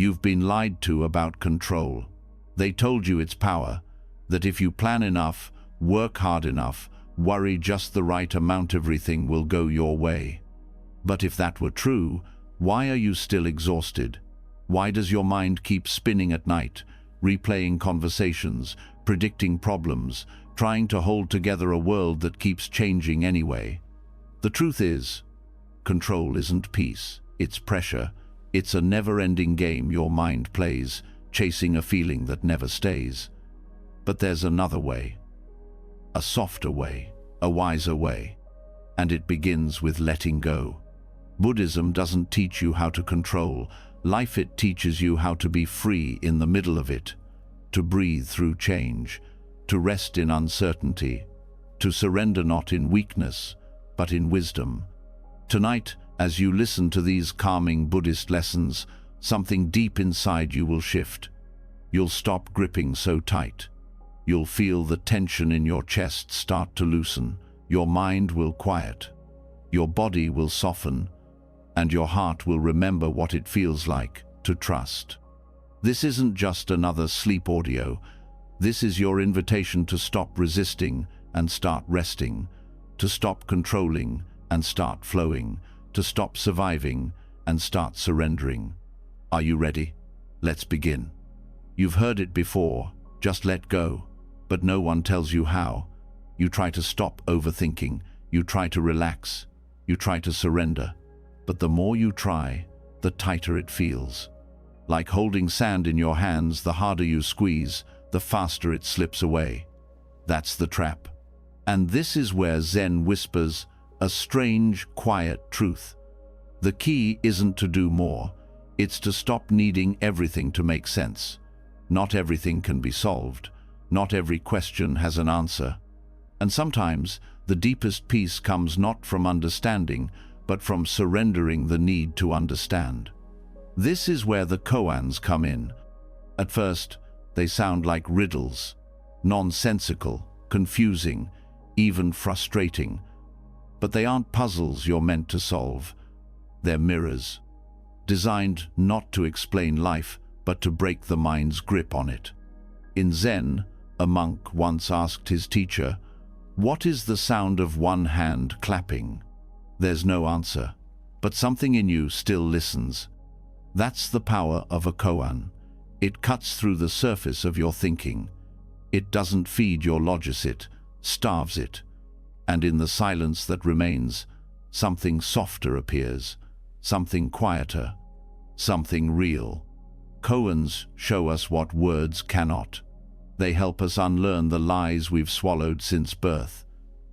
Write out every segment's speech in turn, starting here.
You've been lied to about control. They told you its power, that if you plan enough, work hard enough, worry just the right amount, everything will go your way. But if that were true, why are you still exhausted? Why does your mind keep spinning at night, replaying conversations, predicting problems, trying to hold together a world that keeps changing anyway? The truth is, control isn't peace, it's pressure. It's a never-ending game your mind plays, chasing a feeling that never stays. But there's another way, a softer way, a wiser way, and it begins with letting go. Buddhism doesn't teach you how to control life, it teaches you how to be free in the middle of it, to breathe through change, to rest in uncertainty, to surrender not in weakness, but in wisdom. Tonight, as you listen to these calming Buddhist lessons, something deep inside you will shift. You'll stop gripping so tight. You'll feel the tension in your chest start to loosen. Your mind will quiet. Your body will soften. And your heart will remember what it feels like to trust. This isn't just another sleep audio. This is your invitation to stop resisting and start resting, to stop controlling and start flowing, to stop surviving and start surrendering. Are you ready? Let's begin. You've heard it before, just let go, but no one tells you how. You try to stop overthinking, you try to relax, you try to surrender, but the more you try, the tighter it feels. Like holding sand in your hands, the harder you squeeze, the faster it slips away. That's the trap. And this is where Zen whispers a strange, quiet truth. The key isn't to do more, it's to stop needing everything to make sense. Not everything can be solved. Not every question has an answer. And sometimes the deepest peace comes not from understanding, but from surrendering the need to understand. This is where the koans come in. At first, they sound like riddles, nonsensical, confusing, even frustrating. But they aren't puzzles you're meant to solve. They're mirrors, designed not to explain life, but to break the mind's grip on it. In Zen, a monk once asked his teacher, "What is the sound of one hand clapping?" There's no answer, but something in you still listens. That's the power of a koan. It cuts through the surface of your thinking. It doesn't feed your logic, it starves it. And in the silence that remains, something softer appears, something quieter, something real. Koans show us what words cannot. They help us unlearn the lies we've swallowed since birth,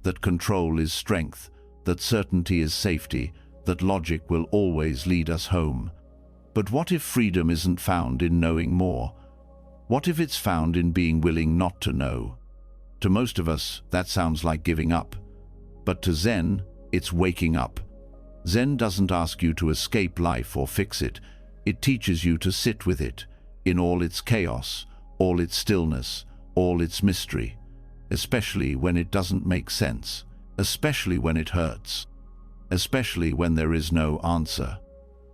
that control is strength, that certainty is safety, that logic will always lead us home. But what if freedom isn't found in knowing more? What if it's found in being willing not to know? To most of us, that sounds like giving up. But to Zen, it's waking up. Zen doesn't ask you to escape life or fix it. It teaches you to sit with it, in all its chaos, all its stillness, all its mystery, especially when it doesn't make sense, especially when it hurts, especially when there is no answer.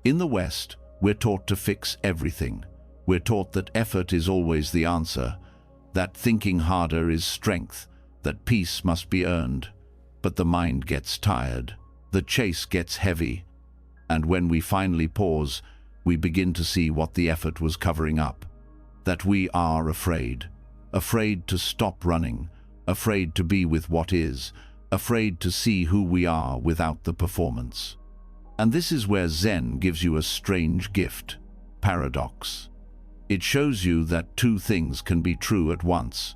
In the West, we're taught to fix everything. We're taught that effort is always the answer, that thinking harder is strength, that peace must be earned. But the mind gets tired, the chase gets heavy, and when we finally pause, we begin to see what the effort was covering up. That we are afraid. Afraid to stop running, afraid to be with what is, afraid to see who we are without the performance. And this is where Zen gives you a strange gift, paradox. It shows you that two things can be true at once.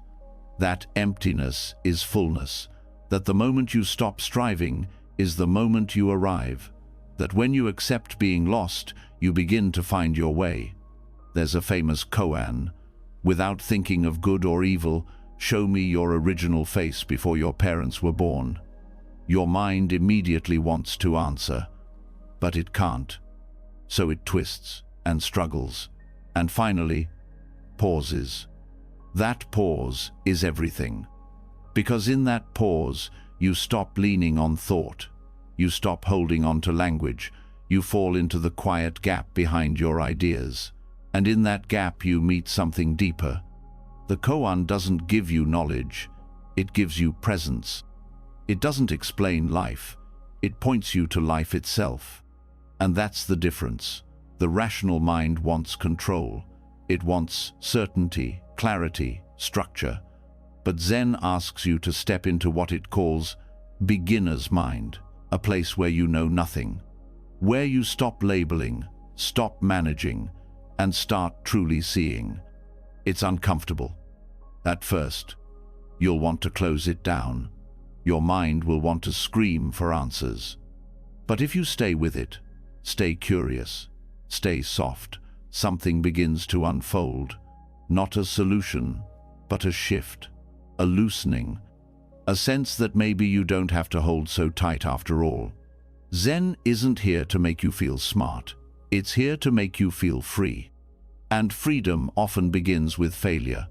That emptiness is fullness, that the moment you stop striving is the moment you arrive, that when you accept being lost, you begin to find your way. There's a famous koan, "Without thinking of good or evil, show me your original face before your parents were born." Your mind immediately wants to answer, but it can't. So it twists and struggles, and finally pauses. That pause is everything. Because in that pause, you stop leaning on thought. You stop holding on to language. You fall into the quiet gap behind your ideas. And in that gap you meet something deeper. The koan doesn't give you knowledge, it gives you presence. It doesn't explain life, it points you to life itself. And that's the difference. The rational mind wants control. It wants certainty, clarity, structure. But Zen asks you to step into what it calls beginner's mind, a place where you know nothing, where you stop labeling, stop managing, and start truly seeing. It's uncomfortable. At first, you'll want to close it down. Your mind will want to scream for answers. But if you stay with it, stay curious, stay soft, something begins to unfold. Not a solution, but a shift, a loosening, a sense that maybe you don't have to hold so tight after all. Zen isn't here to make you feel smart. It's here to make you feel free. And freedom often begins with failure.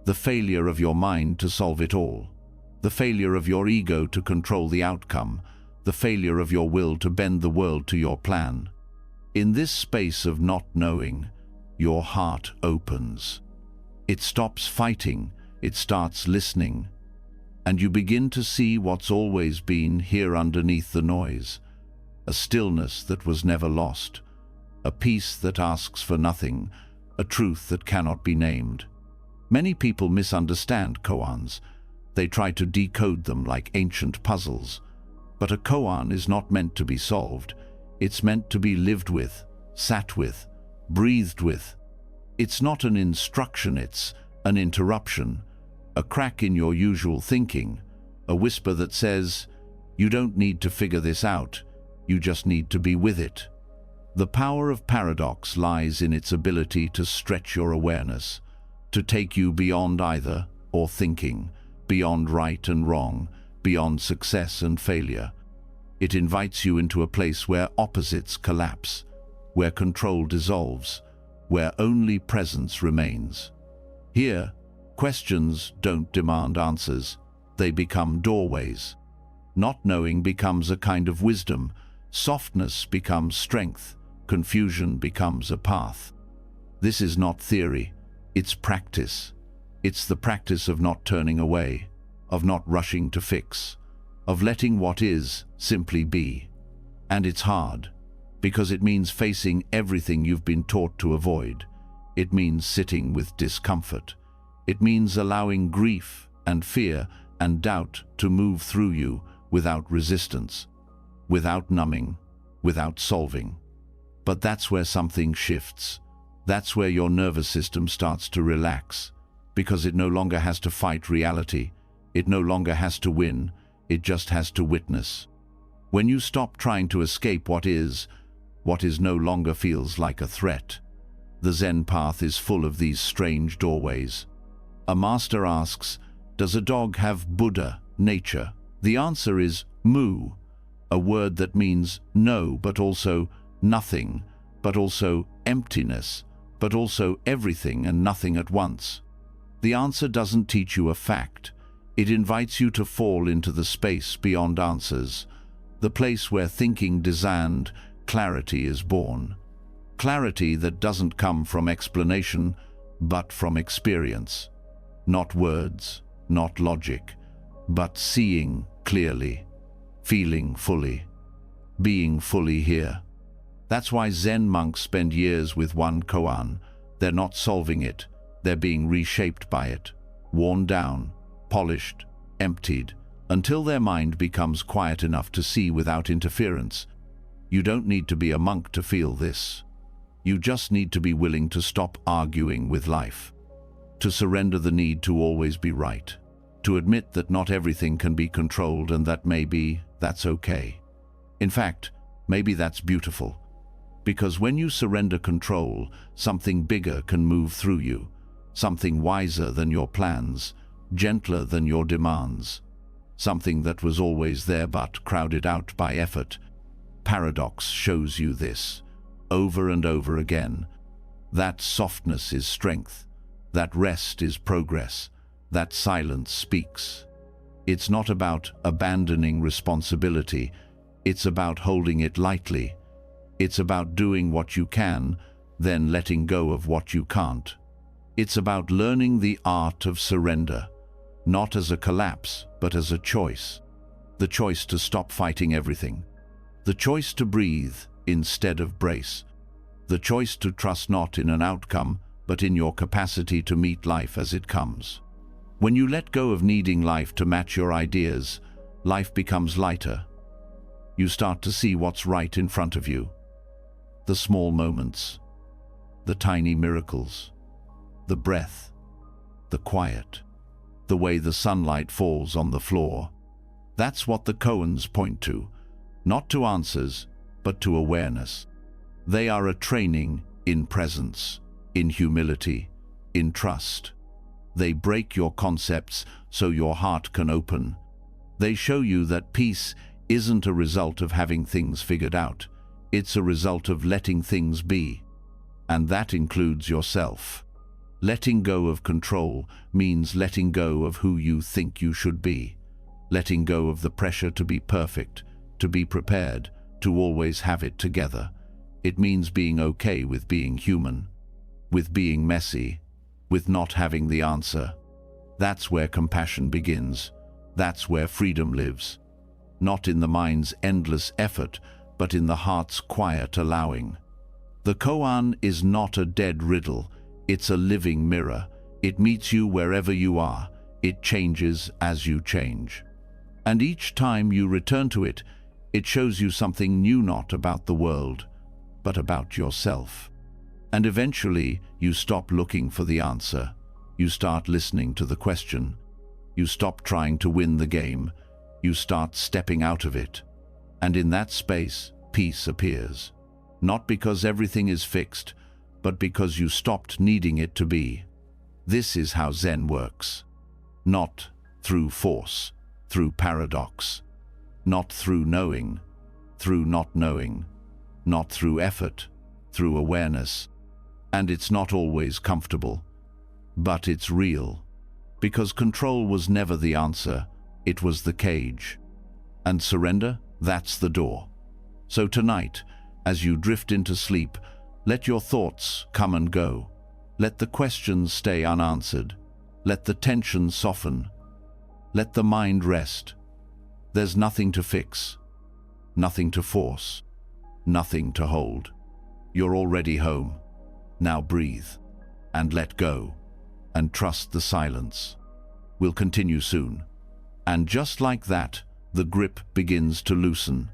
The failure of your mind to solve it all. The failure of your ego to control the outcome. The failure of your will to bend the world to your plan. In this space of not knowing, your heart opens. It stops fighting, it starts listening. And you begin to see what's always been here underneath the noise. A stillness that was never lost. A peace that asks for nothing. A truth that cannot be named. Many people misunderstand koans. They try to decode them like ancient puzzles. But a koan is not meant to be solved. It's meant to be lived with, sat with, breathed with. It's not an instruction, it's an interruption. A crack in your usual thinking. A whisper that says, you don't need to figure this out, you just need to be with it. The power of paradox lies in its ability to stretch your awareness, to take you beyond either or thinking, beyond right and wrong, beyond success and failure. It invites you into a place where opposites collapse, where control dissolves, where only presence remains. Here, questions don't demand answers, they become doorways. Not knowing becomes a kind of wisdom, softness becomes strength, confusion becomes a path. This is not theory, it's practice. It's the practice of not turning away, of not rushing to fix, of letting what is simply be. And it's hard, because it means facing everything you've been taught to avoid. It means sitting with discomfort. It means allowing grief and fear and doubt to move through you without resistance, without numbing, without solving. But that's where something shifts. That's where your nervous system starts to relax, because it no longer has to fight reality. It no longer has to win. It just has to witness. When you stop trying to escape what is no longer feels like a threat. The Zen path is full of these strange doorways. A master asks, does a dog have Buddha, nature? The answer is mu, a word that means no, but also nothing, but also emptiness, but also everything and nothing at once. The answer doesn't teach you a fact. It invites you to fall into the space beyond answers, the place where thinking discerned, clarity is born. Clarity that doesn't come from explanation, but from experience. Not words, not logic, but seeing clearly, feeling fully, being fully here. That's why Zen monks spend years with one koan. They're not solving it, they're being reshaped by it, worn down, polished, emptied, until their mind becomes quiet enough to see without interference. You don't need to be a monk to feel this. You just need to be willing to stop arguing with life, to surrender the need to always be right, to admit that not everything can be controlled and that maybe that's okay. In fact, maybe that's beautiful. Because when you surrender control, something bigger can move through you, something wiser than your plans, gentler than your demands, something that was always there but crowded out by effort. Paradox shows you this, over and over again. That softness is strength, that rest is progress, that silence speaks. It's not about abandoning responsibility, it's about holding it lightly. It's about doing what you can, then letting go of what you can't. It's about learning the art of surrender, not as a collapse, but as a choice. The choice to stop fighting everything. The choice to breathe instead of brace. The choice to trust not in an outcome, but in your capacity to meet life as it comes. When you let go of needing life to match your ideas, life becomes lighter. You start to see what's right in front of you. The small moments, the tiny miracles, the breath, the quiet, the way the sunlight falls on the floor. That's what the koans point to, not to answers, but to awareness. They are a training in presence, in humility, in trust. They break your concepts so your heart can open. They show you that peace isn't a result of having things figured out. It's a result of letting things be. And that includes yourself. Letting go of control means letting go of who you think you should be. Letting go of the pressure to be perfect, to be prepared, to always have it together. It means being okay with being human, with being messy, with not having the answer. That's where compassion begins. That's where freedom lives. Not in the mind's endless effort, but in the heart's quiet allowing. The koan is not a dead riddle. It's a living mirror. It meets you wherever you are. It changes as you change. And each time you return to it, it shows you something new, not about the world, but about yourself. And eventually, you stop looking for the answer. You start listening to the question. You stop trying to win the game. You start stepping out of it. And in that space, peace appears. Not because everything is fixed, but because you stopped needing it to be. This is how Zen works. Not through force, through paradox. Not through knowing, through not knowing. Not through effort, through awareness. And it's not always comfortable, but it's real. Because control was never the answer, it was the cage. And surrender, that's the door. So tonight, as you drift into sleep, let your thoughts come and go. Let the questions stay unanswered. Let the tension soften. Let the mind rest. There's nothing to fix, nothing to force, nothing to hold. You're already home. Now breathe and let go and trust the silence. We'll continue soon. And just like that, the grip begins to loosen,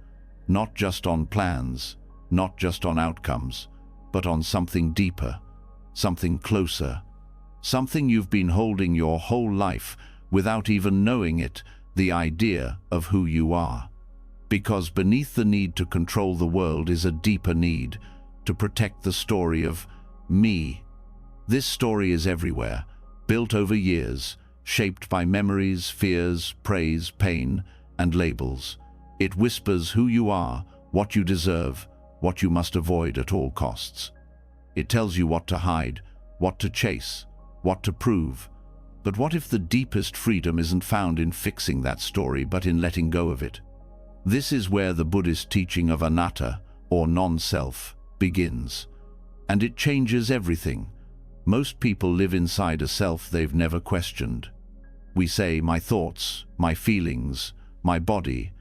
not just on plans, not just on outcomes, but on something deeper, something closer, something you've been holding your whole life without even knowing it, the idea of who you are. Because beneath the need to control the world is a deeper need to protect the story of me. This story is everywhere, built over years, shaped by memories, fears, praise, pain, and labels. It whispers who you are, what you deserve, what you must avoid at all costs. It tells you what to hide, what to chase, what to prove. But what if the deepest freedom isn't found in fixing that story, but in letting go of it? This is where the Buddhist teaching of anatta, or non-self, begins. And it changes everything. Most people live inside a self they've never questioned. We say, my thoughts, my feelings, my body,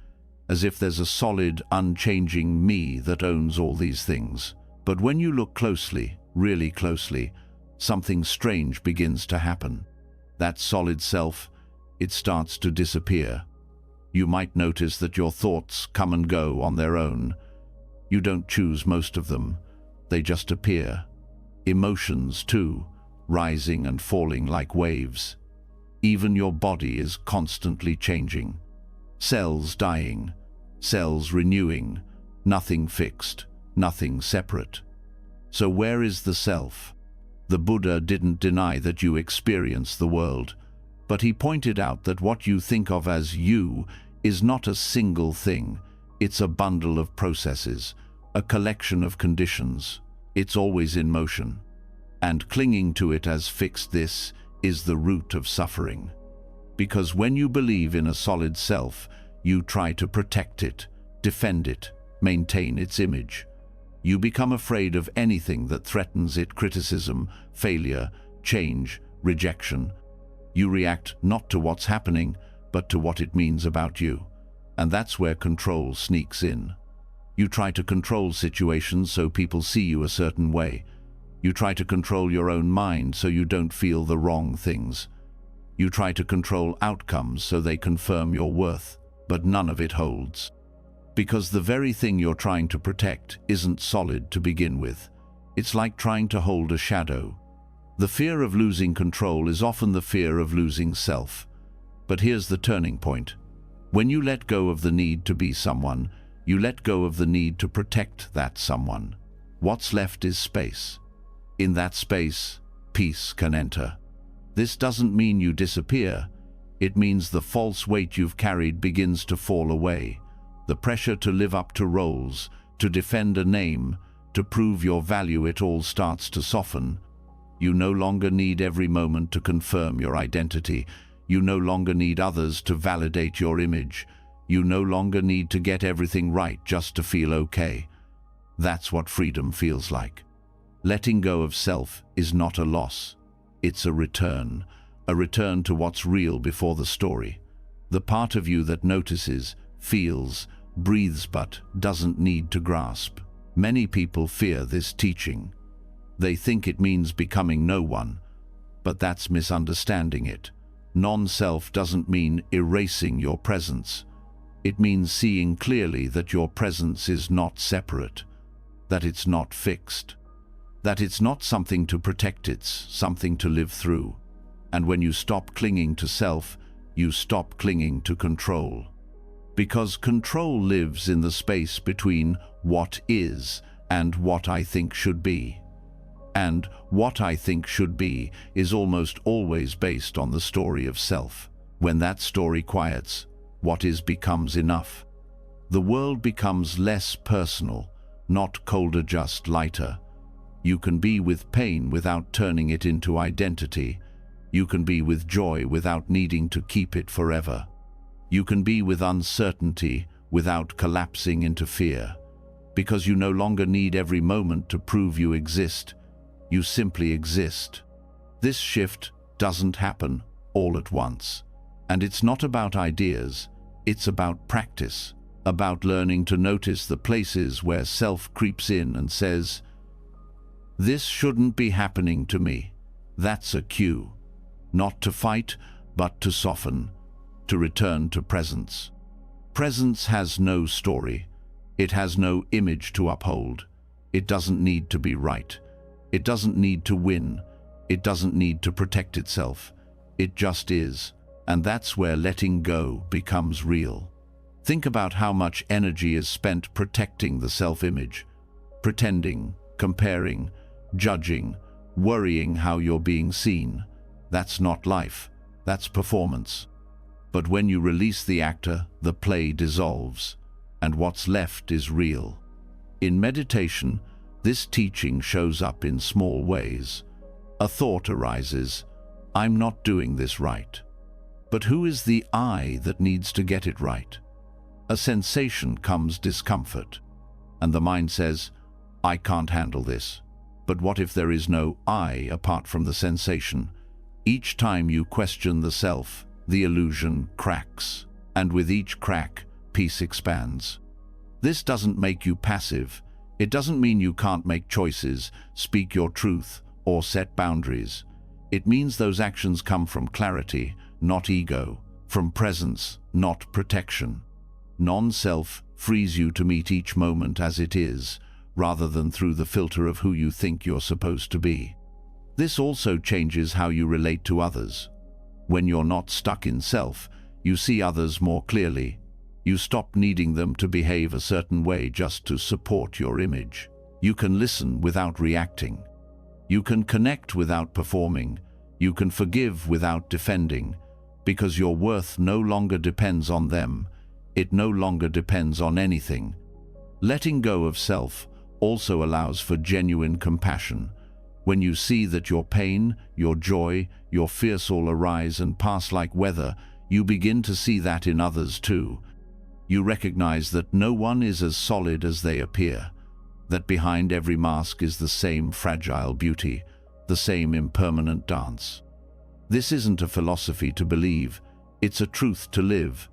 as if there's a solid, unchanging me that owns all these things. But when you look closely, really closely, something strange begins to happen. That solid self, it starts to disappear. You might notice that your thoughts come and go on their own. You don't choose most of them. They just appear. Emotions, too, rising and falling like waves. Even your body is constantly changing. Cells dying, cells renewing, nothing fixed, nothing separate. So where is the self? The Buddha didn't deny that you experience the world, but he pointed out that what you think of as you is not a single thing. It's a bundle of processes, a collection of conditions. It's always in motion. And clinging to it as fixed, this is the root of suffering. Because when you believe in a solid self, you try to protect it, defend it, maintain its image. You become afraid of anything that threatens it: criticism, failure, change, rejection. You react not to what's happening, but to what it means about you. And that's where control sneaks in. You try to control situations so people see you a certain way. You try to control your own mind so you don't feel the wrong things. You try to control outcomes so they confirm your worth, but none of it holds. Because the very thing you're trying to protect isn't solid to begin with. It's like trying to hold a shadow. The fear of losing control is often the fear of losing self. But here's the turning point. When you let go of the need to be someone, you let go of the need to protect that someone. What's left is space. In that space, peace can enter. This doesn't mean you disappear. It means the false weight you've carried begins to fall away. The pressure to live up to roles, to defend a name, to prove your value, it all starts to soften. You no longer need every moment to confirm your identity. You no longer need others to validate your image. You no longer need to get everything right just to feel okay. That's what freedom feels like. Letting go of self is not a loss. It's a return to what's real before the story. The part of you that notices, feels, breathes but doesn't need to grasp. Many people fear this teaching. They think it means becoming no one, but that's misunderstanding it. Non-self doesn't mean erasing your presence. It means seeing clearly that your presence is not separate, that it's not fixed, that it's not something to protect, it's something to live through. And when you stop clinging to self, you stop clinging to control. Because control lives in the space between what is and what I think should be. And what I think should be is almost always based on the story of self. When that story quiets, what is becomes enough. The world becomes less personal, not colder, just lighter. You can be with pain without turning it into identity. You can be with joy without needing to keep it forever. You can be with uncertainty without collapsing into fear. Because you no longer need every moment to prove you exist. You simply exist. This shift doesn't happen all at once. And it's not about ideas, it's about practice, about learning to notice the places where self creeps in and says, "This shouldn't be happening to me." That's a cue. Not to fight, but to soften, to return to presence. Presence has no story. It has no image to uphold. It doesn't need to be right. It doesn't need to win. It doesn't need to protect itself. It just is. And that's where letting go becomes real. Think about how much energy is spent protecting the self-image, pretending, comparing, judging, worrying how you're being seen. That's not life. That's performance. But when you release the actor, the play dissolves, and what's left is real. In meditation, this teaching shows up in small ways. A thought arises, "I'm not doing this right." But who is the I that needs to get it right? A sensation comes, discomfort, and the mind says, "I can't handle this." But what if there is no I apart from the sensation? Each time you question the self, the illusion cracks, and with each crack, peace expands. This doesn't make you passive. It doesn't mean you can't make choices, speak your truth, or set boundaries. It means those actions come from clarity, not ego, from presence, not protection. Non-self frees you to meet each moment as it is, rather than through the filter of who you think you're supposed to be. This also changes how you relate to others. When you're not stuck in self, you see others more clearly. You stop needing them to behave a certain way just to support your image. You can listen without reacting. You can connect without performing. You can forgive without defending, because your worth no longer depends on them. It no longer depends on anything. Letting go of self also allows for genuine compassion. When you see that your pain, your joy, your fears all arise and pass like weather, you begin to see that in others too. You recognize that no one is as solid as they appear, that behind every mask is the same fragile beauty, the same impermanent dance. This isn't a philosophy to believe, it's a truth to live.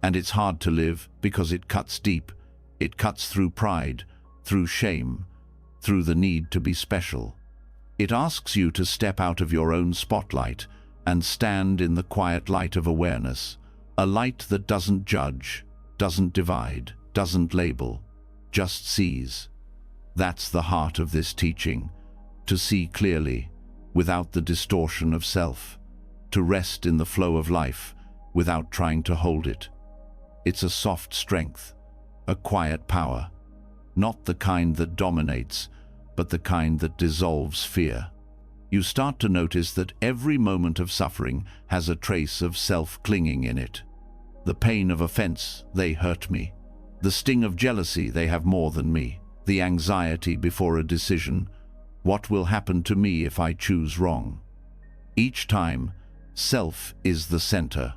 And it's hard to live because it cuts deep. It cuts through pride, through shame, through the need to be special. It asks you to step out of your own spotlight and stand in the quiet light of awareness, a light that doesn't judge, doesn't divide, doesn't label, just sees. That's the heart of this teaching, to see clearly, without the distortion of self, to rest in the flow of life without trying to hold it. It's a soft strength, a quiet power, not the kind that dominates, but the kind that dissolves fear. You start to notice that every moment of suffering has a trace of self clinging in it. The pain of offense, they hurt me. The sting of jealousy, they have more than me. The anxiety before a decision, what will happen to me if I choose wrong? Each time, self is the center.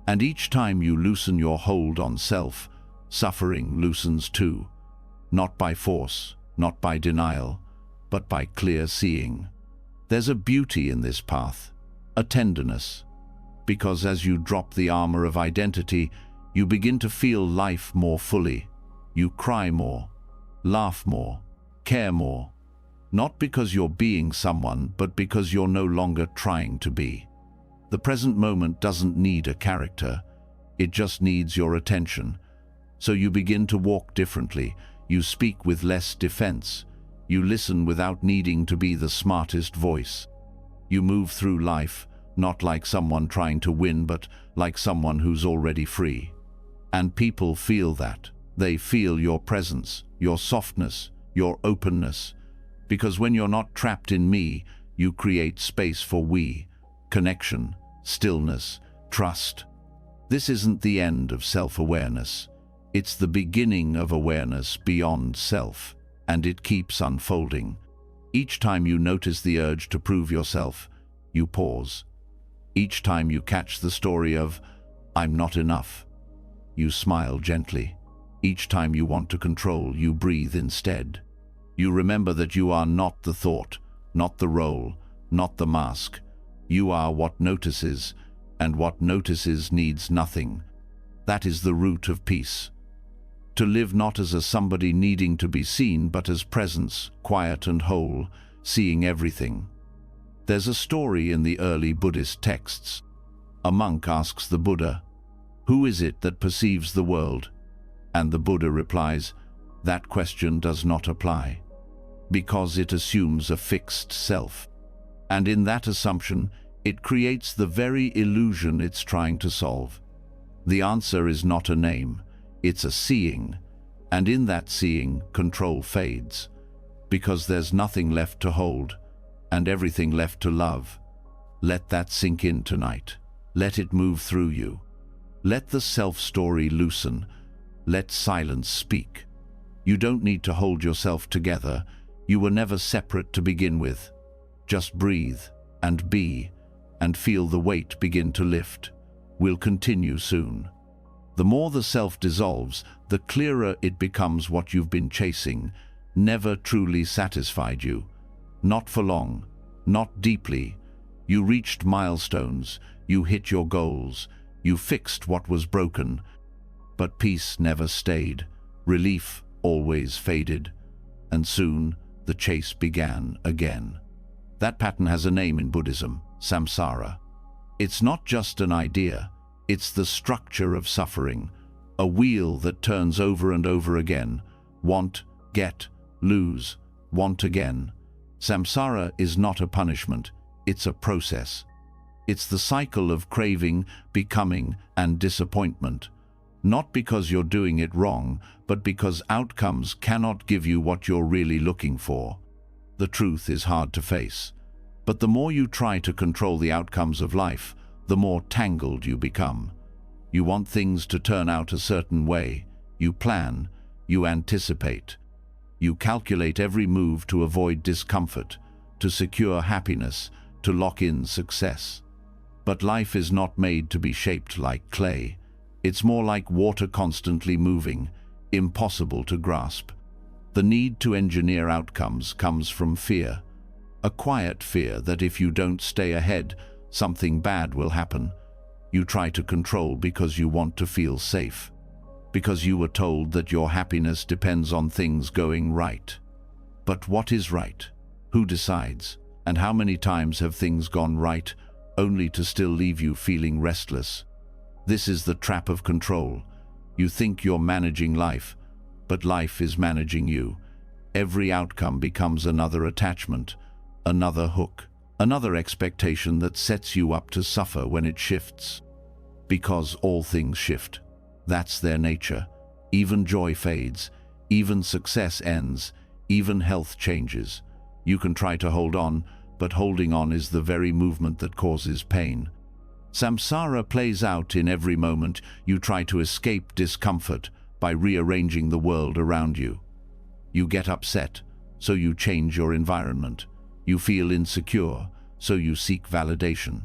And each time you loosen your hold on self, suffering loosens too. Not by force, not by denial, but by clear seeing. There's a beauty in this path, a tenderness, because as you drop the armor of identity, you begin to feel life more fully. You cry more, laugh more, care more, not because you're being someone, but because you're no longer trying to be. The present moment doesn't need a character, it just needs your attention. So you begin to walk differently, you speak with less defense, you listen without needing to be the smartest voice. You move through life, not like someone trying to win, but like someone who's already free. And people feel that. They feel your presence, your softness, your openness. Because when you're not trapped in me, you create space for we, connection, stillness, trust. This isn't the end of self-awareness. It's the beginning of awareness beyond self, and it keeps unfolding. Each time you notice the urge to prove yourself, you pause. Each time you catch the story of, "I'm not enough," you smile gently. Each time you want to control, you breathe instead. You remember that you are not the thought, not the role, not the mask. You are what notices, and what notices needs nothing. That is the root of peace. To live not as a somebody needing to be seen, but as presence, quiet and whole, seeing everything. There's a story in the early Buddhist texts. A monk asks the Buddha, "Who is it that perceives the world?" And the Buddha replies, "That question does not apply, because it assumes a fixed self. And in that assumption, it creates the very illusion it's trying to solve. The answer is not a name, it's a seeing, and in that seeing, control fades, because there's nothing left to hold, and everything left to love. Let that sink in tonight. Let it move through you. Let the self-story loosen. Let silence speak. You don't need to hold yourself together. You were never separate to begin with. Just breathe, and be, and feel the weight begin to lift. We'll continue soon. The more the self dissolves, the clearer it becomes what you've been chasing, never truly satisfied you. Not for long, not deeply. You reached milestones, you hit your goals, you fixed what was broken. But peace never stayed, relief always faded, and soon the chase began again. That pattern has a name in Buddhism, samsara. It's not just an idea, it's the structure of suffering, a wheel that turns over and over again. Want, get, lose, want again. Samsara is not a punishment, it's a process. It's the cycle of craving, becoming, and disappointment. Not because you're doing it wrong, but because outcomes cannot give you what you're really looking for. The truth is hard to face. But the more you try to control the outcomes of life, the more tangled you become. You want things to turn out a certain way. You plan, you anticipate. You calculate every move to avoid discomfort, to secure happiness, to lock in success. But life is not made to be shaped like clay. It's more like water constantly moving, impossible to grasp. The need to engineer outcomes comes from fear. A quiet fear that if you don't stay ahead, something bad will happen. You try to control because you want to feel safe. Because you were told that your happiness depends on things going right. But what is right? Who decides? And how many times have things gone right, only to still leave you feeling restless? This is the trap of control. You think you're managing life, but life is managing you. Every outcome becomes another attachment, another hook, another expectation that sets you up to suffer when it shifts. Because all things shift. That's their nature. Even joy fades, even success ends, even health changes. You can try to hold on, but holding on is the very movement that causes pain. Samsara plays out in every moment you try to escape discomfort by rearranging the world around you. You get upset, so you change your environment. You feel insecure, so you seek validation.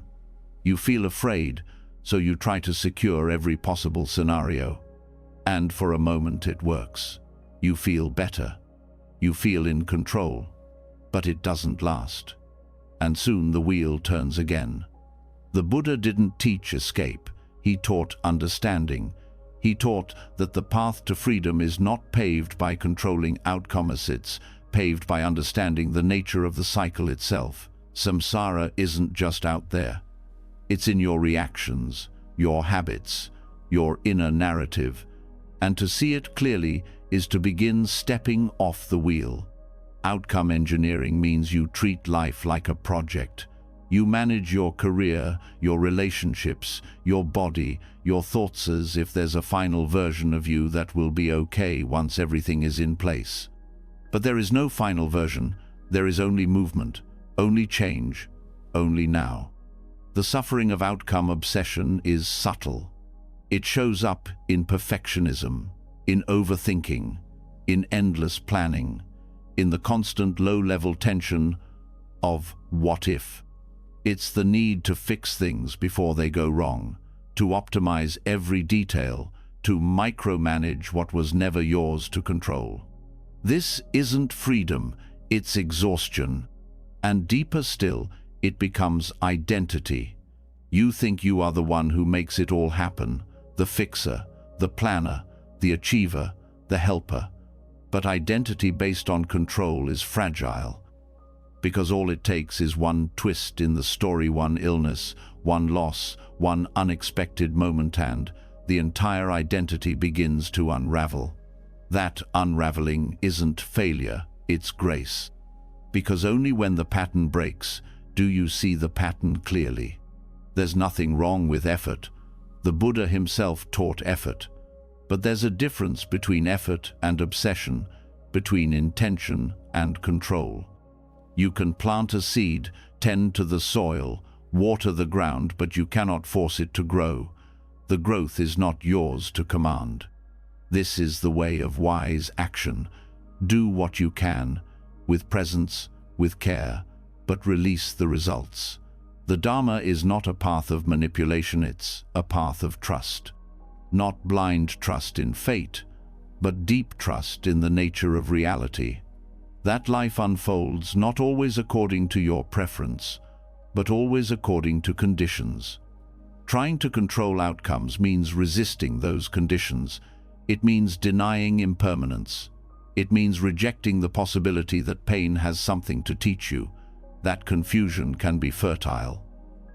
You feel afraid, so you try to secure every possible scenario. And for a moment it works. You feel better. You feel in control. But it doesn't last. And soon the wheel turns again. The Buddha didn't teach escape. He taught understanding. He taught that the path to freedom is not paved by controlling outcomes, it's paved by understanding the nature of the cycle itself. Samsara isn't just out there. It's in your reactions, your habits, your inner narrative. And to see it clearly is to begin stepping off the wheel. Outcome engineering means you treat life like a project. You manage your career, your relationships, your body, your thoughts as if there's a final version of you that will be okay once everything is in place. But there is no final version. There is only movement, only change, only now. The suffering of outcome obsession is subtle. It shows up in perfectionism, in overthinking, in endless planning, in the constant low-level tension of what if. It's the need to fix things before they go wrong, to optimize every detail, to micromanage what was never yours to control. This isn't freedom, it's exhaustion. And deeper still, it becomes identity. You think you are the one who makes it all happen, the fixer, the planner, the achiever, the helper. But identity based on control is fragile. Because all it takes is one twist in the story, one illness, one loss, one unexpected moment, and the entire identity begins to unravel. That unraveling isn't failure, it's grace. Because only when the pattern breaks do you see the pattern clearly. There's nothing wrong with effort. The Buddha himself taught effort. But there's a difference between effort and obsession, between intention and control. You can plant a seed, tend to the soil, water the ground, but you cannot force it to grow. The growth is not yours to command. This is the way of wise action. Do what you can, with presence, with care, but release the results. The Dharma is not a path of manipulation, it's a path of trust. Not blind trust in fate, but deep trust in the nature of reality. That life unfolds not always according to your preference, but always according to conditions. Trying to control outcomes means resisting those conditions. It means denying impermanence. It means rejecting the possibility that pain has something to teach you, that confusion can be fertile,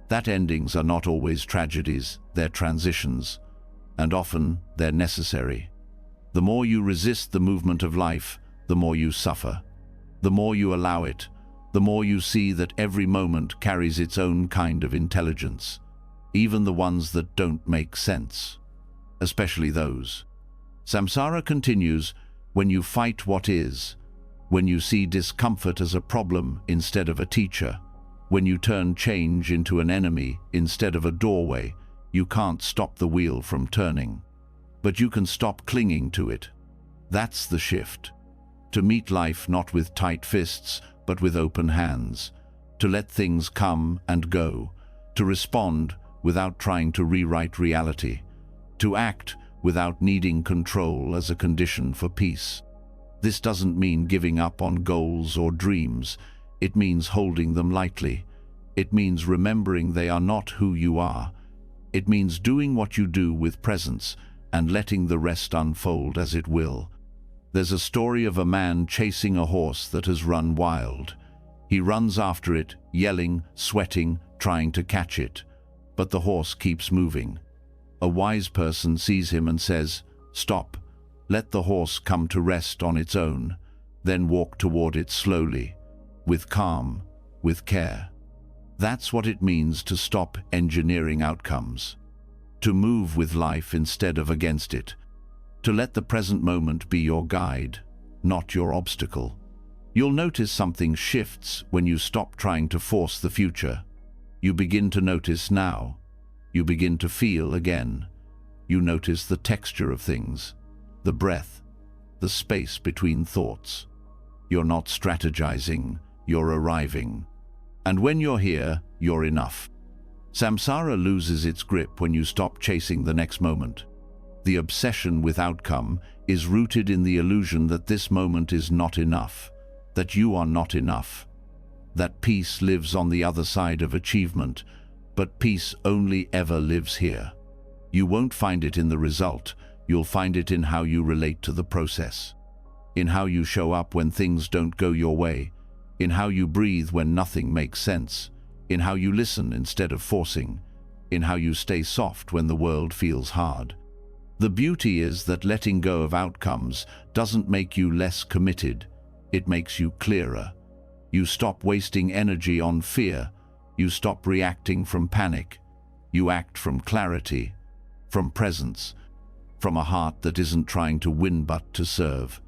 that endings are not always tragedies, they're transitions, and often they're necessary. The more you resist the movement of life, the more you suffer. The more you allow it, the more you see that every moment carries its own kind of intelligence, even the ones that don't make sense, especially those. Samsara continues when you fight what is, when you see discomfort as a problem instead of a teacher, when you turn change into an enemy instead of a doorway. You can't stop the wheel from turning, but you can stop clinging to it. That's the shift. To meet life not with tight fists, but with open hands. To let things come and go. To respond without trying to rewrite reality. To act without needing control as a condition for peace. This doesn't mean giving up on goals or dreams. It means holding them lightly. It means remembering they are not who you are. It means doing what you do with presence and letting the rest unfold as it will. There's a story of a man chasing a horse that has run wild. He runs after it, yelling, sweating, trying to catch it. But the horse keeps moving. A wise person sees him and says, "Stop. Let the horse come to rest on its own, then walk toward it slowly, with calm, with care." That's what it means to stop engineering outcomes, to move with life instead of against it, to let the present moment be your guide, not your obstacle. You'll notice something shifts when you stop trying to force the future. You begin to notice now. You begin to feel again. You notice the texture of things, the breath, the space between thoughts. You're not strategizing, you're arriving. And when you're here, you're enough. Samsara loses its grip when you stop chasing the next moment. The obsession with outcome is rooted in the illusion that this moment is not enough, that you are not enough, that peace lives on the other side of achievement, but peace only ever lives here. You won't find it in the result, you'll find it in how you relate to the process, in how you show up when things don't go your way, in how you breathe when nothing makes sense, in how you listen instead of forcing, in how you stay soft when the world feels hard. The beauty is that letting go of outcomes doesn't make you less committed, it makes you clearer. You stop wasting energy on fear, you stop reacting from panic, you act from clarity, from presence, from a heart that isn't trying to win but to serve.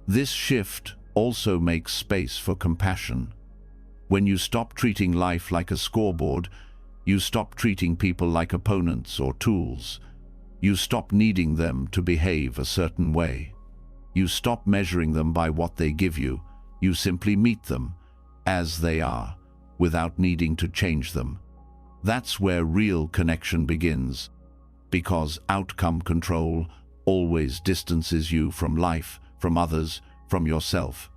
This shift also makes space for compassion. When you stop treating life like a scoreboard, you stop treating people like opponents or tools. You stop needing them to behave a certain way. You stop measuring them by what they give you. You simply meet them as they are, without needing to change them. That's where real connection begins, because outcome control always distances you from life, from others, from yourself.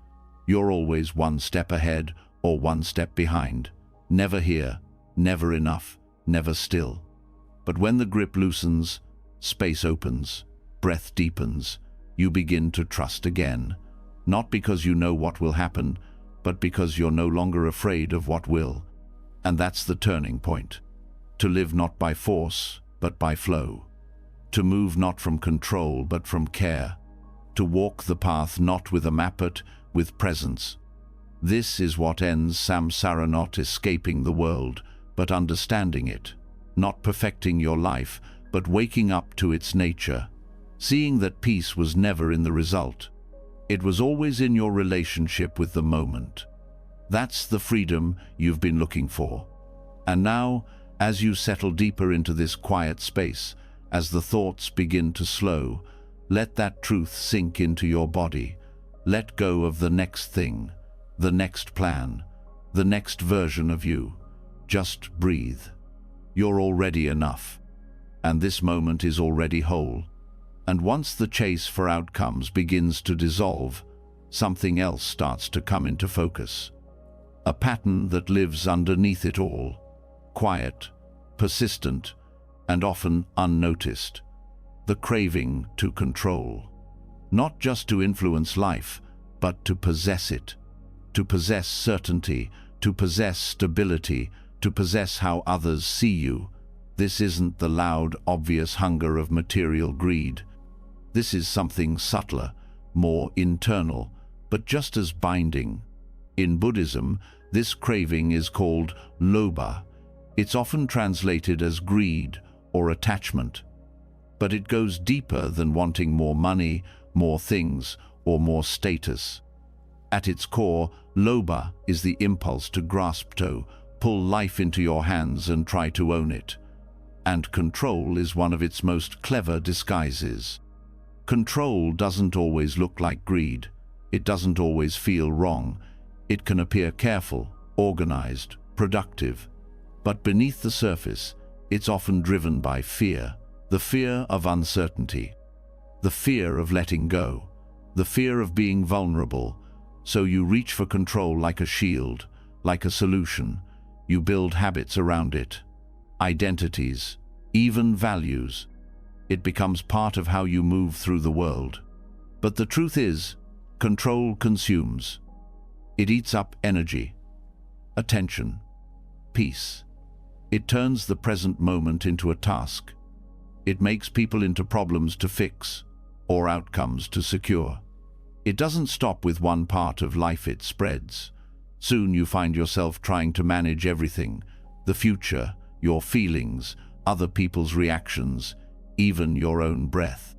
You're always one step ahead or one step behind. Never here, never enough, never still. But when the grip loosens, space opens, breath deepens, you begin to trust again. Not because you know what will happen, but because you're no longer afraid of what will. And that's the turning point. To live not by force, but by flow. To move not from control, but from care. To walk the path not with a map but with presence. This is what ends samsara, not escaping the world, but understanding it. Not perfecting your life, but waking up to its nature. Seeing that peace was never in the result. It was always in your relationship with the moment. That's the freedom you've been looking for. And now, as you settle deeper into this quiet space, as the thoughts begin to slow, let that truth sink into your body. Let go of the next thing, the next plan, the next version of you. Just breathe. You're already enough. And this moment is already whole. And once the chase for outcomes begins to dissolve, something else starts to come into focus. A pattern that lives underneath it all. Quiet, persistent, and often unnoticed. The craving to control. Not just to influence life, but to possess it. To possess certainty, to possess stability, to possess how others see you. This isn't the loud, obvious hunger of material greed. This is something subtler, more internal, but just as binding. In Buddhism, this craving is called lobha. It's often translated as greed or attachment. But it goes deeper than wanting more money, more things, or more status. At its core, lobha is the impulse to grasp, to pull life into your hands and try to own it. And control is one of its most clever disguises. Control doesn't always look like greed. It doesn't always feel wrong. It can appear careful, organized, productive. But beneath the surface, it's often driven by fear. The fear of uncertainty. The fear of letting go. the fear of being vulnerable, so you reach for control like a shield, like a solution. You build habits around it, identities, even values. It becomes part of how you move through the world. But the truth is, control consumes. It eats up energy, attention, peace. It turns the present moment into a task. It makes people into problems to fix or outcomes to secure. It doesn't stop with one part of life, it spreads. Soon you find yourself trying to manage everything: the future, your feelings, other people's reactions, even your own breath.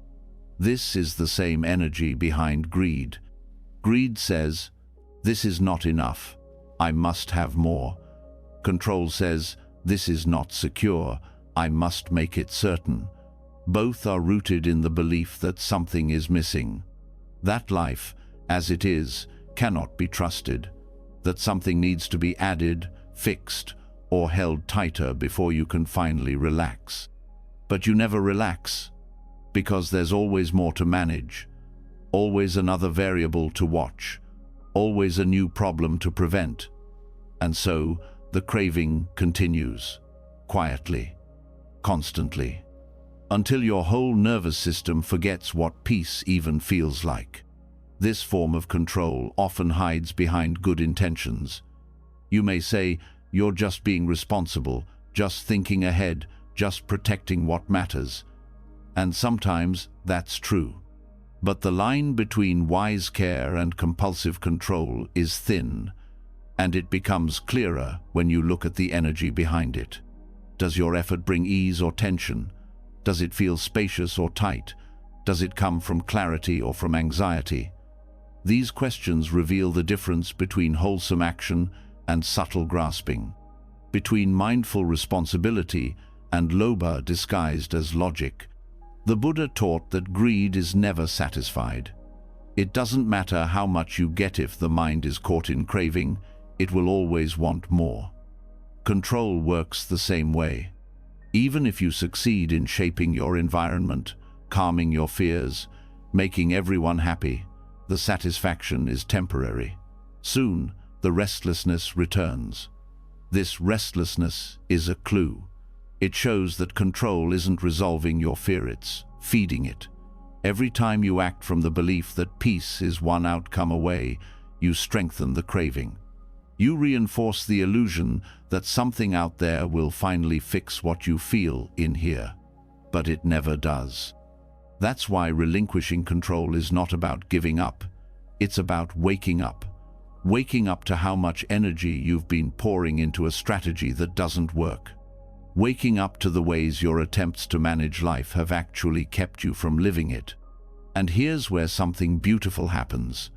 This is the same energy behind greed. Greed says, "This is not enough. I must have more." Control says, "This is not secure. I must make it certain." Both are rooted in the belief that something is missing. That life, as it is, cannot be trusted. That something needs to be added, fixed, or held tighter before you can finally relax. But you never relax, because there's always more to manage, always another variable to watch, always a new problem to prevent. And so the craving continues, quietly, constantly, until your whole nervous system forgets what peace even feels like. This form of control often hides behind good intentions. You may say, "You're just being responsible, just thinking ahead, just protecting what matters." And sometimes that's true. But the line between wise care and compulsive control is thin, and it becomes clearer when you look at the energy behind it. Does your effort bring ease or tension? Does it feel spacious or tight? Does it come from clarity or from anxiety? These questions reveal the difference between wholesome action and subtle grasping, between mindful responsibility and lobha disguised as logic. The Buddha taught that greed is never satisfied. It doesn't matter how much you get if the mind is caught in craving, it will always want more. Control works the same way. Even if you succeed in shaping your environment, calming your fears, making everyone happy, the satisfaction is temporary. Soon, the restlessness returns. This restlessness is a clue. It shows that control isn't resolving your fear, it's feeding it. Every time you act from the belief that peace is one outcome away, you strengthen the craving. You reinforce the illusion that something out there will finally fix what you feel in here. But it never does. That's why relinquishing control is not about giving up. It's about waking up. Waking up to how much energy you've been pouring into a strategy that doesn't work. Waking up to the ways your attempts to manage life have actually kept you from living it. And here's where something beautiful happens.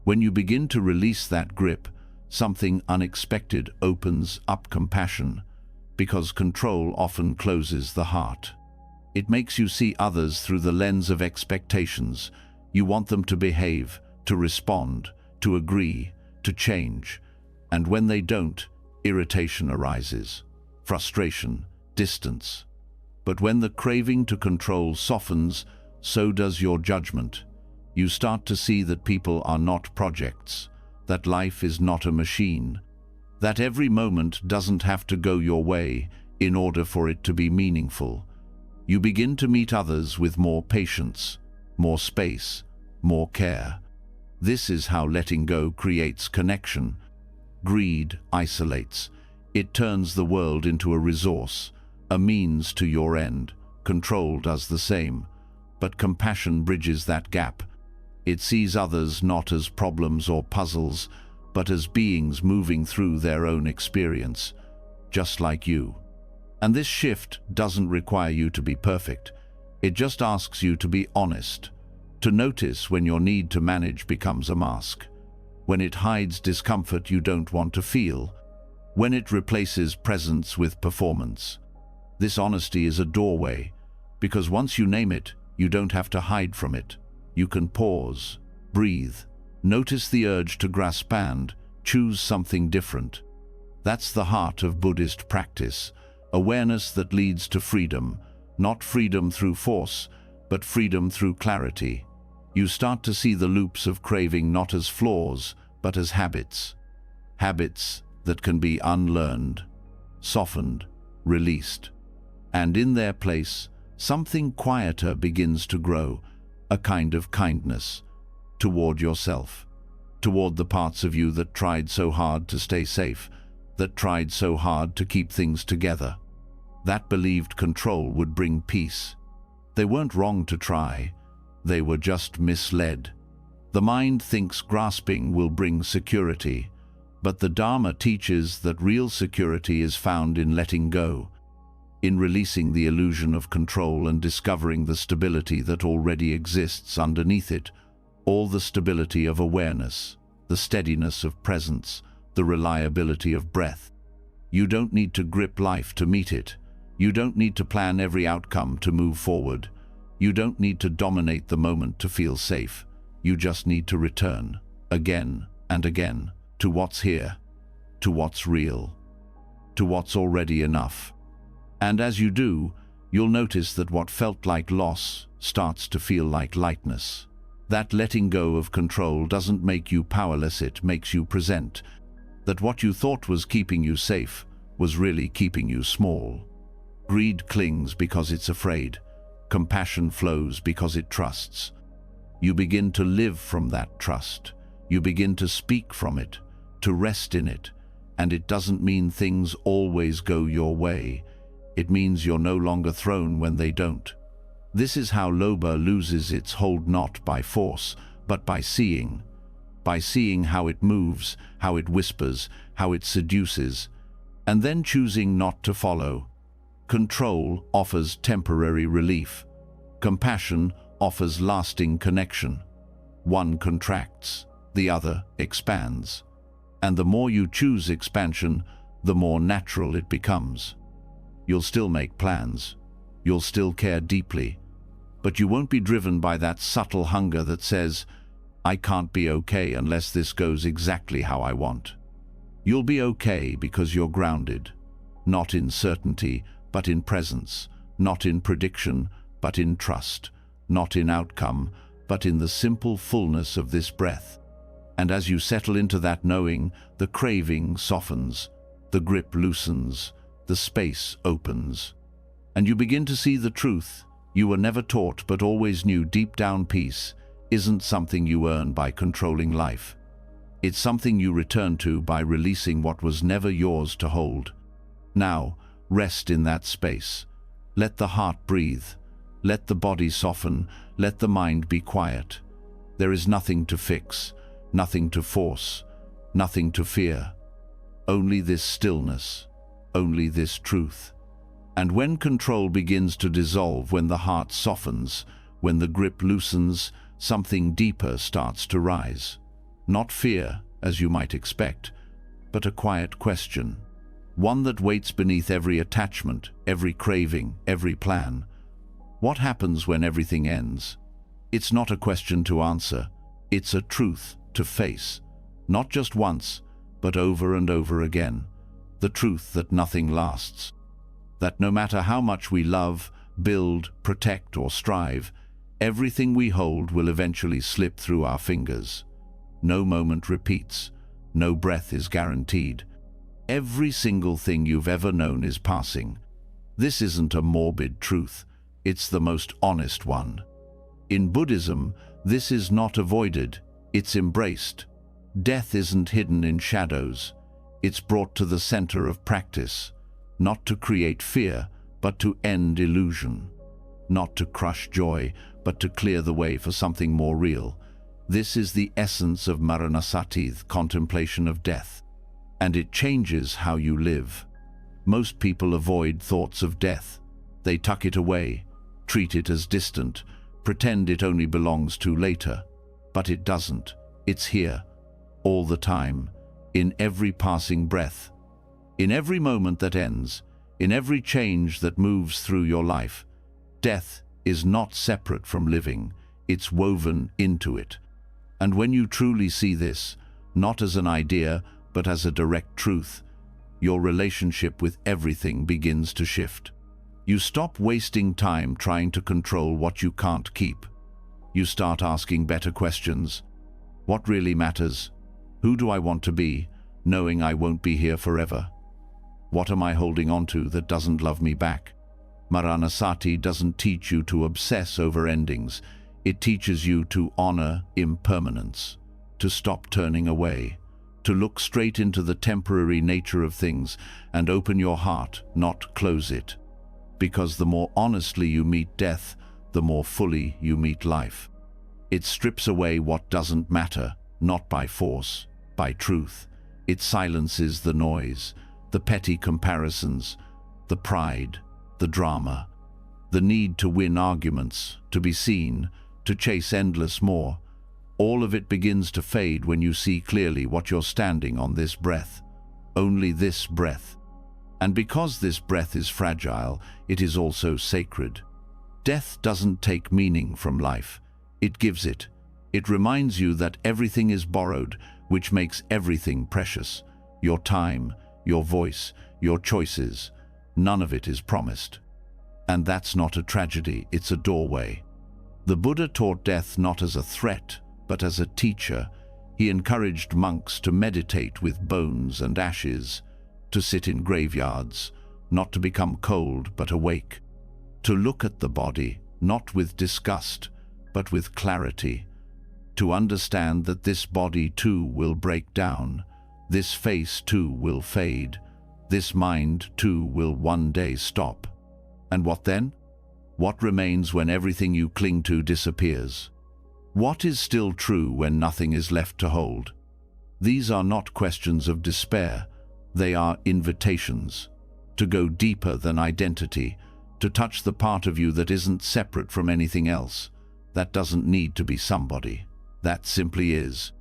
When you begin to release that grip, something unexpected opens up: compassion, because control often closes the heart. It makes you see others through the lens of expectations. You want them to behave, to respond, to agree, to change. And when they don't, irritation arises, frustration, distance. But when the craving to control softens, so does your judgment. You start to see that people are not projects, that life is not a machine, that every moment doesn't have to go your way in order for it to be meaningful. You begin to meet others with more patience, more space, more care. This is how letting go creates connection. Greed isolates. It turns the world into a resource, a means to your end. Control does the same, but compassion bridges that gap. It sees others not as problems or puzzles, but as beings moving through their own experience, just like you. And this shift doesn't require you to be perfect. It just asks you to be honest, to notice when your need to manage becomes a mask, when it hides discomfort you don't want to feel, when it replaces presence with performance. This honesty is a doorway, because once you name it, you don't have to hide from it. You can pause, breathe, notice the urge to grasp and choose something different. That's the heart of Buddhist practice, awareness that leads to freedom, not freedom through force, but freedom through clarity. You start to see the loops of craving not as flaws, but as habits. Habits that can be unlearned, softened, released. And in their place, something quieter begins to grow, a kind of kindness toward yourself, toward the parts of you that tried so hard to stay safe, that tried so hard to keep things together. That believed control would bring peace. They weren't wrong to try, they were just misled. The mind thinks grasping will bring security, but the Dharma teaches that real security is found in letting go, in releasing the illusion of control and discovering the stability that already exists underneath it, all the stability of awareness, the steadiness of presence, the reliability of breath. You don't need to grip life to meet it. You don't need to plan every outcome to move forward. You don't need to dominate the moment to feel safe. You just need to return, again and again, to what's here, to what's real, to what's already enough. And as you do, you'll notice that what felt like loss starts to feel like lightness. That letting go of control doesn't make you powerless, it makes you present. That what you thought was keeping you safe was really keeping you small. Greed clings because it's afraid. Compassion flows because it trusts. You begin to live from that trust. You begin to speak from it, to rest in it. And it doesn't mean things always go your way. It means you're no longer thrown when they don't. This is how Loba loses its hold, not by force, but by seeing how it moves, how it whispers, how it seduces, and then choosing not to follow. Control offers temporary relief. Compassion offers lasting connection. One contracts, the other expands. And the more you choose expansion, the more natural it becomes. You'll still make plans. You'll still care deeply. But you won't be driven by that subtle hunger that says, I can't be okay unless this goes exactly how I want. You'll be okay because you're grounded, not in certainty, but in presence, not in prediction, but in trust, not in outcome, but in the simple fullness of this breath. And as you settle into that knowing, the craving softens, the grip loosens, the space opens, and you begin to see the truth you were never taught but always knew deep down. Peace isn't something you earn by controlling life. It's something you return to by releasing what was never yours to hold. Now, rest in that space. Let the heart breathe. Let the body soften. Let the mind be quiet. There is nothing to fix, nothing to force, nothing to fear. Only this stillness, only this truth. And when control begins to dissolve, when the heart softens, when the grip loosens, something deeper starts to rise. Not fear, as you might expect, but a quiet question. One that waits beneath every attachment, every craving, every plan. What happens when everything ends? It's not a question to answer. It's a truth to face. Not just once, but over and over again. The truth that nothing lasts. That no matter how much we love, build, protect, or strive, everything we hold will eventually slip through our fingers. No moment repeats. No breath is guaranteed. Every single thing you've ever known is passing. This isn't a morbid truth. It's the most honest one. In Buddhism, this is not avoided. It's embraced. Death isn't hidden in shadows. It's brought to the center of practice. Not to create fear, but to end illusion. Not to crush joy, but to clear the way for something more real. This is the essence of Maranasati, contemplation of death. And it changes how you live. Most people avoid thoughts of death. They tuck it away, treat it as distant, pretend it only belongs to later. But it doesn't. It's here, all the time, in every passing breath. In every moment that ends, in every change that moves through your life. Death is not separate from living, it's woven into it. And when you truly see this, not as an idea, but as a direct truth, your relationship with everything begins to shift. You stop wasting time trying to control what you can't keep. You start asking better questions. What really matters? Who do I want to be, knowing I won't be here forever? What am I holding on to that doesn't love me back? Maranasati doesn't teach you to obsess over endings. It teaches you to honor impermanence, to stop turning away, to look straight into the temporary nature of things and open your heart, not close it. Because the more honestly you meet death, the more fully you meet life. It strips away what doesn't matter, not by force, by truth. It silences the noise, the petty comparisons, the pride, the drama, the need to win arguments, to be seen, to chase endless more. All of it begins to fade when you see clearly what you're standing on: this breath. Only this breath. And because this breath is fragile, it is also sacred. Death doesn't take meaning from life. It gives it. It reminds you that everything is borrowed, which makes everything precious. Your time, your voice, your choices. None of it is promised. And that's not a tragedy, it's a doorway. The Buddha taught death not as a threat, but as a teacher. He encouraged monks to meditate with bones and ashes, to sit in graveyards, not to become cold but awake, to look at the body, not with disgust, but with clarity, to understand that this body too will break down, this face too will fade, this mind too will one day stop. And what then? What remains when everything you cling to disappears? What is still true when nothing is left to hold? These are not questions of despair. They are invitations to go deeper than identity, to touch the part of you that isn't separate from anything else, that doesn't need to be somebody. That simply is.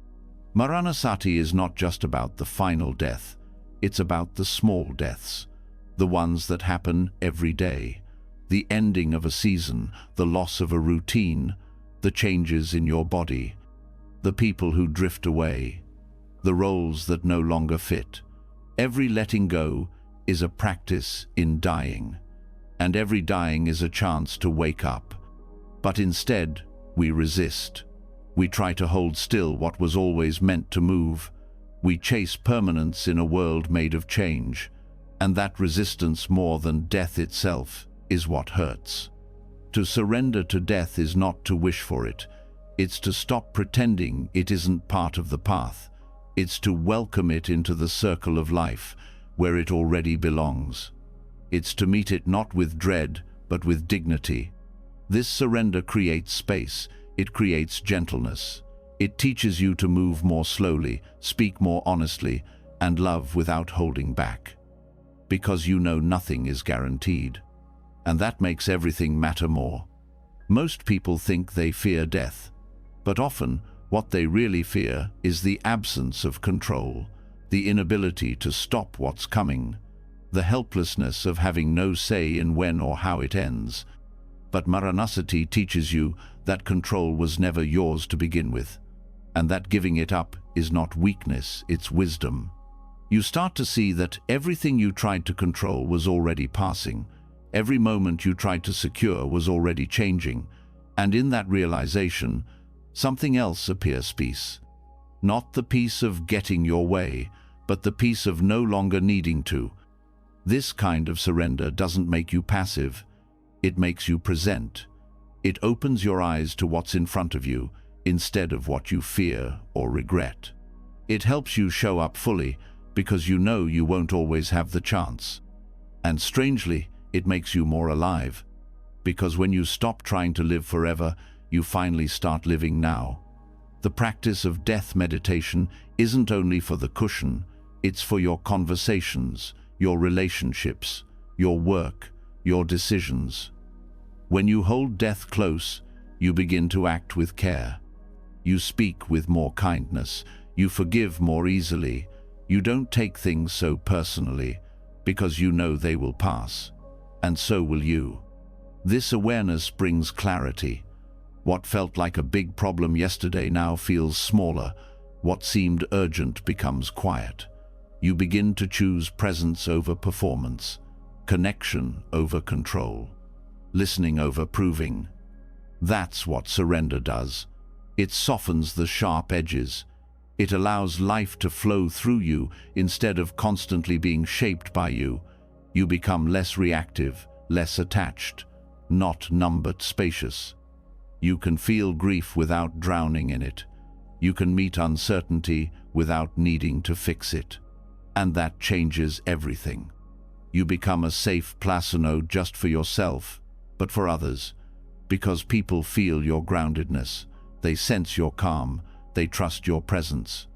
Maranasati is not just about the final death. It's about the small deaths, the ones that happen every day, the ending of a season, the loss of a routine, the changes in your body, the people who drift away, the roles that no longer fit. Every letting go is a practice in dying, and every dying is a chance to wake up. But instead, we resist. We try to hold still what was always meant to move. We chase permanence in a world made of change, and that resistance, more than death itself, is what hurts. To surrender to death is not to wish for it. It's to stop pretending it isn't part of the path. It's to welcome it into the circle of life, where it already belongs. It's to meet it not with dread, but with dignity. This surrender creates space. It creates gentleness. It teaches you to move more slowly, speak more honestly, and love without holding back. Because you know nothing is guaranteed. And that makes everything matter more. Most people think they fear death, but often what they really fear is the absence of control, the inability to stop what's coming, the helplessness of having no say in when or how it ends. But Maranasati teaches you that control was never yours to begin with, and that giving it up is not weakness, it's wisdom. You start to see that everything you tried to control was already passing. Every moment you tried to secure was already changing, and in that realization, something else appears: peace. Not the peace of getting your way, but the peace of no longer needing to. This kind of surrender doesn't make you passive, it makes you present. It opens your eyes to what's in front of you, instead of what you fear or regret. It helps you show up fully, because you know you won't always have the chance. And strangely, it makes you more alive, because when you stop trying to live forever, you finally start living now. The practice of death meditation isn't only for the cushion, it's for your conversations, your relationships, your work, your decisions. When you hold death close, you begin to act with care. You speak with more kindness, you forgive more easily, you don't take things so personally, because you know they will pass. And so will you. This awareness brings clarity. What felt like a big problem yesterday now feels smaller. What seemed urgent becomes quiet. You begin to choose presence over performance, connection over control, listening over proving. That's what surrender does. It softens the sharp edges. It allows life to flow through you instead of constantly being shaped by you. You become less reactive, less attached, not numb but spacious. You can feel grief without drowning in it. You can meet uncertainty without needing to fix it. And that changes everything. You become a safe place not just for yourself, but for others, because people feel your groundedness, they sense your calm, they trust your presence.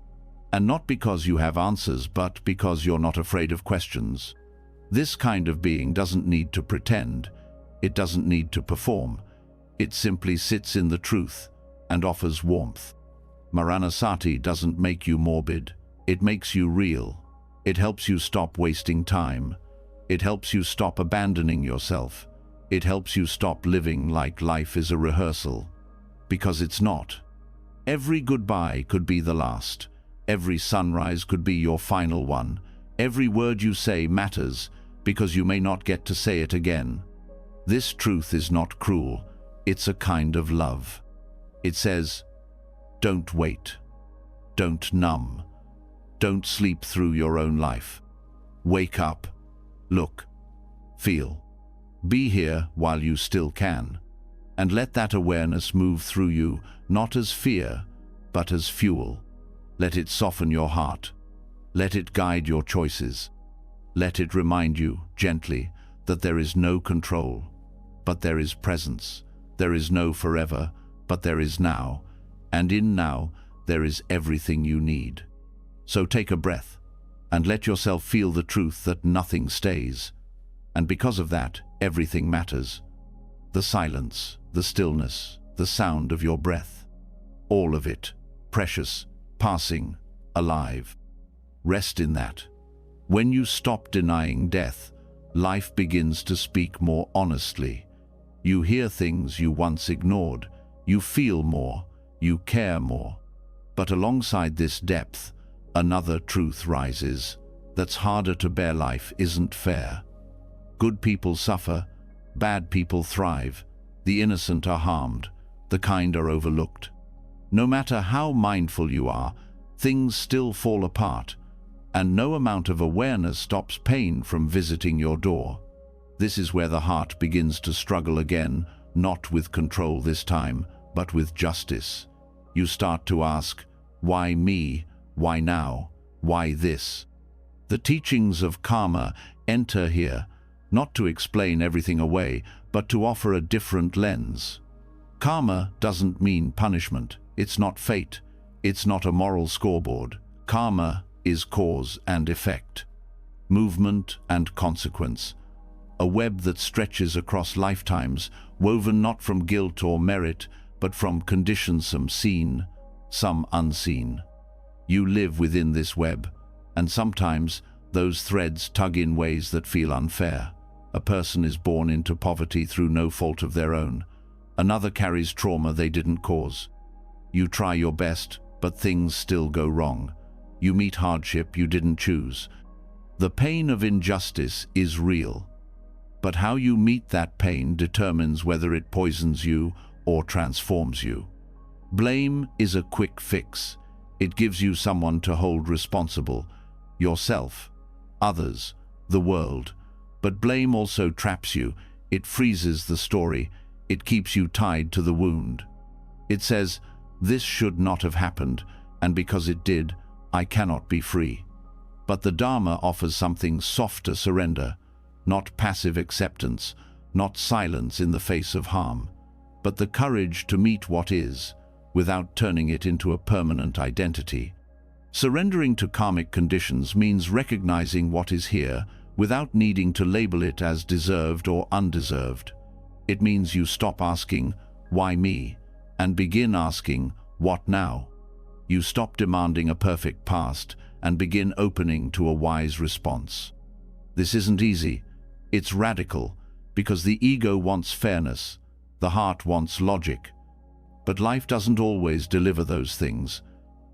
And not because you have answers, but because you're not afraid of questions. This kind of being doesn't need to pretend, it doesn't need to perform. It simply sits in the truth and offers warmth. Maranasati doesn't make you morbid, it makes you real. It helps you stop wasting time. It helps you stop abandoning yourself. It helps you stop living like life is a rehearsal. Because it's not. Every goodbye could be the last. Every sunrise could be your final one. Every word you say matters because you may not get to say it again. This truth is not cruel. It's a kind of love. It says, don't wait. Don't numb. Don't sleep through your own life. Wake up. Look. Feel. Be here while you still can. And let that awareness move through you, not as fear, but as fuel. Let it soften your heart. Let it guide your choices. Let it remind you, gently, that there is no control, but there is presence. There is no forever, but there is now. And in now, there is everything you need. So take a breath, and let yourself feel the truth that nothing stays. And because of that, everything matters. The silence, the stillness, the sound of your breath. All of it, precious, passing, alive. Rest in that. When you stop denying death, life begins to speak more honestly. You hear things you once ignored. You feel more. You care more. But alongside this depth, another truth rises. That's harder to bear. Life isn't fair. Good people suffer. Bad people thrive. The innocent are harmed. The kind are overlooked. No matter how mindful you are, things still fall apart, and no amount of awareness stops pain from visiting your door. This is where the heart begins to struggle again, not with control this time, but with justice. You start to ask, why me? Why now? Why this? The teachings of karma enter here, not to explain everything away, but to offer a different lens. Karma doesn't mean punishment. It's not fate. It's not a moral scoreboard. Karma is cause and effect, movement and consequence, a web that stretches across lifetimes, woven not from guilt or merit, but from conditions, some seen, some unseen. You live within this web, and sometimes those threads tug in ways that feel unfair. A person is born into poverty through no fault of their own. Another carries trauma they didn't cause. You try your best, but things still go wrong. You meet hardship you didn't choose. The pain of injustice is real, but how you meet that pain determines whether it poisons you or transforms you. Blame is a quick fix. It gives you someone to hold responsible, yourself, others, the world. But blame also traps you. It freezes the story. It keeps you tied to the wound. It says, this should not have happened, and because it did, I cannot be free. But the Dharma offers something softer: surrender, not passive acceptance, not silence in the face of harm, but the courage to meet what is, without turning it into a permanent identity. Surrendering to karmic conditions means recognizing what is here without needing to label it as deserved or undeserved. It means you stop asking, why me? And begin asking, what now? You stop demanding a perfect past and begin opening to a wise response. This isn't easy. It's radical, because the ego wants fairness, the heart wants logic. But life doesn't always deliver those things.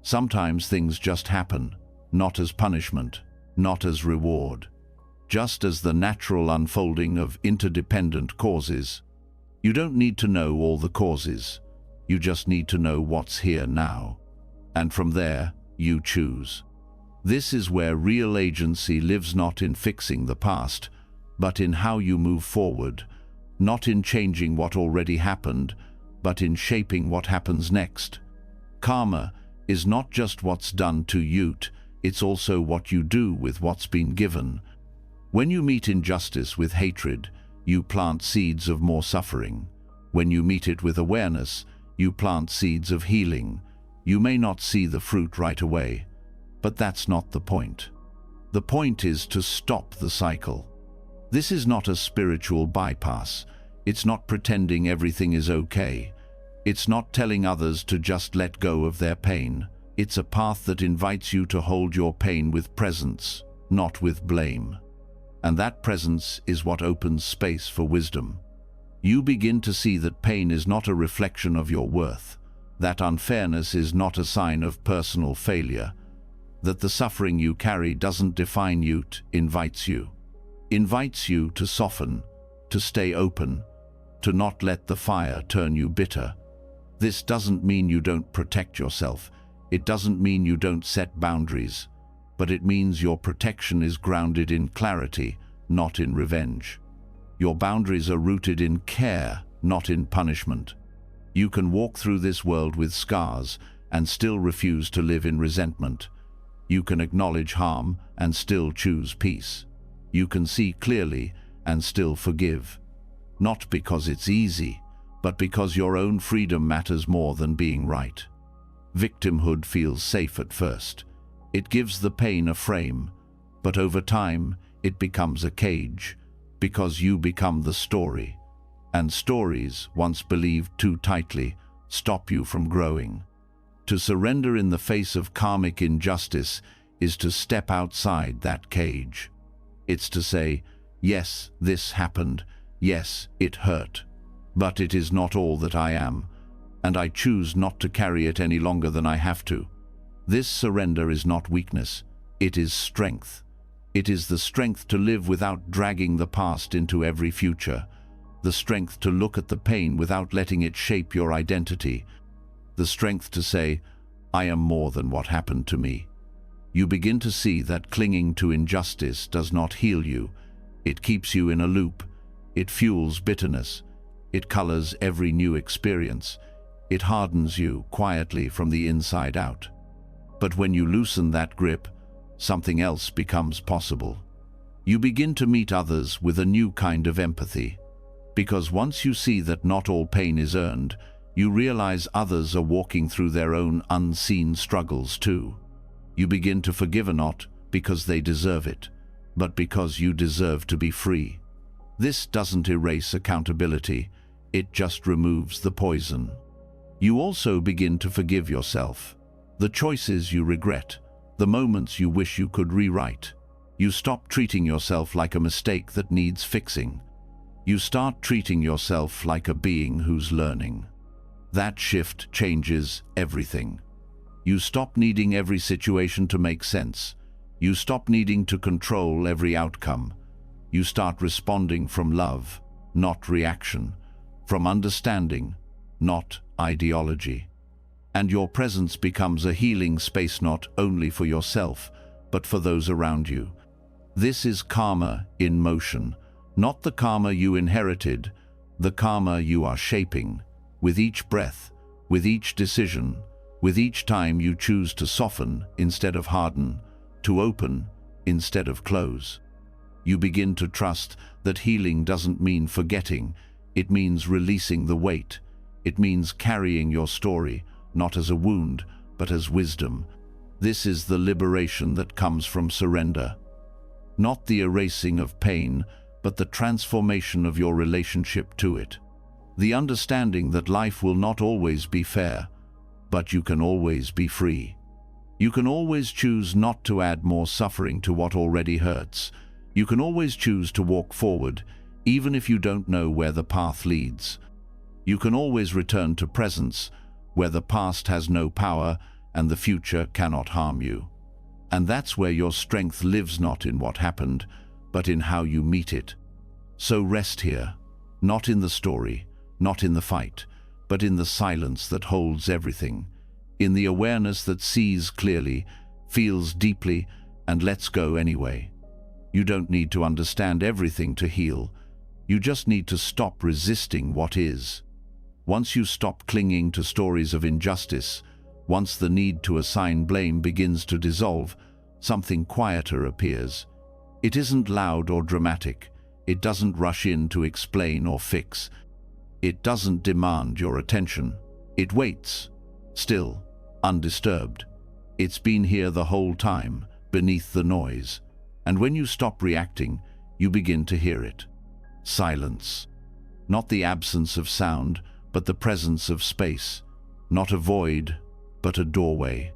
Sometimes things just happen, not as punishment, not as reward, just as the natural unfolding of interdependent causes. You don't need to know all the causes. You just need to know what's here now. And from there, you choose. This is where real agency lives, not in fixing the past, but in how you move forward, not in changing what already happened, but in shaping what happens next. Karma is not just what's done to you, it's also what you do with what's been given. When you meet injustice with hatred, you plant seeds of more suffering. When you meet it with awareness, you plant seeds of healing. You may not see the fruit right away, but that's not the point. The point is to stop the cycle. This is not a spiritual bypass. It's not pretending everything is okay. It's not telling others to just let go of their pain. It's a path that invites you to hold your pain with presence, not with blame. And that presence is what opens space for wisdom. You begin to see that pain is not a reflection of your worth, that unfairness is not a sign of personal failure, that the suffering you carry doesn't define you, it invites you. Invites you to soften, to stay open, to not let the fire turn you bitter. This doesn't mean you don't protect yourself. It doesn't mean you don't set boundaries, but it means your protection is grounded in clarity, not in revenge. Your boundaries are rooted in care, not in punishment. You can walk through this world with scars and still refuse to live in resentment. You can acknowledge harm and still choose peace. You can see clearly and still forgive. Not because it's easy, but because your own freedom matters more than being right. Victimhood feels safe at first. It gives the pain a frame, but over time it becomes a cage, because you become the story. And stories, once believed too tightly, stop you from growing. To surrender in the face of karmic injustice is to step outside that cage. It's to say, yes, this happened, yes, it hurt, but it is not all that I am, and I choose not to carry it any longer than I have to. This surrender is not weakness, it is strength. It is the strength to live without dragging the past into every future, the strength to look at the pain without letting it shape your identity, the strength to say, I am more than what happened to me. You begin to see that clinging to injustice does not heal you. It keeps you in a loop. It fuels bitterness. It colors every new experience. It hardens you quietly from the inside out. But when you loosen that grip, something else becomes possible. You begin to meet others with a new kind of empathy. Because once you see that not all pain is earned, you realize others are walking through their own unseen struggles too. You begin to forgive not because they deserve it, but because you deserve to be free. This doesn't erase accountability, it just removes the poison. You also begin to forgive yourself. The choices you regret, the moments you wish you could rewrite. You stop treating yourself like a mistake that needs fixing. You start treating yourself like a being who's learning. That shift changes everything. You stop needing every situation to make sense. You stop needing to control every outcome. You start responding from love, not reaction, from understanding, not ideology. And your presence becomes a healing space not only for yourself, but for those around you. This is karma in motion, not the karma you inherited, the karma you are shaping. With each breath, with each decision, with each time you choose to soften instead of harden, to open instead of close. You begin to trust that healing doesn't mean forgetting, it means releasing the weight. It means carrying your story, not as a wound, but as wisdom. This is the liberation that comes from surrender. Not the erasing of pain, but the transformation of your relationship to it. The understanding that life will not always be fair, but you can always be free. You can always choose not to add more suffering to what already hurts. You can always choose to walk forward, even if you don't know where the path leads. You can always return to presence, where the past has no power and the future cannot harm you. And that's where your strength lives, not in what happened, but in how you meet it. So rest here, not in the story, not in the fight, but in the silence that holds everything, in the awareness that sees clearly, feels deeply, and lets go anyway. You don't need to understand everything to heal. You just need to stop resisting what is. Once you stop clinging to stories of injustice, once the need to assign blame begins to dissolve, something quieter appears. It isn't loud or dramatic. It doesn't rush in to explain or fix. It doesn't demand your attention. It waits, still, undisturbed. It's been here the whole time, beneath the noise. And when you stop reacting, you begin to hear it. Silence. Not the absence of sound, but the presence of space. Not a void, but a doorway.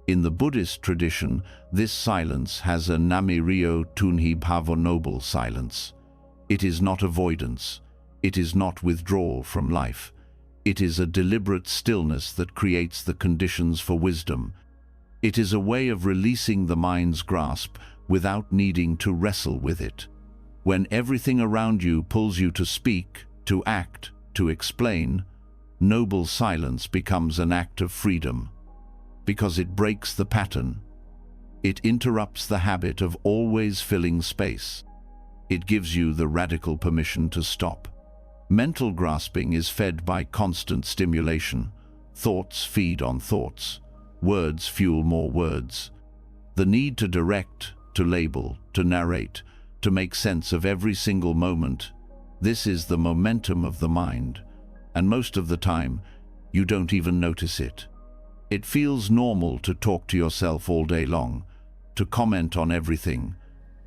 In the Buddhist tradition, this silence has a Namiryo Tunhi Bhava noble silence. It is not avoidance. It is not withdrawal from life. It is a deliberate stillness that creates the conditions for wisdom. It is a way of releasing the mind's grasp without needing to wrestle with it. When everything around you pulls you to speak, to act, to explain, noble silence becomes an act of freedom. Because it breaks the pattern. It interrupts the habit of always filling space. It gives you the radical permission to stop. Mental grasping is fed by constant stimulation. Thoughts feed on thoughts. Words fuel more words. The need to direct, to label, to narrate, to make sense of every single moment. This is the momentum of the mind, and most of the time, you don't even notice it. It feels normal to talk to yourself all day long, to comment on everything,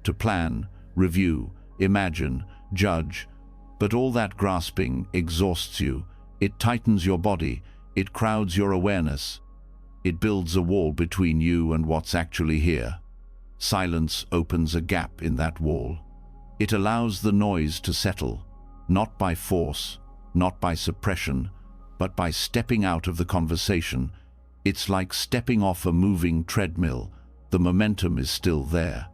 to plan, review, imagine, judge, but all that grasping exhausts you. It tightens your body, it crowds your awareness. It builds a wall between you and what's actually here. Silence opens a gap in that wall. It allows the noise to settle, not by force, not by suppression, but by stepping out of the conversation. It's like stepping off a moving treadmill. The momentum is still there.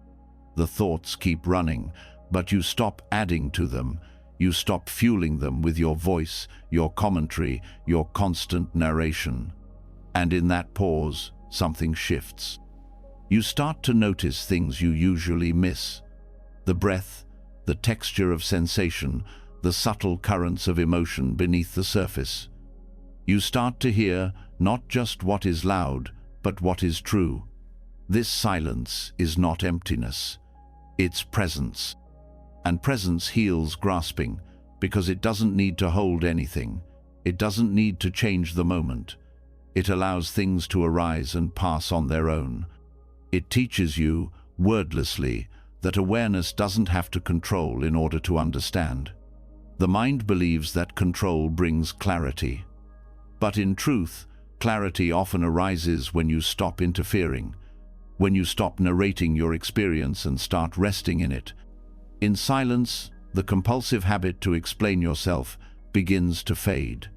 The thoughts keep running, but you stop adding to them. You stop fueling them with your voice, your commentary, your constant narration. And in that pause, something shifts. You start to notice things you usually miss. The breath, the texture of sensation, the subtle currents of emotion beneath the surface. You start to hear not just what is loud, but what is true. This silence is not emptiness. It's presence. And presence heals grasping, because it doesn't need to hold anything. It doesn't need to change the moment. It allows things to arise and pass on their own. It teaches you, wordlessly, that awareness doesn't have to control in order to understand. The mind believes that control brings clarity. But in truth, clarity often arises when you stop interfering, when you stop narrating your experience and start resting in it. In silence, the compulsive habit to explain yourself begins to fade.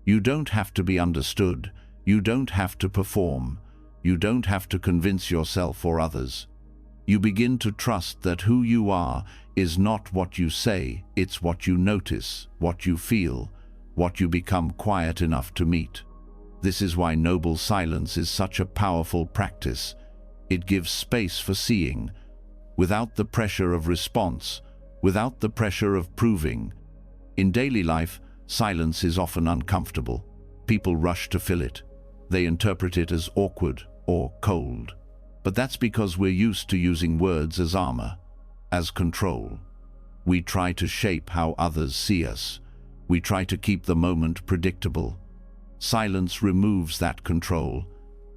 You don't have to be understood. You don't have to perform. You don't have to convince yourself or others. You begin to trust that who you are is not what you say, it's what you notice, what you feel, what you become quiet enough to meet. This is why noble silence is such a powerful practice. It gives space for seeing, without the pressure of response, without the pressure of proving. In daily life, silence is often uncomfortable. People rush to fill it. They interpret it as awkward or cold. But that's because we're used to using words as armor, as control. We try to shape how others see us. We try to keep the moment predictable. Silence removes that control,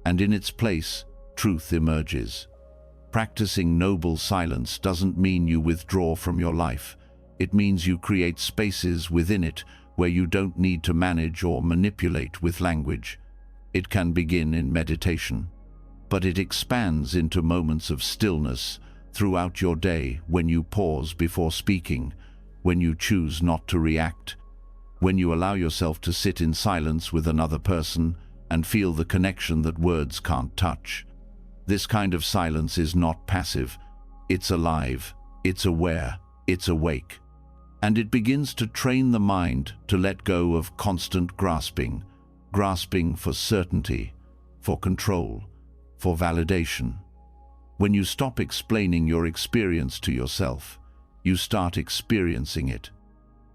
and in its place, truth emerges. Practicing noble silence doesn't mean you withdraw from your life. It means you create spaces within it where you don't need to manage or manipulate with language. It can begin in meditation, but it expands into moments of stillness throughout your day, when you pause before speaking, when you choose not to react, when you allow yourself to sit in silence with another person and feel the connection that words can't touch. This kind of silence is not passive. It's alive, it's aware, it's awake. And it begins to train the mind to let go of constant grasping, grasping for certainty, for control, for validation. When you stop explaining your experience to yourself, you start experiencing it.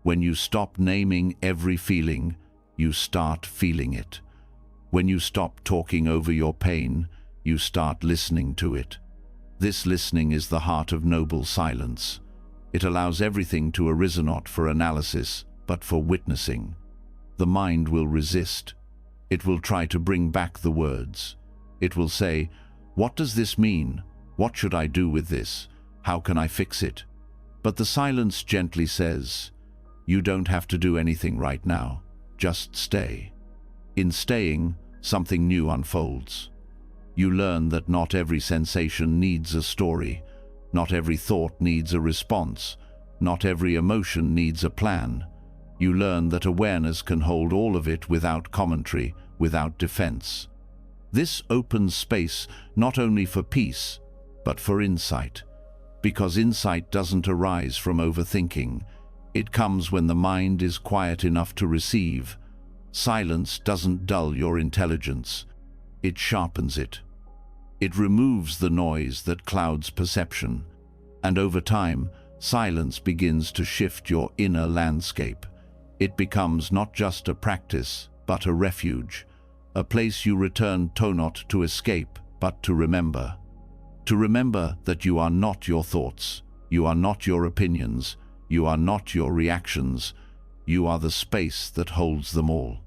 When you stop naming every feeling, you start feeling it. When you stop talking over your pain, you start listening to it. This listening is the heart of noble silence. It allows everything to arisen not for analysis, but for witnessing. The mind will resist. It will try to bring back the words. It will say, "What does this mean? What should I do with this? How can I fix it?" But the silence gently says, "You don't have to do anything right now. Just stay." In staying, something new unfolds. You learn that not every sensation needs a story. Not every thought needs a response. Not every emotion needs a plan. You learn that awareness can hold all of it without commentary, without defense. This opens space not only for peace, but for insight. Because insight doesn't arise from overthinking. It comes when the mind is quiet enough to receive. Silence doesn't dull your intelligence. It sharpens it. It removes the noise that clouds perception. And over time, silence begins to shift your inner landscape. It becomes not just a practice, but a refuge. A place you return to not to escape, but to remember. To remember that you are not your thoughts, you are not your opinions, you are not your reactions, you are the space that holds them all.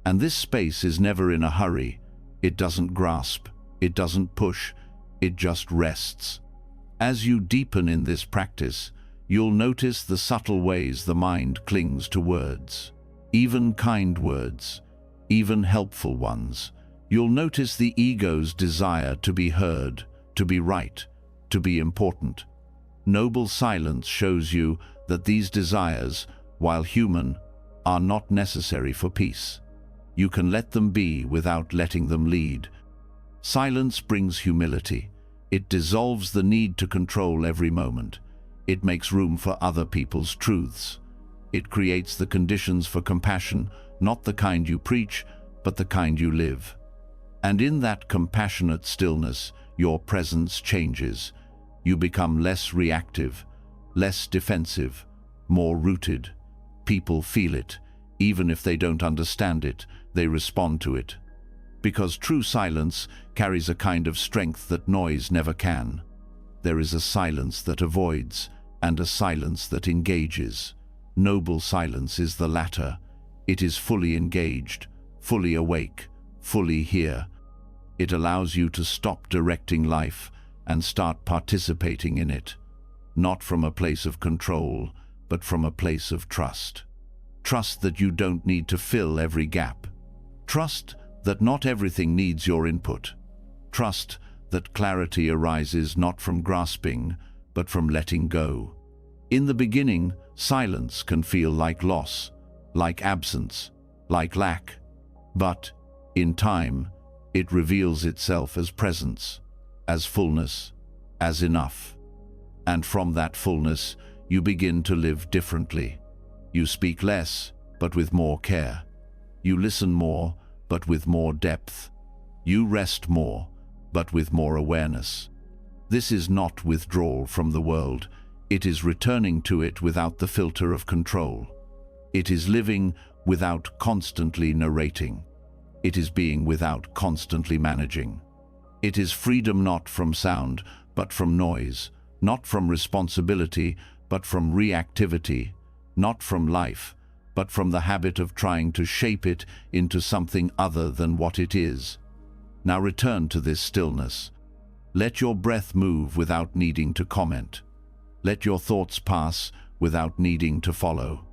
And this space is never in a hurry. It doesn't grasp, it doesn't push, it just rests. As you deepen in this practice, you'll notice the subtle ways the mind clings to words. Even kind words, even helpful ones. You'll notice the ego's desire to be heard, to be right, to be important. Noble silence shows you that these desires, while human, are not necessary for peace. You can let them be without letting them lead. Silence brings humility. It dissolves the need to control every moment. It makes room for other people's truths. It creates the conditions for compassion, not the kind you preach, but the kind you live. And in that compassionate stillness, your presence changes. You become less reactive, less defensive, more rooted. People feel it. Even if they don't understand it, they respond to it. Because true silence carries a kind of strength that noise never can. There is a silence that avoids, and a silence that engages. Noble silence is the latter. It is fully engaged, fully awake, fully here. It allows you to stop directing life and start participating in it, not from a place of control, but from a place of trust. Trust that you don't need to fill every gap. Trust that not everything needs your input. Trust that clarity arises not from grasping, but from letting go. In the beginning, silence can feel like loss, like absence, like lack. But, in time, it reveals itself as presence, as fullness, as enough. And from that fullness, you begin to live differently. You speak less, but with more care. You listen more, but with more depth. You rest more, but with more awareness. This is not withdrawal from the world. It is returning to it without the filter of control. It is living without constantly narrating. It is being without constantly managing. It is freedom not from sound, but from noise, not from responsibility, but from reactivity, not from life, but from the habit of trying to shape it into something other than what it is. Now return to this stillness. Let your breath move without needing to comment. Let your thoughts pass without needing to follow.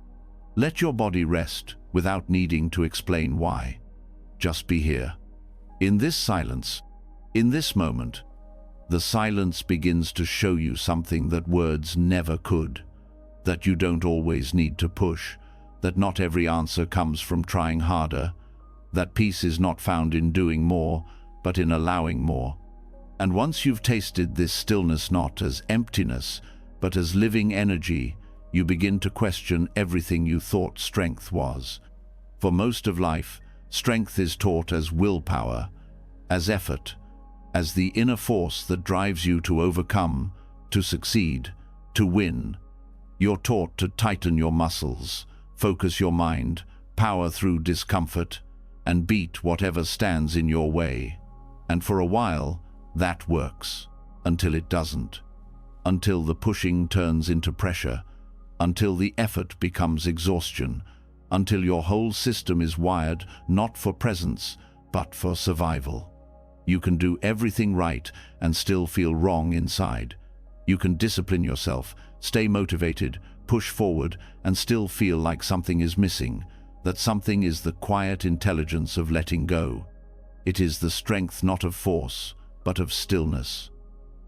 Let your body rest without needing to explain why. Just be here. In this silence, in this moment, the silence begins to show you something that words never could. That you don't always need to push, that not every answer comes from trying harder, that peace is not found in doing more, but in allowing more. And once you've tasted this stillness not as emptiness, but as living energy, You begin to question everything you thought strength was. For most of life, strength is taught as willpower, as effort, as the inner force that drives you to overcome, to succeed, to win. You're taught to tighten your muscles, focus your mind, power through discomfort, and beat whatever stands in your way. And for a while, that works, until it doesn't. Until the pushing turns into pressure, until the effort becomes exhaustion, until your whole system is wired not for presence, but for survival. You can do everything right and still feel wrong inside. You can discipline yourself, stay motivated, push forward, and still feel like something is missing, that something is the quiet intelligence of letting go. It is the strength not of force, but of stillness.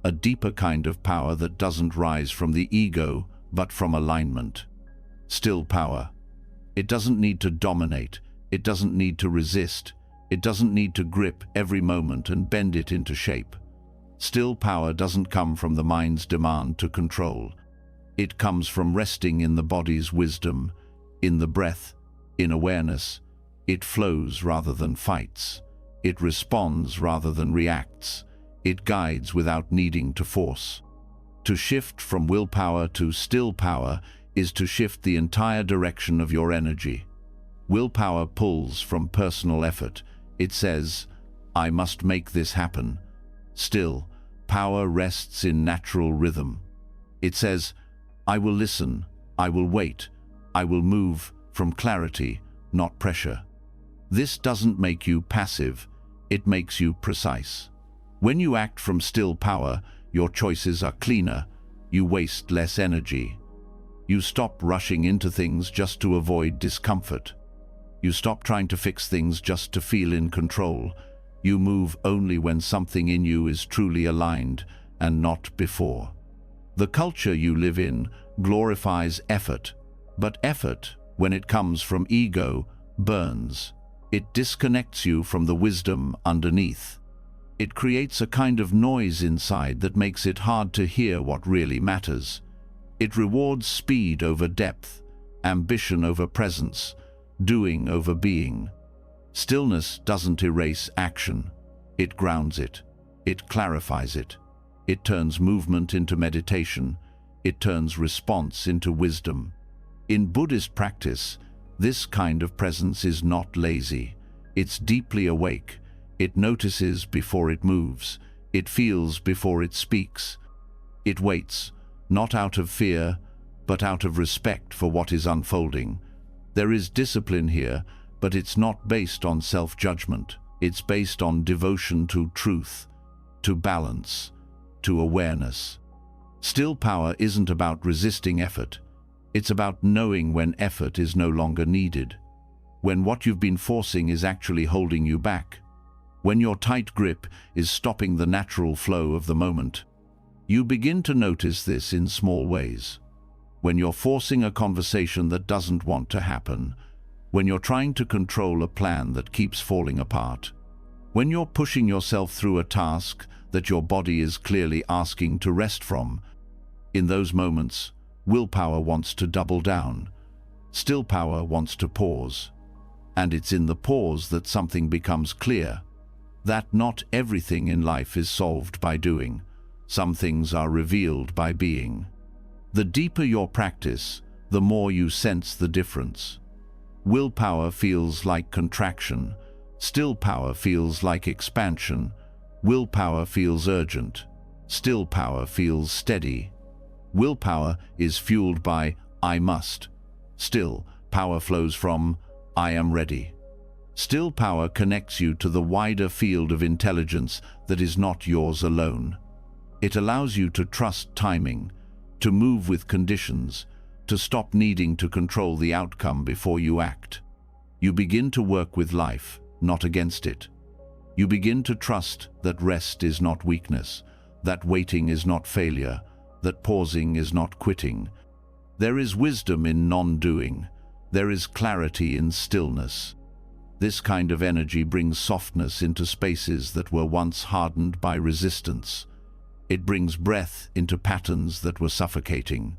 A deeper kind of power that doesn't rise from the ego, but from alignment. Still power. It doesn't need to dominate. It doesn't need to resist. It doesn't need to grip every moment and bend it into shape. Still power doesn't come from the mind's demand to control. It comes from resting in the body's wisdom, in the breath, in awareness. It flows rather than fights. It responds rather than reacts. It guides without needing to force. To shift from willpower to still power is to shift the entire direction of your energy. Willpower pulls from personal effort. It says, I must make this happen. Still, power rests in natural rhythm. It says, I will listen, I will wait, I will move from clarity, not pressure. This doesn't make you passive, it makes you precise. When you act from still power, your choices are cleaner, you waste less energy. You stop rushing into things just to avoid discomfort. You stop trying to fix things just to feel in control. You move only when something in you is truly aligned, and not before. The culture you live in glorifies effort, but effort, when it comes from ego, burns. It disconnects you from the wisdom underneath. It creates a kind of noise inside that makes it hard to hear what really matters. It rewards speed over depth, ambition over presence, doing over being. Stillness doesn't erase action. It grounds it. It clarifies it. It turns movement into meditation. It turns response into wisdom. In Buddhist practice, this kind of presence is not lazy. It's deeply awake. It notices before it moves. It feels before it speaks. It waits, not out of fear, but out of respect for what is unfolding. There is discipline here, but it's not based on self-judgment. It's based on devotion to truth, to balance, to awareness. Still power isn't about resisting effort. It's about knowing when effort is no longer needed, when what you've been forcing is actually holding you back, when your tight grip is stopping the natural flow of the moment. You begin to notice this in small ways. When you're forcing a conversation that doesn't want to happen, when you're trying to control a plan that keeps falling apart, when you're pushing yourself through a task that your body is clearly asking to rest from. In those moments, willpower wants to double down. Still power wants to pause. And it's in the pause that something becomes clear. That not everything in life is solved by doing. Some things are revealed by being. The deeper your practice, the more you sense the difference. Willpower feels like contraction. Still power feels like expansion. Willpower feels urgent. Still power feels steady. Willpower is fueled by I must. Still power flows from I am ready. Still power connects you to the wider field of intelligence that is not yours alone. It allows you to trust timing, to move with conditions, to stop needing to control the outcome before you act. You begin to work with life, not against it. You begin to trust that rest is not weakness, that waiting is not failure, that pausing is not quitting. There is wisdom in non-doing. There is clarity in stillness. This kind of energy brings softness into spaces that were once hardened by resistance. It brings breath into patterns that were suffocating.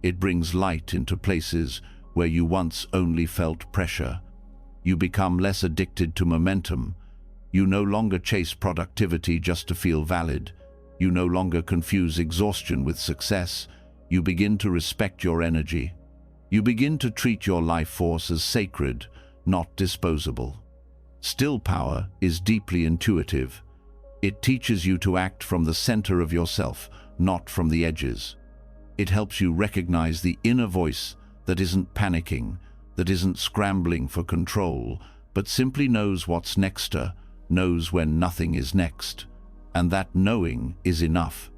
It brings light into places where you once only felt pressure. You become less addicted to momentum. You no longer chase productivity just to feel valid. You no longer confuse exhaustion with success. You begin to respect your energy. You begin to treat your life force as sacred, not disposable. Still power is deeply intuitive. It teaches you to act from the center of yourself, not from the edges. It helps you recognize the inner voice that isn't panicking, that isn't scrambling for control, but simply knows what's next, knows when nothing is next. And that knowing is enough.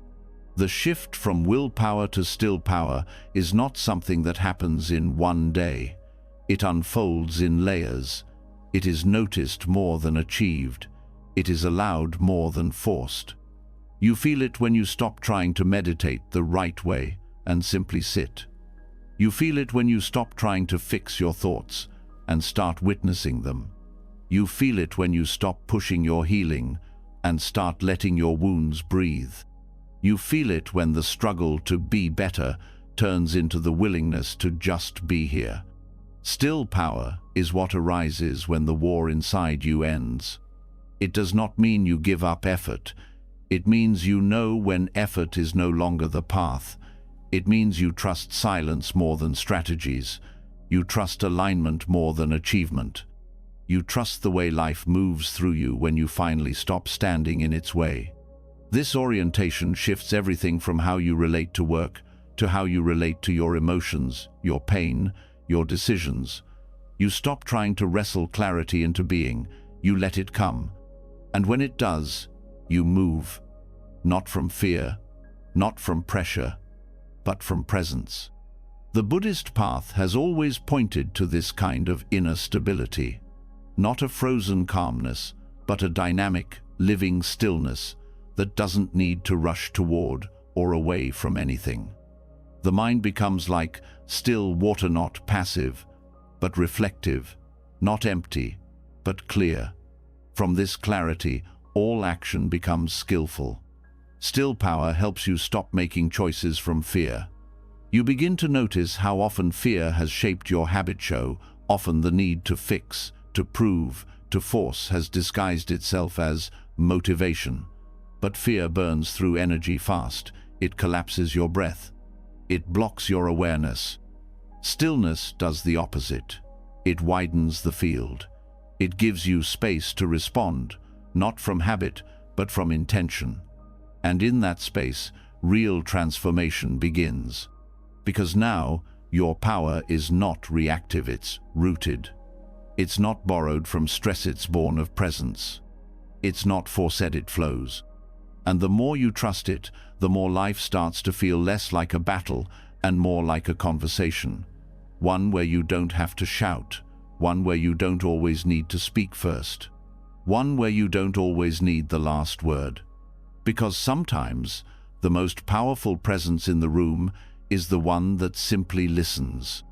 The shift from willpower to still power is not something that happens in one day. It unfolds in layers. It is noticed more than achieved. It is allowed more than forced. You feel it when you stop trying to meditate the right way and simply sit. You feel it when you stop trying to fix your thoughts and start witnessing them. You feel it when you stop pushing your healing and start letting your wounds breathe. You feel it when the struggle to be better turns into the willingness to just be here. Still power is what arises when the war inside you ends. It does not mean you give up effort. It means you know when effort is no longer the path. It means you trust silence more than strategies. You trust alignment more than achievement. You trust the way life moves through you when you finally stop standing in its way. This orientation shifts everything from how you relate to work to how you relate to your emotions, your pain, your decisions. You stop trying to wrestle clarity into being. You let it come. And when it does, you move. Not from fear, not from pressure, but from presence. The Buddhist path has always pointed to this kind of inner stability. Not a frozen calmness, but a dynamic, living stillness that doesn't need to rush toward or away from anything. The mind becomes like still water, not passive, but reflective, not empty, but clear. From this clarity, all action becomes skillful. Still power helps you stop making choices from fear. You begin to notice how often fear has shaped your habit. Often the need to fix, to prove, to force has disguised itself as motivation. But fear burns through energy fast. It collapses your breath. It blocks your awareness. Stillness does the opposite. It widens the field. It gives you space to respond, not from habit, but from intention. And in that space, real transformation begins. Because now, your power is not reactive, it's rooted. It's not borrowed from stress, it's born of presence. It's not forced, it flows. And the more you trust it, the more life starts to feel less like a battle and more like a conversation. One where you don't have to shout. One where you don't always need to speak first. One where you don't always need the last word. Because sometimes, the most powerful presence in the room is the one that simply listens.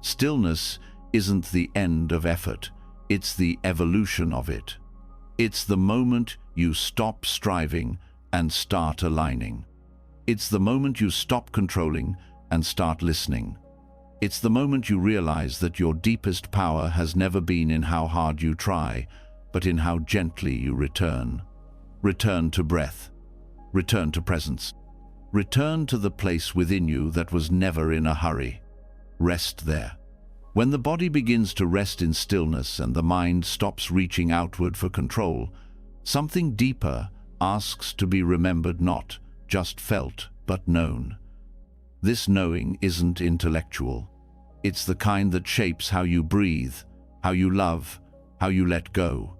Stillness isn't the end of effort, it's the evolution of it. It's the moment you stop striving and start aligning. It's the moment you stop controlling and start listening. It's the moment you realize that your deepest power has never been in how hard you try, but in how gently you return. Return to breath. Return to presence. Return to the place within you that was never in a hurry. Rest there. When the body begins to rest in stillness and the mind stops reaching outward for control, something deeper asks to be remembered, not just felt, but known. This knowing isn't intellectual. It's the kind that shapes how you breathe, how you love, how you let go.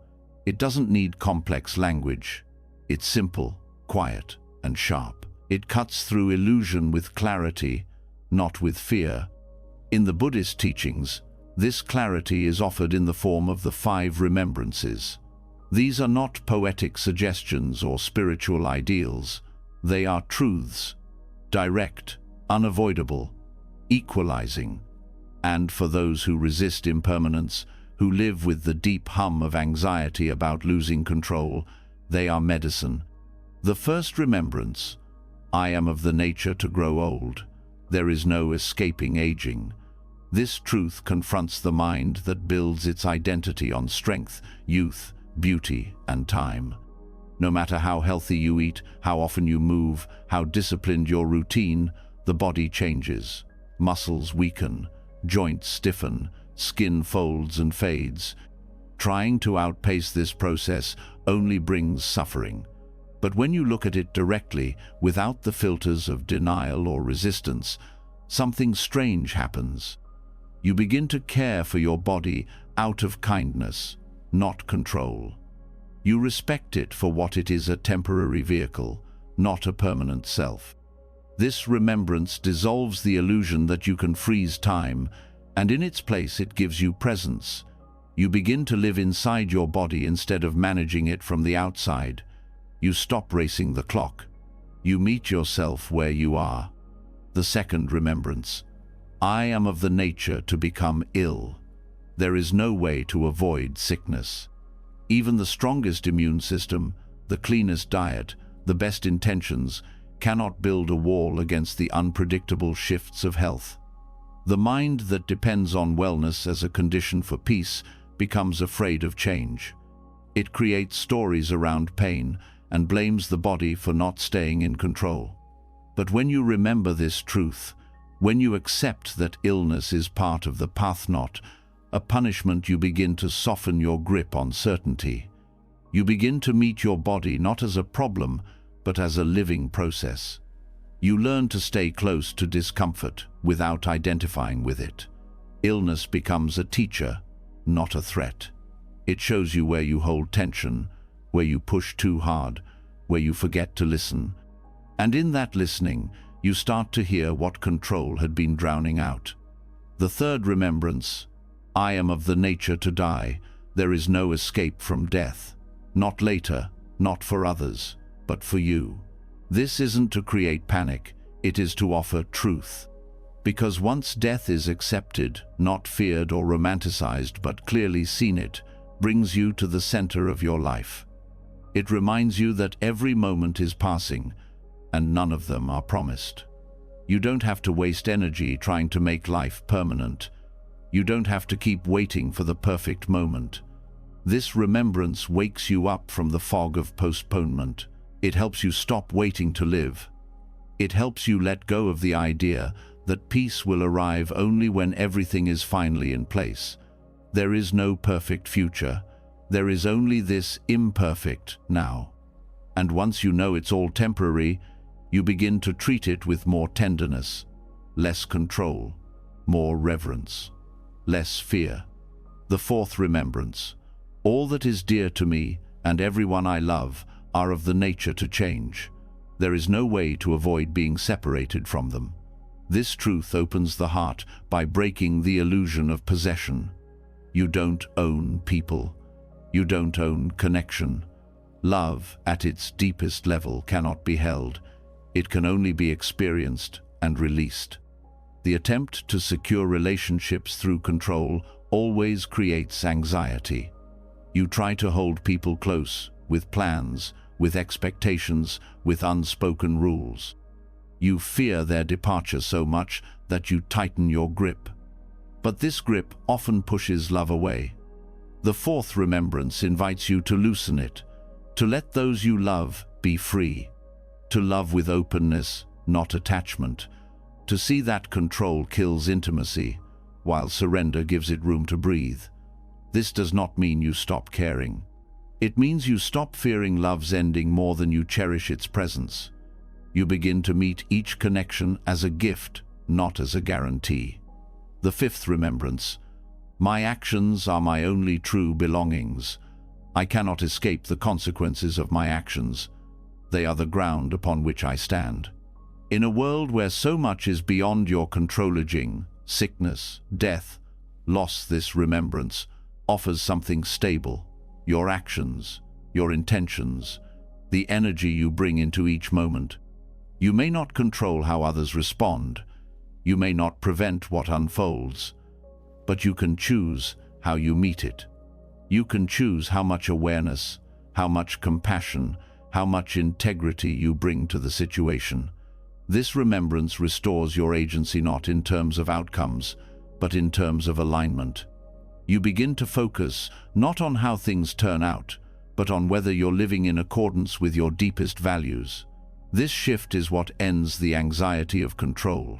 It doesn't need complex language. It's simple, quiet, and sharp. It cuts through illusion with clarity, not with fear. In the Buddhist teachings, this clarity is offered in the form of the 5 remembrances. These are not poetic suggestions or spiritual ideals. They are truths, direct, unavoidable, equalizing. And for those who resist impermanence, who live with the deep hum of anxiety about losing control, they are medicine. The first remembrance, I am of the nature to grow old. There is no escaping aging. This truth confronts the mind that builds its identity on strength, youth, beauty, and time. No matter how healthy you eat, how often you move, how disciplined your routine, the body changes. Muscles weaken, joints stiffen, skin folds and fades. Trying to outpace this process only brings suffering. But when you look at it directly, without the filters of denial or resistance, something strange happens. You begin to care for your body out of kindness, not control. You respect it for what it is, a temporary vehicle, not a permanent self. This remembrance dissolves the illusion that you can freeze time, and in its place it gives you presence. You begin to live inside your body instead of managing it from the outside. You stop racing the clock. You meet yourself where you are. The second remembrance. I am of the nature to become ill. There is no way to avoid sickness. Even the strongest immune system, the cleanest diet, the best intentions cannot build a wall against the unpredictable shifts of health. The mind that depends on wellness as a condition for peace becomes afraid of change. It creates stories around pain and blames the body for not staying in control. But when you remember this truth, when you accept that illness is part of the path, not a punishment, you begin to soften your grip on certainty. You begin to meet your body not as a problem, but as a living process. You learn to stay close to discomfort without identifying with it. Illness becomes a teacher, not a threat. It shows you where you hold tension, where you push too hard, where you forget to listen. And in that listening, you start to hear what control had been drowning out. The third remembrance. I am of the nature to die. There is no escape from death. Not later, not for others, but for you. This isn't to create panic, it is to offer truth. Because once death is accepted, not feared or romanticized, but clearly seen, it brings you to the center of your life. It reminds you that every moment is passing, and none of them are promised. You don't have to waste energy trying to make life permanent. You don't have to keep waiting for the perfect moment. This remembrance wakes you up from the fog of postponement. It helps you stop waiting to live. It helps you let go of the idea that peace will arrive only when everything is finally in place. There is no perfect future. There is only this imperfect now. And once you know it's all temporary, you begin to treat it with more tenderness, less control, more reverence, less fear. The fourth remembrance. All that is dear to me and everyone I love are of the nature to change. There is no way to avoid being separated from them. This truth opens the heart by breaking the illusion of possession. You don't own people. You don't own connection. Love, at its deepest level, cannot be held. It can only be experienced and released. The attempt to secure relationships through control always creates anxiety. You try to hold people close, with plans, with expectations, with unspoken rules. You fear their departure so much that you tighten your grip. But this grip often pushes love away. The fourth remembrance invites you to loosen it, to let those you love be free, to love with openness, not attachment, to see that control kills intimacy, while surrender gives it room to breathe. This does not mean you stop caring. It means you stop fearing love's ending more than you cherish its presence. You begin to meet each connection as a gift, not as a guarantee. The fifth remembrance. My actions are my only true belongings. I cannot escape the consequences of my actions. They are the ground upon which I stand. In a world where so much is beyond your control, aging, sickness, death, loss, this remembrance offers something stable. Your actions, your intentions, the energy you bring into each moment. You may not control how others respond. You may not prevent what unfolds. But you can choose how you meet it. You can choose how much awareness, how much compassion, how much integrity you bring to the situation. This remembrance restores your agency not in terms of outcomes, but in terms of alignment. You begin to focus not on how things turn out, but on whether you're living in accordance with your deepest values. This shift is what ends the anxiety of control,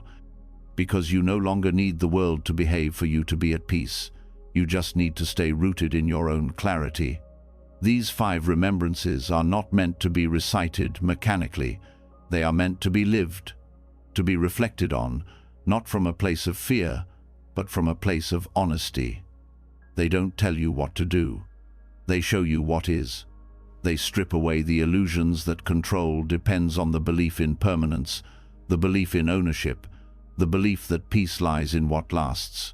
because you no longer need the world to behave for you to be at peace. You just need to stay rooted in your own clarity. These 5 remembrances are not meant to be recited mechanically. They are meant to be lived, to be reflected on, not from a place of fear, but from a place of honesty. They don't tell you what to do. They show you what is. They strip away the illusions that control depends on the belief in permanence, the belief in ownership, the belief that peace lies in what lasts.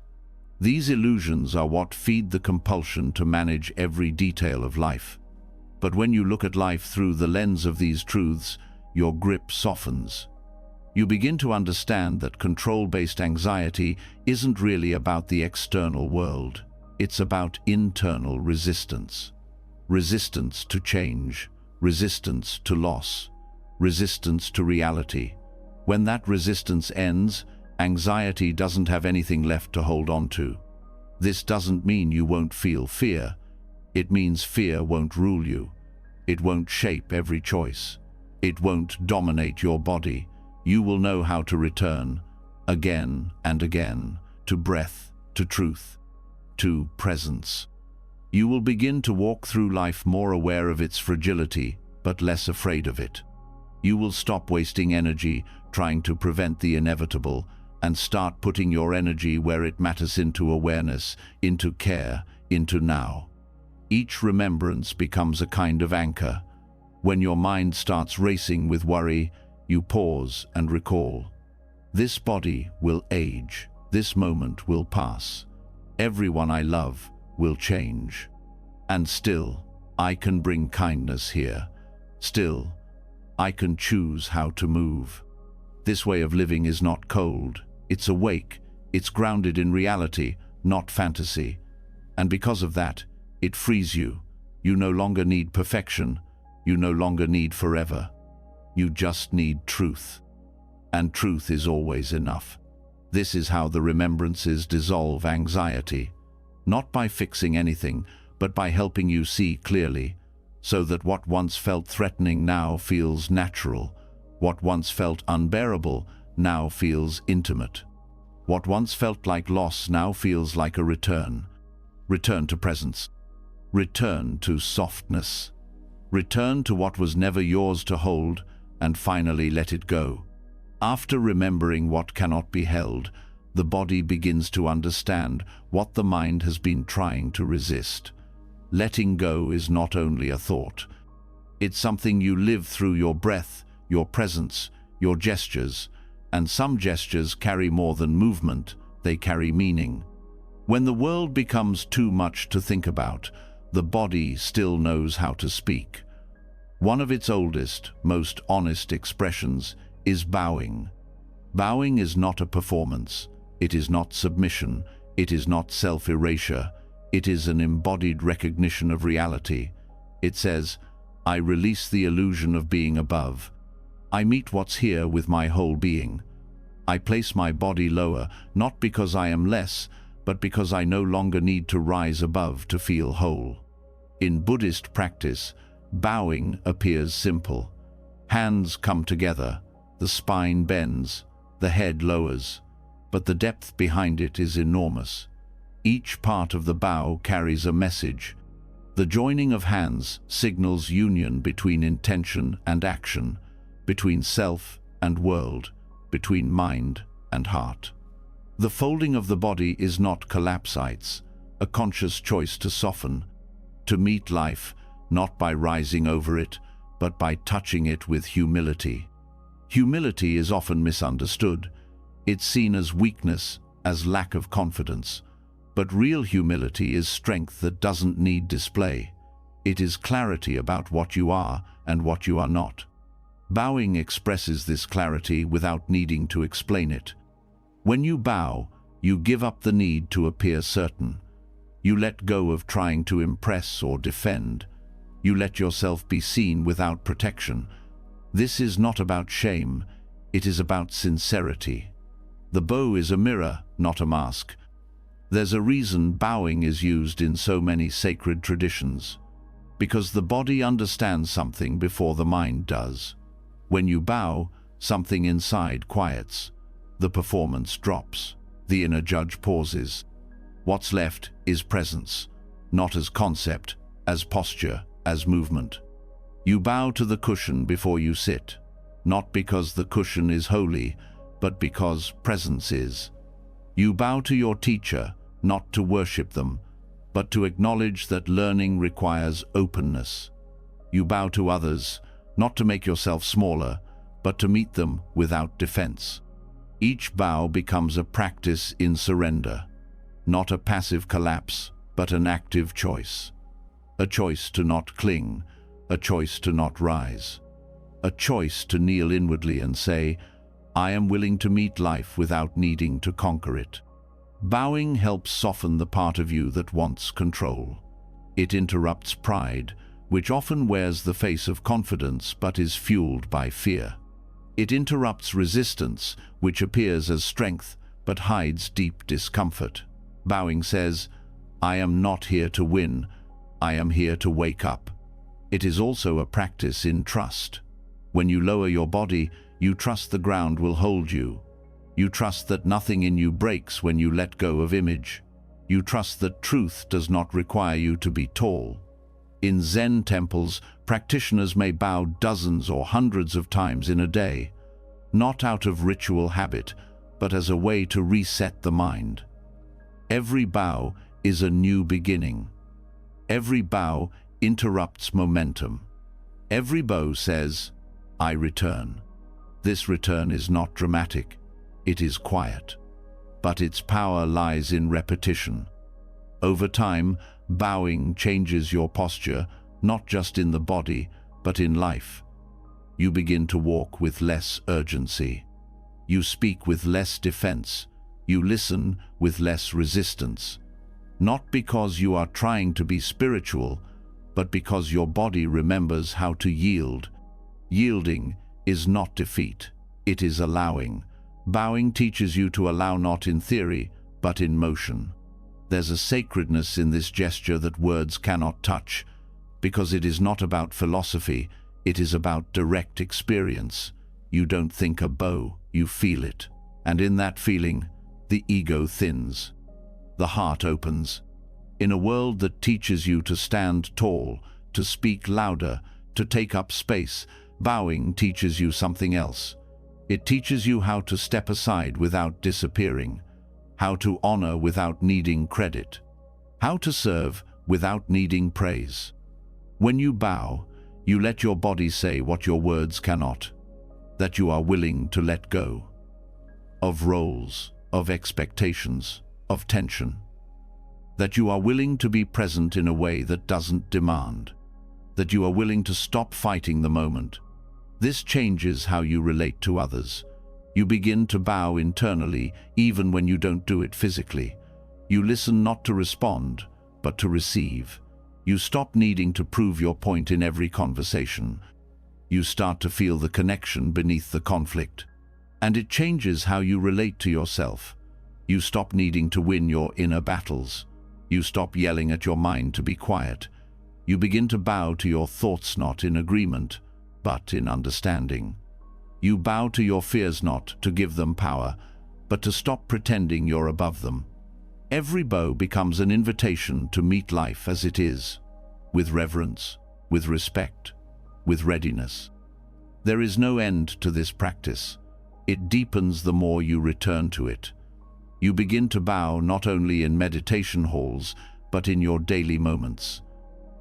These illusions are what feed the compulsion to manage every detail of life. But when you look at life through the lens of these truths, your grip softens. You begin to understand that control-based anxiety isn't really about the external world. It's about internal resistance. Resistance to change, resistance to loss, resistance to reality. When that resistance ends, anxiety doesn't have anything left to hold on to. This doesn't mean you won't feel fear. It means fear won't rule you. It won't shape every choice. It won't dominate your body. You will know how to return, again and again, to breath, to truth, to presence. You will begin to walk through life more aware of its fragility, but less afraid of it. You will stop wasting energy trying to prevent the inevitable and start putting your energy where it matters, into awareness, into care, into now. Each remembrance becomes a kind of anchor. When your mind starts racing with worry, you pause and recall. This body will age. This moment will pass. Everyone I love will change. And still, I can bring kindness here. Still, I can choose how to move. This way of living is not cold. It's awake. It's grounded in reality, not fantasy. And because of that, it frees you. You no longer need perfection. You no longer need forever. You just need truth. And truth is always enough. This is how the remembrances dissolve anxiety. Not by fixing anything, but by helping you see clearly, so that what once felt threatening now feels natural. What once felt unbearable now feels intimate. What once felt like loss now feels like a return. Return to presence. Return to softness. Return to what was never yours to hold, and finally let it go. After remembering what cannot be held, the body begins to understand what the mind has been trying to resist. Letting go is not only a thought. It's something you live through your breath, your presence, your gestures, and some gestures carry more than movement, they carry meaning. When the world becomes too much to think about, the body still knows how to speak. One of its oldest, most honest expressions is bowing. Bowing is not a performance. It is not submission. It is not self-erasure. It is an embodied recognition of reality. It says, I release the illusion of being above. I meet what's here with my whole being. I place my body lower, not because I am less, but because I no longer need to rise above to feel whole. In Buddhist practice, bowing appears simple. Hands come together, the spine bends, the head lowers, but the depth behind it is enormous. Each part of the bow carries a message. The joining of hands signals union between intention and action, between self and world, between mind and heart. The folding of the body is not collapsites, a conscious choice to soften, to meet life, not by rising over it, but by touching it with humility. Humility is often misunderstood. It's seen as weakness, as lack of confidence. But real humility is strength that doesn't need display. It is clarity about what you are and what you are not. Bowing expresses this clarity without needing to explain it. When you bow, you give up the need to appear certain. You let go of trying to impress or defend. You let yourself be seen without protection. This is not about shame. It is about sincerity. The bow is a mirror, not a mask. There's a reason bowing is used in so many sacred traditions. Because the body understands something before the mind does. When you bow, something inside quiets. The performance drops. The inner judge pauses. What's left is presence, not as concept, as posture, as movement. You bow to the cushion before you sit, not because the cushion is holy, but because presence is. You bow to your teacher, not to worship them, but to acknowledge that learning requires openness. You bow to others, not to make yourself smaller, but to meet them without defense. Each bow becomes a practice in surrender, not a passive collapse, but an active choice. A choice to not cling, a choice to not rise. A choice to kneel inwardly and say, I am willing to meet life without needing to conquer it. Bowing helps soften the part of you that wants control. It interrupts pride, which often wears the face of confidence but is fueled by fear. It interrupts resistance, which appears as strength but hides deep discomfort. Bowing says, I am not here to win, I am here to wake up. It is also a practice in trust. When you lower your body, you trust the ground will hold you. You trust that nothing in you breaks when you let go of image. You trust that truth does not require you to be tall. In Zen temples, practitioners may bow dozens or hundreds of times in a day, not out of ritual habit, but as a way to reset the mind. Every bow is a new beginning. Every bow interrupts momentum. Every bow says, I return. This return is not dramatic. It is quiet, but its power lies in repetition. Over time, bowing changes your posture, not just in the body, but in life. You begin to walk with less urgency. You speak with less defense. You listen with less resistance. Not because you are trying to be spiritual, but because your body remembers how to yield. Yielding is not defeat. It is allowing. Bowing teaches you to allow not in theory, but in motion. There's a sacredness in this gesture that words cannot touch, because it is not about philosophy, it is about direct experience. You don't think a bow, you feel it. And in that feeling, the ego thins. The heart opens. In a world that teaches you to stand tall, to speak louder, to take up space, bowing teaches you something else. It teaches you how to step aside without disappearing, how to honor without needing credit, how to serve without needing praise. When you bow, you let your body say what your words cannot, that you are willing to let go of roles, of expectations, of tension, that you are willing to be present in a way that doesn't demand, that you are willing to stop fighting the moment. This changes how you relate to others. You begin to bow internally, even when you don't do it physically. You listen not to respond, but to receive. You stop needing to prove your point in every conversation. You start to feel the connection beneath the conflict. And it changes how you relate to yourself. You stop needing to win your inner battles. You stop yelling at your mind to be quiet. You begin to bow to your thoughts not in agreement, but in understanding. You bow to your fears not to give them power, but to stop pretending you're above them. Every bow becomes an invitation to meet life as it is, with reverence, with respect, with readiness. There is no end to this practice. It deepens the more you return to it. You begin to bow not only in meditation halls, but in your daily moments.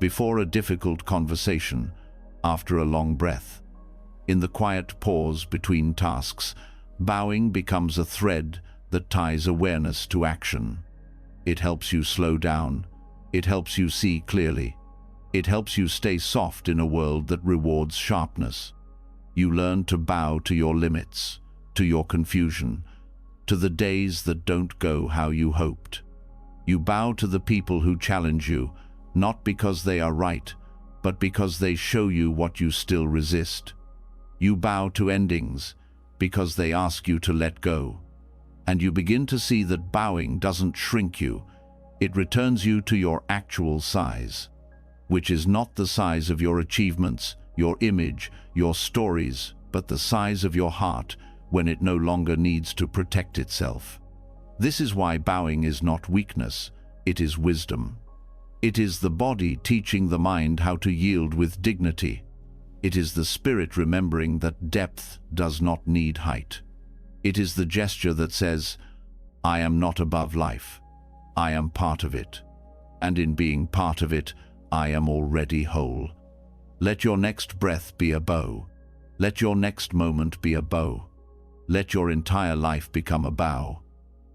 Before a difficult conversation, after a long breath. In the quiet pause between tasks, bowing becomes a thread that ties awareness to action. It helps you slow down. It helps you see clearly. It helps you stay soft in a world that rewards sharpness. You learn to bow to your limits, to your confusion, to the days that don't go how you hoped. You bow to the people who challenge you, not because they are right, but because they show you what you still resist. You bow to endings, because they ask you to let go. And you begin to see that bowing doesn't shrink you, it returns you to your actual size, which is not the size of your achievements, your image, your stories, but the size of your heart when it no longer needs to protect itself. This is why bowing is not weakness, it is wisdom. It is the body teaching the mind how to yield with dignity. It is the spirit remembering that depth does not need height. It is the gesture that says, I am not above life. I am part of it. And in being part of it, I am already whole. Let your next breath be a bow. Let your next moment be a bow. Let your entire life become a bow.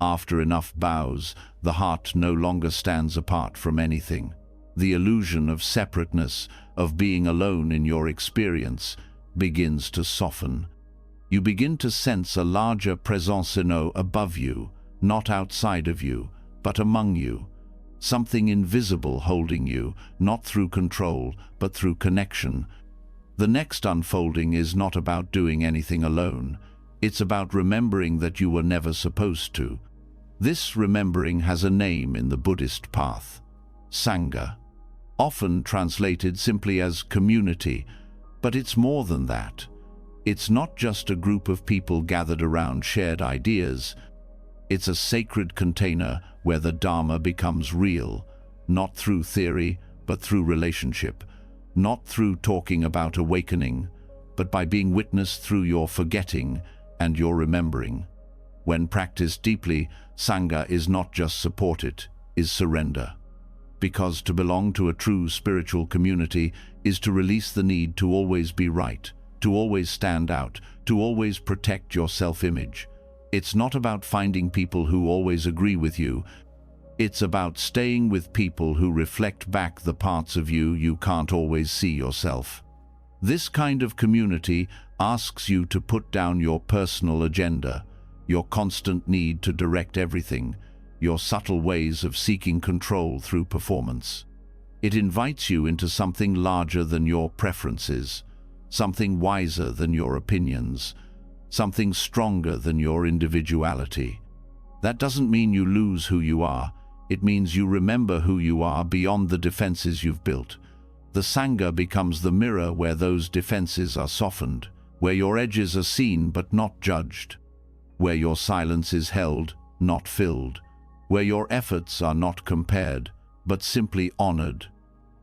After enough bows, the heart no longer stands apart from anything. The illusion of separateness, of being alone in your experience, begins to soften. You begin to sense a larger présence above you, not outside of you, but among you. Something invisible holding you, not through control, but through connection. The next unfolding is not about doing anything alone. It's about remembering that you were never supposed to. This remembering has a name in the Buddhist path: Sangha, often translated simply as community, but it's more than that. It's not just a group of people gathered around shared ideas. It's a sacred container where the Dharma becomes real, not through theory, but through relationship, not through talking about awakening, but by being witnessed through your forgetting and your remembering. When practiced deeply, Sangha is not just support, it is surrender. Because to belong to a true spiritual community is to release the need to always be right, to always stand out, to always protect your self-image. It's not about finding people who always agree with you. It's about staying with people who reflect back the parts of you you can't always see yourself. This kind of community asks you to put down your personal agenda, your constant need to direct everything, your subtle ways of seeking control through performance. It invites you into something larger than your preferences, something wiser than your opinions, something stronger than your individuality. That doesn't mean you lose who you are. It means you remember who you are beyond the defenses you've built. The Sangha becomes the mirror where those defenses are softened, where your edges are seen but not judged, where your silence is held, not filled, where your efforts are not compared, but simply honored.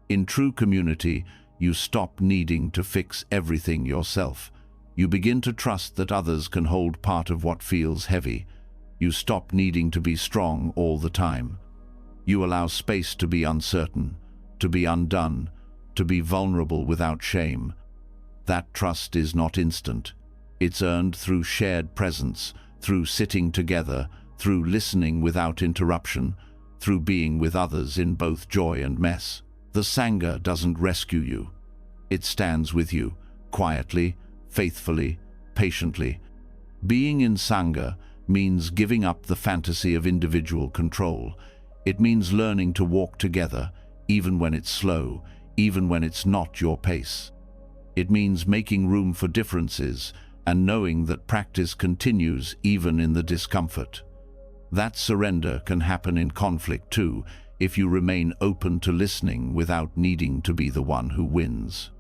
In true community, you stop needing to fix everything yourself. You begin to trust that others can hold part of what feels heavy. You stop needing to be strong all the time. You allow space to be uncertain, to be undone, to be vulnerable without shame. That trust is not instant. It's earned through shared presence, through sitting together, through listening without interruption, through being with others in both joy and mess. The Sangha doesn't rescue you. It stands with you, quietly, faithfully, patiently. Being in Sangha means giving up the fantasy of individual control. It means learning to walk together, even when it's slow, even when it's not your pace. It means making room for differences and knowing that practice continues even in the discomfort. That surrender can happen in conflict too, if you remain open to listening without needing to be the one who wins.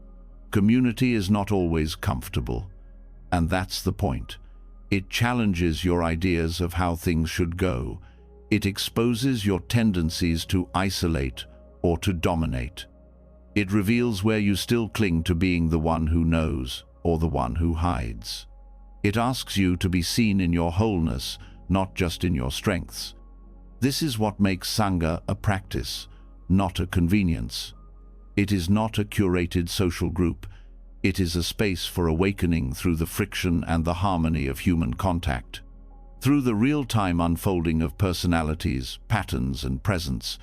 Community is not always comfortable, and that's the point. It challenges your ideas of how things should go. It exposes your tendencies to isolate or to dominate. It reveals where you still cling to being the one who knows or the one who hides. It asks you to be seen in your wholeness, not just in your strengths. This is what makes Sangha a practice, not a convenience. It is not a curated social group. It is a space for awakening through the friction and the harmony of human contact. Through the real-time unfolding of personalities, patterns, and presence.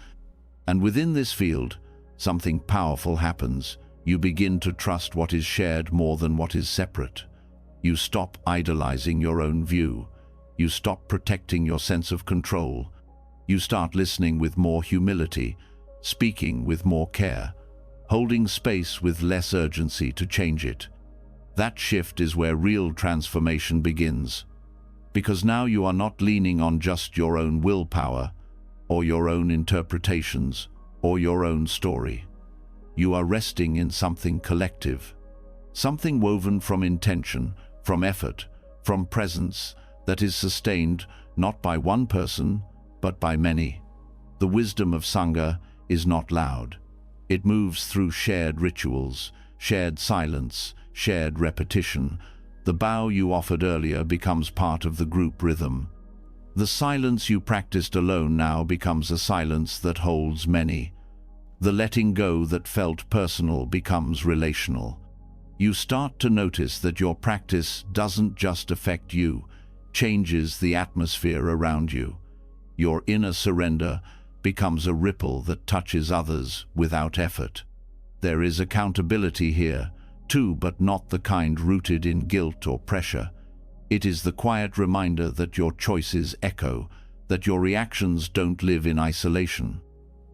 And within this field, something powerful happens. You begin to trust what is shared more than what is separate. You stop idolizing your own view. You stop protecting your sense of control. You start listening with more humility, speaking with more care, holding space with less urgency to change it. That shift is where real transformation begins, because now you are not leaning on just your own willpower, or your own interpretations, or your own story. You are resting in something collective, something woven from intention, from effort, from presence, that is sustained not by one person, but by many. The wisdom of Sangha is not loud. It moves through shared rituals, shared silence, shared repetition. The bow you offered earlier becomes part of the group rhythm. The silence you practiced alone now becomes a silence that holds many. The letting go that felt personal becomes relational. You start to notice that your practice doesn't just affect you, changes the atmosphere around you. Your inner surrender becomes a ripple that touches others without effort. There is accountability here, too, but not the kind rooted in guilt or pressure. It is the quiet reminder that your choices echo, that your reactions don't live in isolation,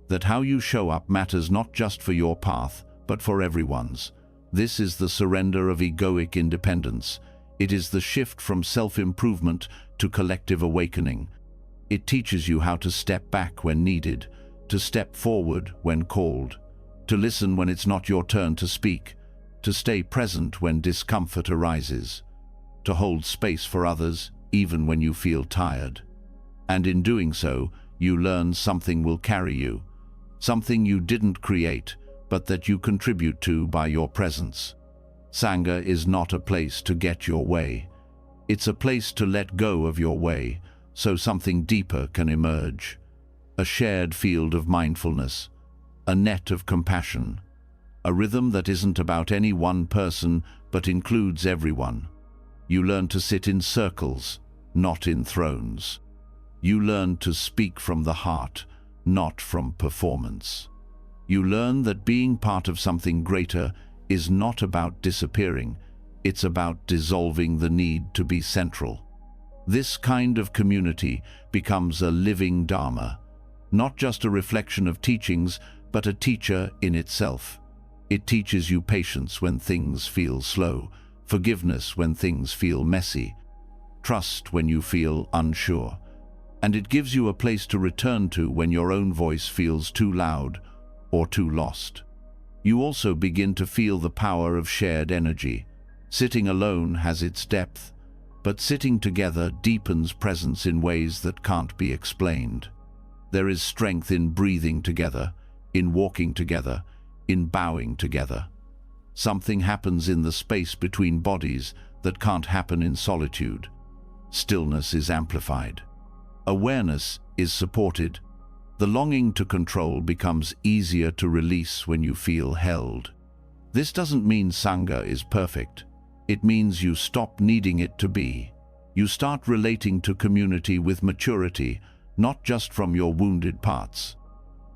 that how you show up matters not just for your path, but for everyone's. This is the surrender of egoic independence. It is the shift from self-improvement to collective awakening. It teaches you how to step back when needed, to step forward when called, to listen when it's not your turn to speak, to stay present when discomfort arises, to hold space for others even when you feel tired. And in doing so, you learn something will carry you, something you didn't create, but that you contribute to by your presence. Sangha is not a place to get your way. It's a place to let go of your way, so something deeper can emerge. A shared field of mindfulness, a net of compassion, a rhythm that isn't about any one person but includes everyone. You learn to sit in circles, not in thrones. You learn to speak from the heart, not from performance. You learn that being part of something greater is not about disappearing, it's about dissolving the need to be central. This kind of community becomes a living Dharma, not just a reflection of teachings, but a teacher in itself. It teaches you patience when things feel slow, forgiveness when things feel messy, trust when you feel unsure, and it gives you a place to return to when your own voice feels too loud or too lost. You also begin to feel the power of shared energy. Sitting alone has its depth, but sitting together deepens presence in ways that can't be explained. There is strength in breathing together, in walking together, in bowing together. Something happens in the space between bodies that can't happen in solitude. Stillness is amplified. Awareness is supported. The longing to control becomes easier to release when you feel held. This doesn't mean Sangha is perfect. It means you stop needing it to be. You start relating to community with maturity, not just from your wounded parts.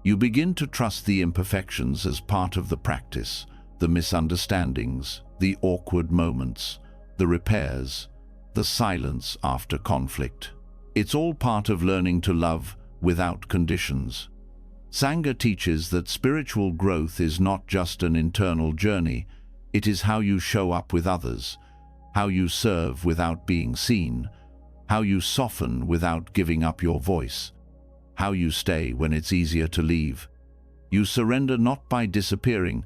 You begin to trust the imperfections as part of the practice, the misunderstandings, the awkward moments, the repairs, the silence after conflict. It's all part of learning to love without conditions. Sangha teaches that spiritual growth is not just an internal journey, it is how you show up with others, how you serve without being seen, how you soften without giving up your voice, how you stay when it's easier to leave. You surrender not by disappearing,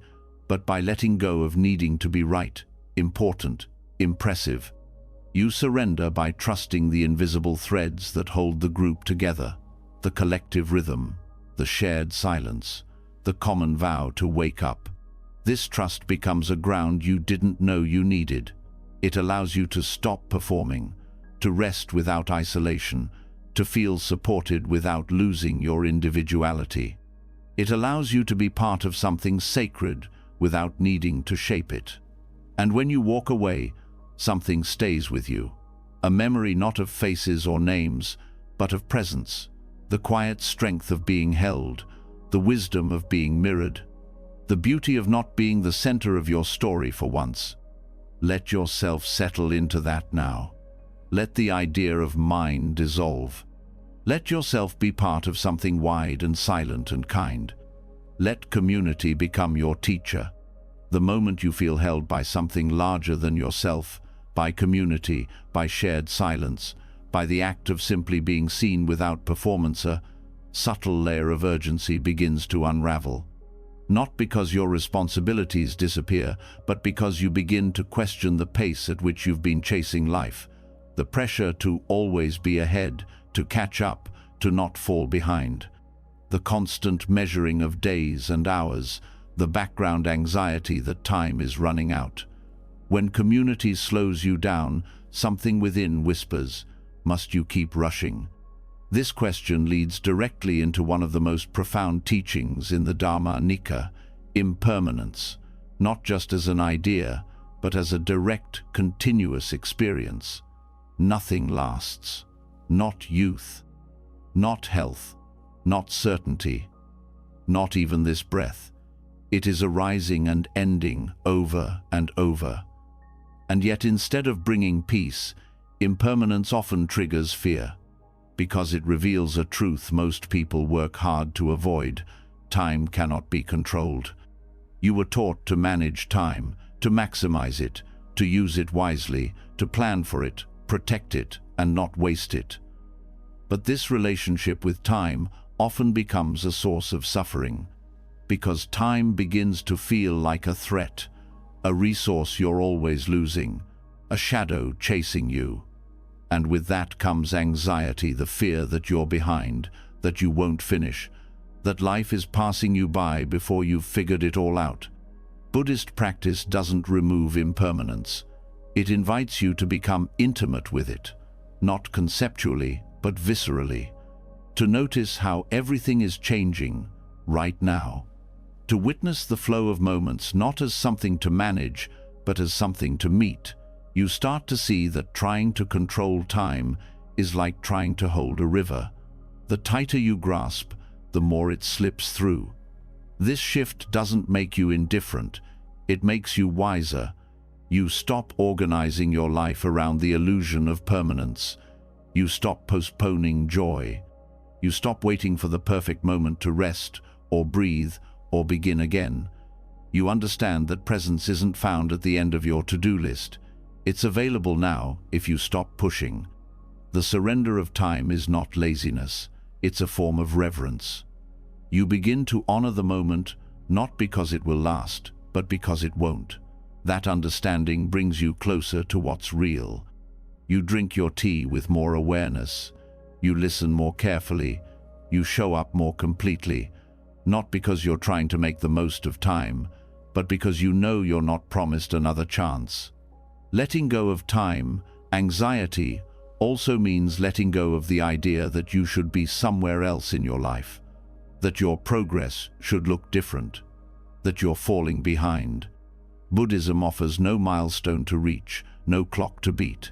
but by letting go of needing to be right, important, impressive. You surrender by trusting the invisible threads that hold the group together, the collective rhythm, the shared silence, the common vow to wake up. This trust becomes a ground you didn't know you needed. It allows you to stop performing, to rest without isolation, to feel supported without losing your individuality. It allows you to be part of something sacred without needing to shape it. And when you walk away, something stays with you. A memory not of faces or names, but of presence, the quiet strength of being held, the wisdom of being mirrored, the beauty of not being the center of your story for once. Let yourself settle into that now. Let the idea of mine dissolve. Let yourself be part of something wide and silent and kind. Let community become your teacher. The moment you feel held by something larger than yourself, by community, by shared silence, by the act of simply being seen without performance, a subtle layer of urgency begins to unravel. Not because your responsibilities disappear, but because you begin to question the pace at which you've been chasing life. The pressure to always be ahead, to catch up, to not fall behind. The constant measuring of days and hours, the background anxiety that time is running out. When community slows you down, something within whispers, "Must you keep rushing?" This question leads directly into one of the most profound teachings in the Dharma Nikaya, impermanence, not just as an idea, but as a direct, continuous experience. Nothing lasts. Not youth, not health, not certainty, not even this breath. It is arising and ending over and over. And yet, instead of bringing peace, impermanence often triggers fear, because it reveals a truth most people work hard to avoid. Time cannot be controlled. You were taught to manage time, to maximize it, to use it wisely, to plan for it, protect it, and not waste it. But this relationship with time often becomes a source of suffering, because time begins to feel like a threat, a resource you're always losing, a shadow chasing you. And with that comes anxiety, the fear that you're behind, that you won't finish, that life is passing you by before you've figured it all out. Buddhist practice doesn't remove impermanence. It invites you to become intimate with it, not conceptually, but viscerally. To notice how everything is changing right now. To witness the flow of moments not as something to manage, but as something to meet. You start to see that trying to control time is like trying to hold a river. The tighter you grasp, the more it slips through. This shift doesn't make you indifferent, it makes you wiser. You stop organizing your life around the illusion of permanence. You stop postponing joy. You stop waiting for the perfect moment to rest, or breathe, or begin again. You understand that presence isn't found at the end of your to-do list. It's available now if you stop pushing. The surrender of time is not laziness, it's a form of reverence. You begin to honor the moment, not because it will last, but because it won't. That understanding brings you closer to what's real. You drink your tea with more awareness. You listen more carefully. You show up more completely, not because you're trying to make the most of time, but because you know you're not promised another chance. Letting go of time, anxiety, also means letting go of the idea that you should be somewhere else in your life, that your progress should look different, that you're falling behind. Buddhism offers no milestone to reach, no clock to beat.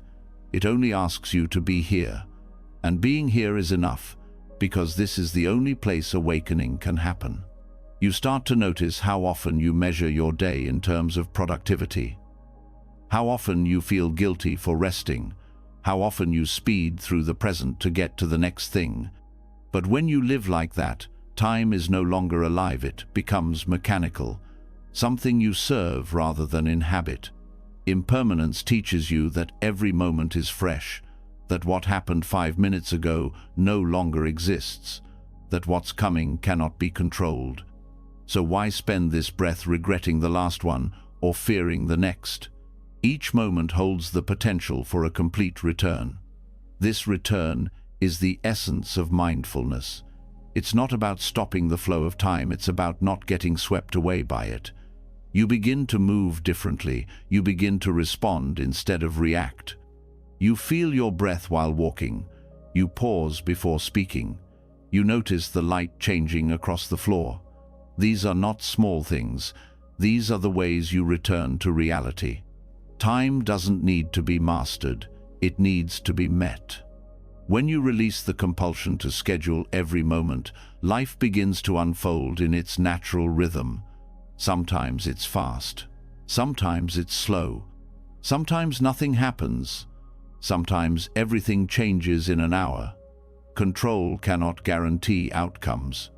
It only asks you to be here. And being here is enough, because this is the only place awakening can happen. You start to notice how often you measure your day in terms of productivity. How often you feel guilty for resting. How often you speed through the present to get to the next thing. But when you live like that, time is no longer alive, it becomes mechanical, something you serve rather than inhabit. Impermanence teaches you that every moment is fresh, that what happened 5 minutes ago no longer exists, that what's coming cannot be controlled. So why spend this breath regretting the last one or fearing the next? Each moment holds the potential for a complete return. This return is the essence of mindfulness. It's not about stopping the flow of time, it's about not getting swept away by it. You begin to move differently, you begin to respond instead of react. You feel your breath while walking, you pause before speaking, you notice the light changing across the floor. These are not small things, these are the ways you return to reality. Time doesn't need to be mastered, it needs to be met. When you release the compulsion to schedule every moment, life begins to unfold in its natural rhythm. Sometimes it's fast, sometimes it's slow, sometimes nothing happens, sometimes everything changes in an hour. Control cannot guarantee outcomes,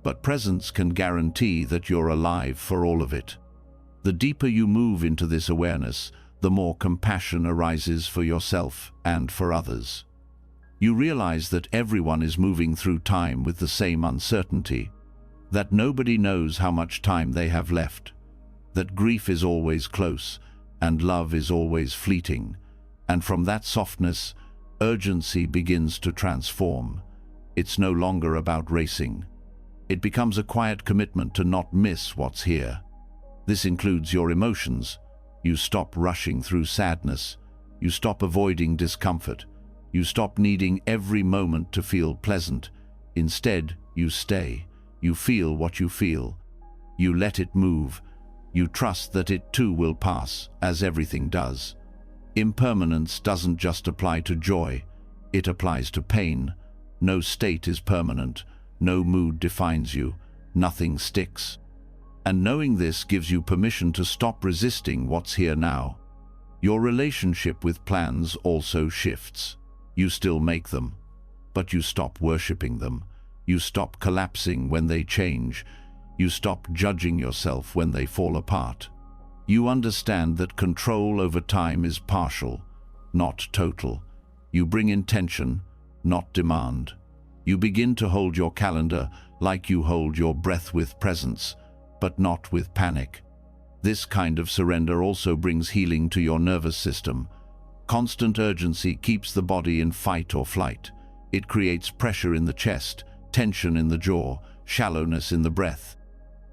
but presence can guarantee that you're alive for all of it. The deeper you move into this awareness, the more compassion arises for yourself and for others. You realize that everyone is moving through time with the same uncertainty, that nobody knows how much time they have left, that grief is always close and love is always fleeting, and from that softness, urgency begins to transform. It's no longer about racing. It becomes a quiet commitment to not miss what's here. This includes your emotions. You stop rushing through sadness. You stop avoiding discomfort. You stop needing every moment to feel pleasant. Instead, you stay. You feel what you feel. You let it move. You trust that it too will pass, as everything does. Impermanence doesn't just apply to joy. It applies to pain. No state is permanent. No mood defines you. Nothing sticks. And knowing this gives you permission to stop resisting what's here now. Your relationship with plans also shifts. You still make them, but you stop worshipping them. You stop collapsing when they change. You stop judging yourself when they fall apart. You understand that control over time is partial, not total. You bring intention, not demand. You begin to hold your calendar like you hold your breath with presence, but not with panic. This kind of surrender also brings healing to your nervous system. Constant urgency keeps the body in fight or flight. It creates pressure in the chest, tension in the jaw, shallowness in the breath.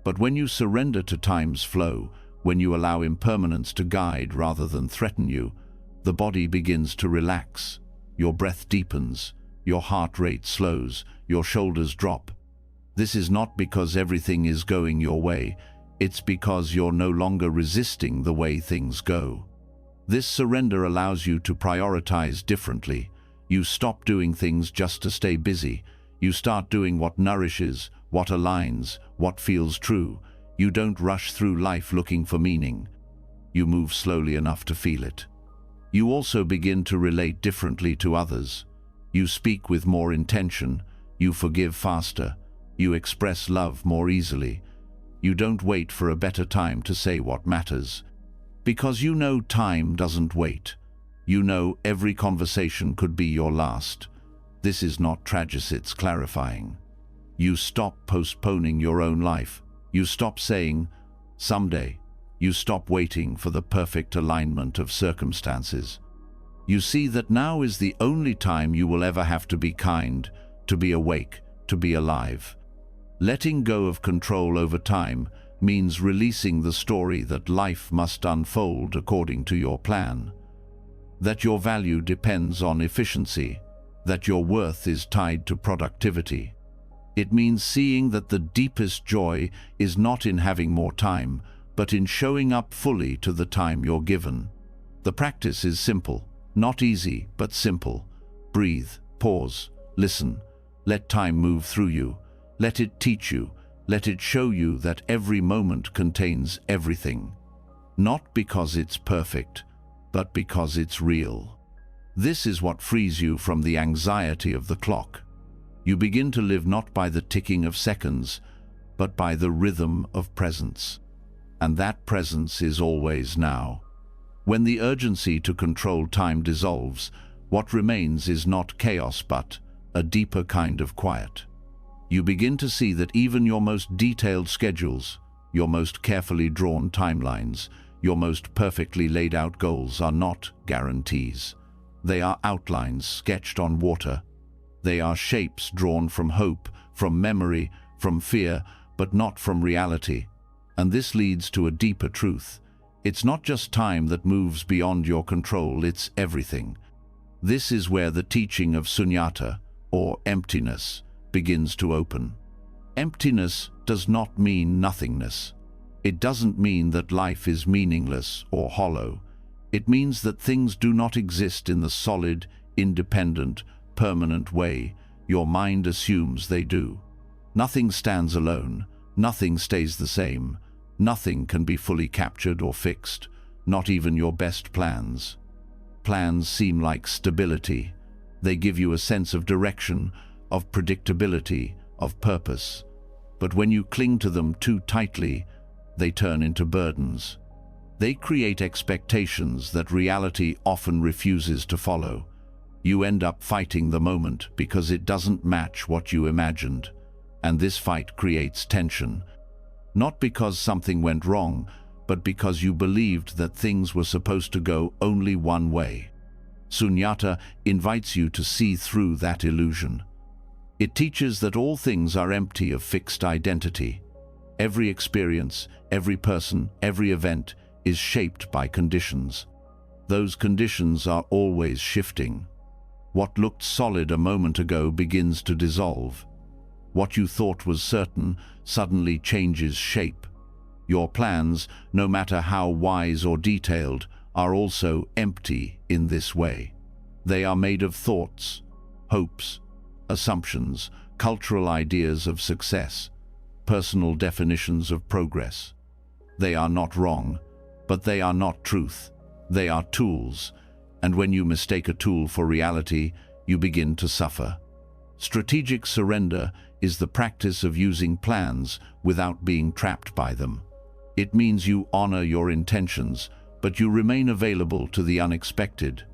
But when you surrender to time's flow, when you allow impermanence to guide rather than threaten you, the body begins to relax. Your breath deepens, your heart rate slows, your shoulders drop. This is not because everything is going your way, it's because you're no longer resisting the way things go. This surrender allows you to prioritize differently. You stop doing things just to stay busy. You start doing what nourishes, what aligns, what feels true. You don't rush through life looking for meaning. You move slowly enough to feel it. You also begin to relate differently to others. You speak with more intention. You forgive faster. You express love more easily. You don't wait for a better time to say what matters. Because you know time doesn't wait. You know every conversation could be your last. This is not tragic, it's clarifying. You stop postponing your own life. You stop saying, someday. You stop waiting for the perfect alignment of circumstances. You see that now is the only time you will ever have to be kind, to be awake, to be alive. Letting go of control over time means releasing the story that life must unfold according to your plan, that your value depends on efficiency, that your worth is tied to productivity. It means seeing that the deepest joy is not in having more time, but in showing up fully to the time you're given. The practice is simple, not easy, but simple. Breathe, pause, listen, let time move through you. Let it teach you, let it show you that every moment contains everything. Not because it's perfect, but because it's real. This is what frees you from the anxiety of the clock. You begin to live not by the ticking of seconds, but by the rhythm of presence. And that presence is always now. When the urgency to control time dissolves, what remains is not chaos but a deeper kind of quiet. You begin to see that even your most detailed schedules, your most carefully drawn timelines, your most perfectly laid out goals are not guarantees. They are outlines sketched on water. They are shapes drawn from hope, from memory, from fear, but not from reality. And this leads to a deeper truth. It's not just time that moves beyond your control, it's everything. This is where the teaching of sunyata, or emptiness, begins to open. Emptiness does not mean nothingness. It doesn't mean that life is meaningless or hollow. It means that things do not exist in the solid, independent, permanent way your mind assumes they do. Nothing stands alone. Nothing stays the same. Nothing can be fully captured or fixed, not even your best plans. Plans seem like stability. They give you a sense of direction, of predictability, of purpose. But when you cling to them too tightly, they turn into burdens. They create expectations that reality often refuses to follow. You end up fighting the moment because it doesn't match what you imagined. And this fight creates tension. Not because something went wrong, but because you believed that things were supposed to go only one way. Sunyata invites you to see through that illusion. It teaches that all things are empty of fixed identity. Every experience, every person, every event is shaped by conditions. Those conditions are always shifting. What looked solid a moment ago begins to dissolve. What you thought was certain suddenly changes shape. Your plans, no matter how wise or detailed, are also empty in this way. They are made of thoughts, hopes, assumptions, cultural ideas of success, personal definitions of progress. They are not wrong, but they are not truth. They are tools, and when you mistake a tool for reality, you begin to suffer. Strategic surrender is the practice of using plans without being trapped by them. It means you honor your intentions, but you remain available to the unexpected.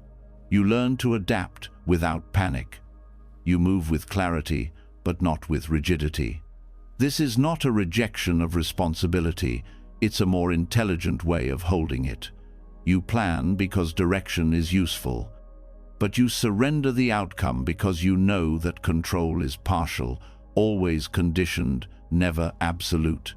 You learn to adapt without panic. You move with clarity, but not with rigidity. This is not a rejection of responsibility, it's a more intelligent way of holding it. You plan because direction is useful, but you surrender the outcome because you know that control is partial, always conditioned, never absolute.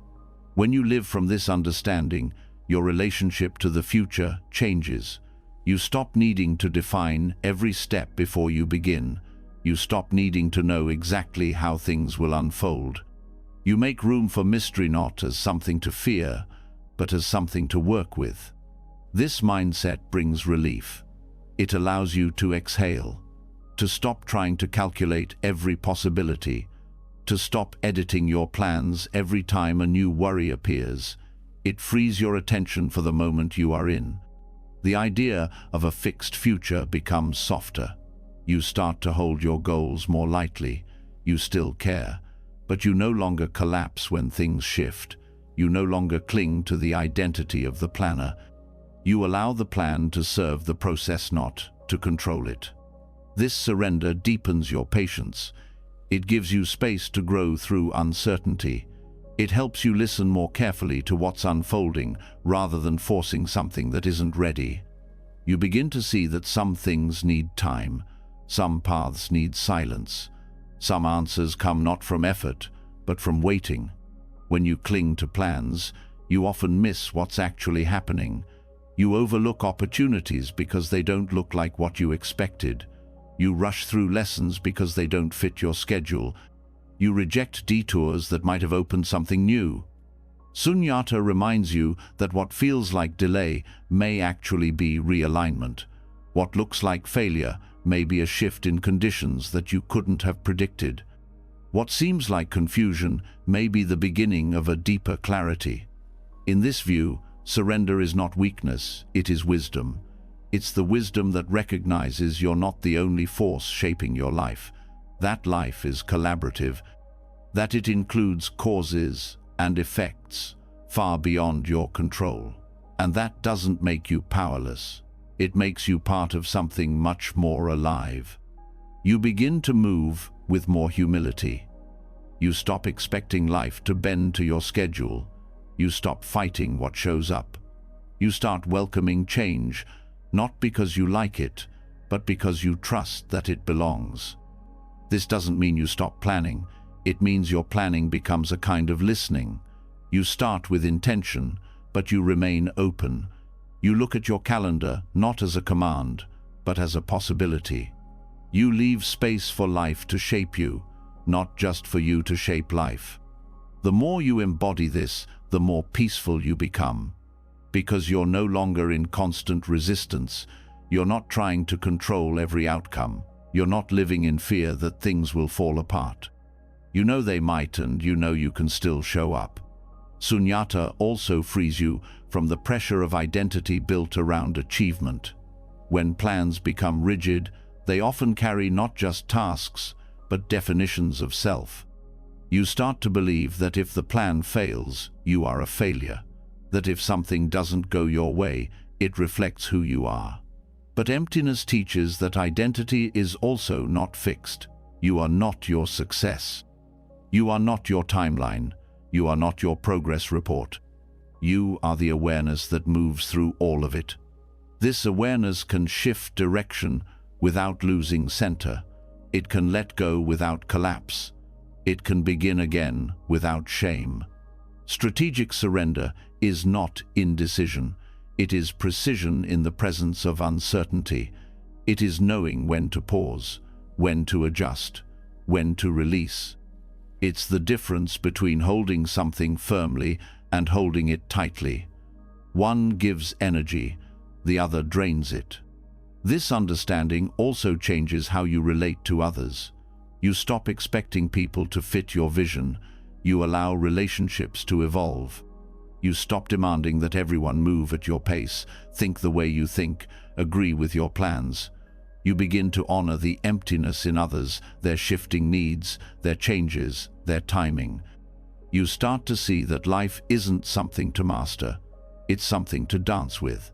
When you live from this understanding, your relationship to the future changes. You stop needing to define every step before you begin. You stop needing to know exactly how things will unfold. You make room for mystery not as something to fear, but as something to work with. This mindset brings relief. It allows you to exhale, to stop trying to calculate every possibility, to stop editing your plans every time a new worry appears. It frees your attention for the moment you are in. The idea of a fixed future becomes softer. You start to hold your goals more lightly. You still care, but you no longer collapse when things shift. You no longer cling to the identity of the planner. You allow the plan to serve the process, not to control it. This surrender deepens your patience. It gives you space to grow through uncertainty. It helps you listen more carefully to what's unfolding rather than forcing something that isn't ready. You begin to see that some things need time, some paths need silence, some answers come not from effort, but from waiting. When you cling to plans, you often miss what's actually happening. You overlook opportunities because they don't look like what you expected. You rush through lessons because they don't fit your schedule. You reject detours that might have opened something new. Sunyata reminds you that what feels like delay may actually be realignment. What looks like failure may be a shift in conditions that you couldn't have predicted. What seems like confusion may be the beginning of a deeper clarity. In this view, surrender is not weakness, it is wisdom. It's the wisdom that recognizes you're not the only force shaping your life. That life is collaborative, that it includes causes and effects far beyond your control. And that doesn't make you powerless. It makes you part of something much more alive. You begin to move with more humility. You stop expecting life to bend to your schedule. You stop fighting what shows up. You start welcoming change, not because you like it, but because you trust that it belongs. This doesn't mean you stop planning. It means your planning becomes a kind of listening. You start with intention, but you remain open. You look at your calendar not as a command, but as a possibility. You leave space for life to shape you, not just for you to shape life. The more you embody this, the more peaceful you become. Because you're no longer in constant resistance. You're not trying to control every outcome. You're not living in fear that things will fall apart. You know they might, and you know you can still show up. Sunyata also frees you from the pressure of identity built around achievement. When plans become rigid, they often carry not just tasks, but definitions of self. You start to believe that if the plan fails, you are a failure. that if something doesn't go your way, it reflects who you are. But emptiness teaches that identity is also not fixed. You are not your success. You are not your timeline. You are not your progress report. You are the awareness that moves through all of it. This awareness can shift direction without losing center. It can let go without collapse. It can begin again without shame. Strategic surrender is not indecision. It is precision in the presence of uncertainty. It is knowing when to pause, when to adjust, when to release. It's the difference between holding something firmly and holding it tightly. One gives energy, the other drains it. This understanding also changes how you relate to others. You stop expecting people to fit your vision. You allow relationships to evolve. You stop demanding that everyone move at your pace, think the way you think, agree with your plans. You begin to honor the emptiness in others, their shifting needs, their changes, their timing. You start to see that life isn't something to master. It's something to dance with.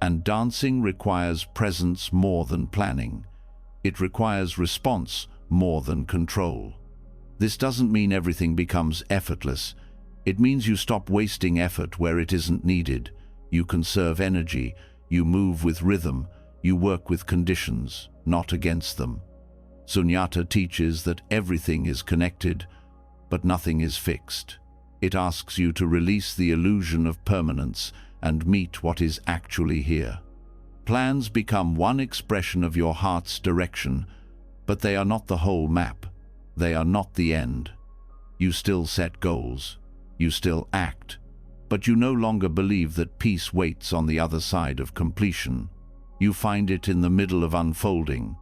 And dancing requires presence more than planning. It requires response more than control. This doesn't mean everything becomes effortless. It means you stop wasting effort where it isn't needed. You conserve energy. You move with rhythm. You work with conditions, not against them. Sunyata teaches that everything is connected, but nothing is fixed. It asks you to release the illusion of permanence and meet what is actually here. Plans become one expression of your heart's direction, but they are not the whole map. They are not the end. You still set goals. You still act. But you no longer believe that peace waits on the other side of completion. You find it in the middle of unfolding.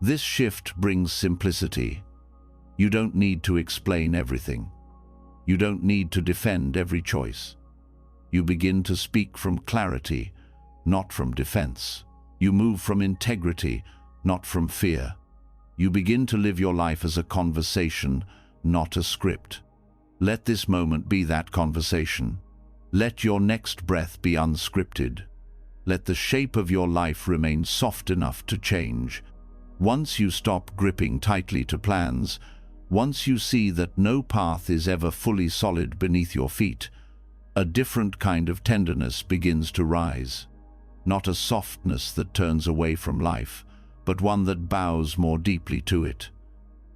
This shift brings simplicity. You don't need to explain everything. You don't need to defend every choice. You begin to speak from clarity, not from defense. You move from integrity, not from fear. You begin to live your life as a conversation, not a script. Let this moment be that conversation. Let your next breath be unscripted. Let the shape of your life remain soft enough to change. Once you stop gripping tightly to plans, once you see that no path is ever fully solid beneath your feet, a different kind of tenderness begins to rise. Not a softness that turns away from life, but one that bows more deeply to it.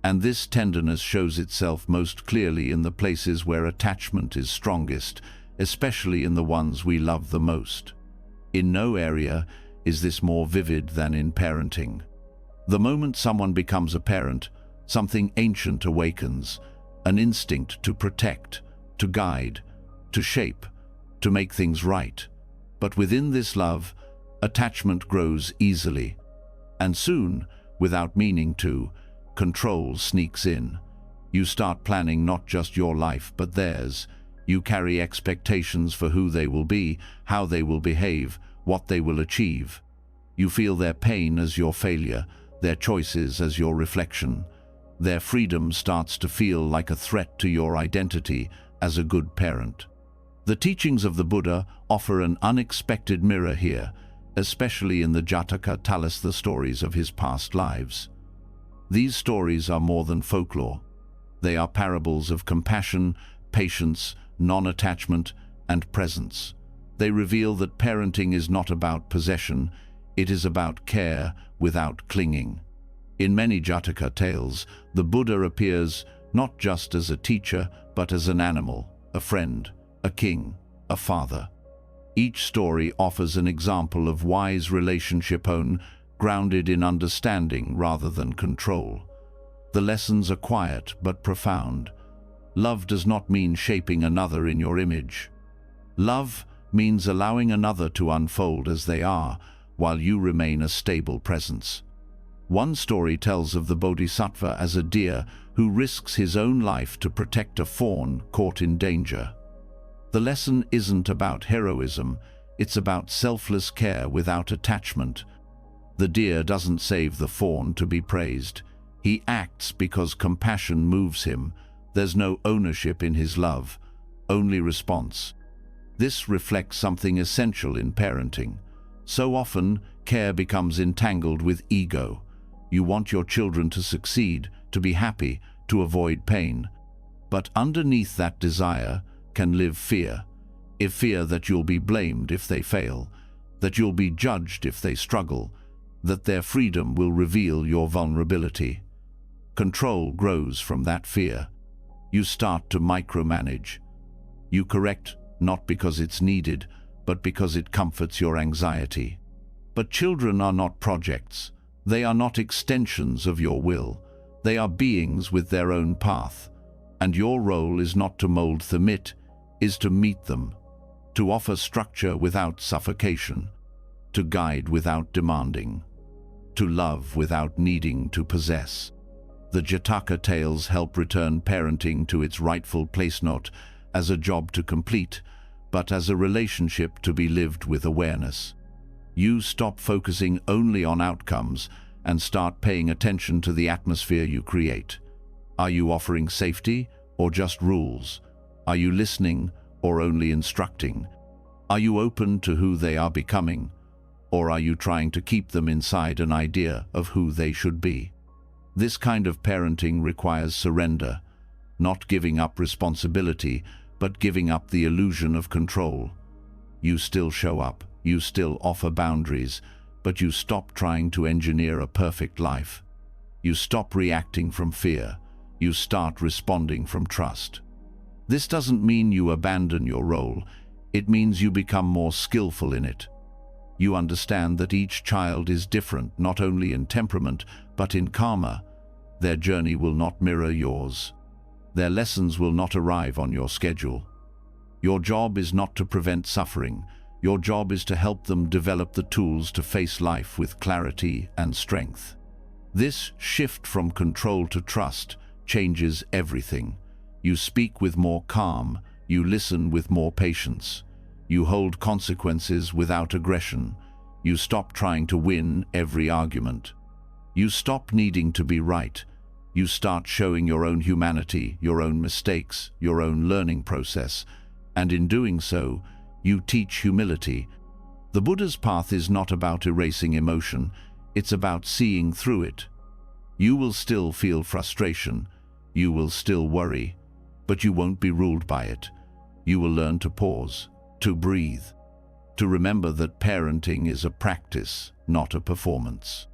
And this tenderness shows itself most clearly in the places where attachment is strongest, especially in the ones we love the most. In no area is this more vivid than in parenting. The moment someone becomes a parent, something ancient awakens, an instinct to protect, to guide, to shape, to make things right. But within this love, attachment grows easily. And soon, without meaning to, control sneaks in. You start planning not just your life, but theirs. You carry expectations for who they will be, how they will behave, what they will achieve. You feel their pain as your failure, their choices as your reflection. Their freedom starts to feel like a threat to your identity as a good parent. The teachings of the Buddha offer an unexpected mirror here, especially in the Jataka tells the stories of his past lives. These stories are more than folklore. They are parables of compassion, patience, non-attachment, and presence. They reveal that parenting is not about possession, it is about care without clinging. In many Jataka tales, the Buddha appears not just as a teacher, but as an animal, a friend, a king, a father. Each story offers an example of wise relationship grounded in understanding rather than control. The lessons are quiet but profound. Love does not mean shaping another in your image. Love means allowing another to unfold as they are, while you remain a stable presence. One story tells of the bodhisattva as a deer who risks his own life to protect a fawn caught in danger. The lesson isn't about heroism, it's about selfless care without attachment. The deer doesn't save the fawn to be praised. He acts because compassion moves him. There's no ownership in his love, only response. This reflects something essential in parenting. So often, care becomes entangled with ego. You want your children to succeed, to be happy, to avoid pain. But underneath that desire can live fear. A fear that you'll be blamed if they fail, that you'll be judged if they struggle, that their freedom will reveal your vulnerability. Control grows from that fear. You start to micromanage. You correct not because it's needed, but because it comforts your anxiety. But children are not projects. They are not extensions of your will. They are beings with their own path. And your role is not to mold them, it is to meet them, to offer structure without suffocation, to guide without demanding, to love without needing to possess. The Jataka tales help return parenting to its rightful place, not as a job to complete, but as a relationship to be lived with awareness. You stop focusing only on outcomes and start paying attention to the atmosphere you create. Are you offering safety or just rules? Are you listening or only instructing? Are you open to who they are becoming, or are you trying to keep them inside an idea of who they should be? This kind of parenting requires surrender, not giving up responsibility, but giving up the illusion of control. You still show up, you still offer boundaries, but you stop trying to engineer a perfect life. You stop reacting from fear, you start responding from trust. This doesn't mean you abandon your role, it means you become more skillful in it. You understand that each child is different, not only in temperament, but in karma. Their journey will not mirror yours. Their lessons will not arrive on your schedule. Your job is not to prevent suffering. Your job is to help them develop the tools to face life with clarity and strength. This shift from control to trust changes everything. You speak with more calm, you listen with more patience. You hold consequences without aggression. You stop trying to win every argument. You stop needing to be right. You start showing your own humanity, your own mistakes, your own learning process. And in doing so, you teach humility. The Buddha's path is not about erasing emotion, it's about seeing through it. You will still feel frustration, you will still worry, but you won't be ruled by it. You will learn to pause, to breathe, to remember that parenting is a practice, not a performance.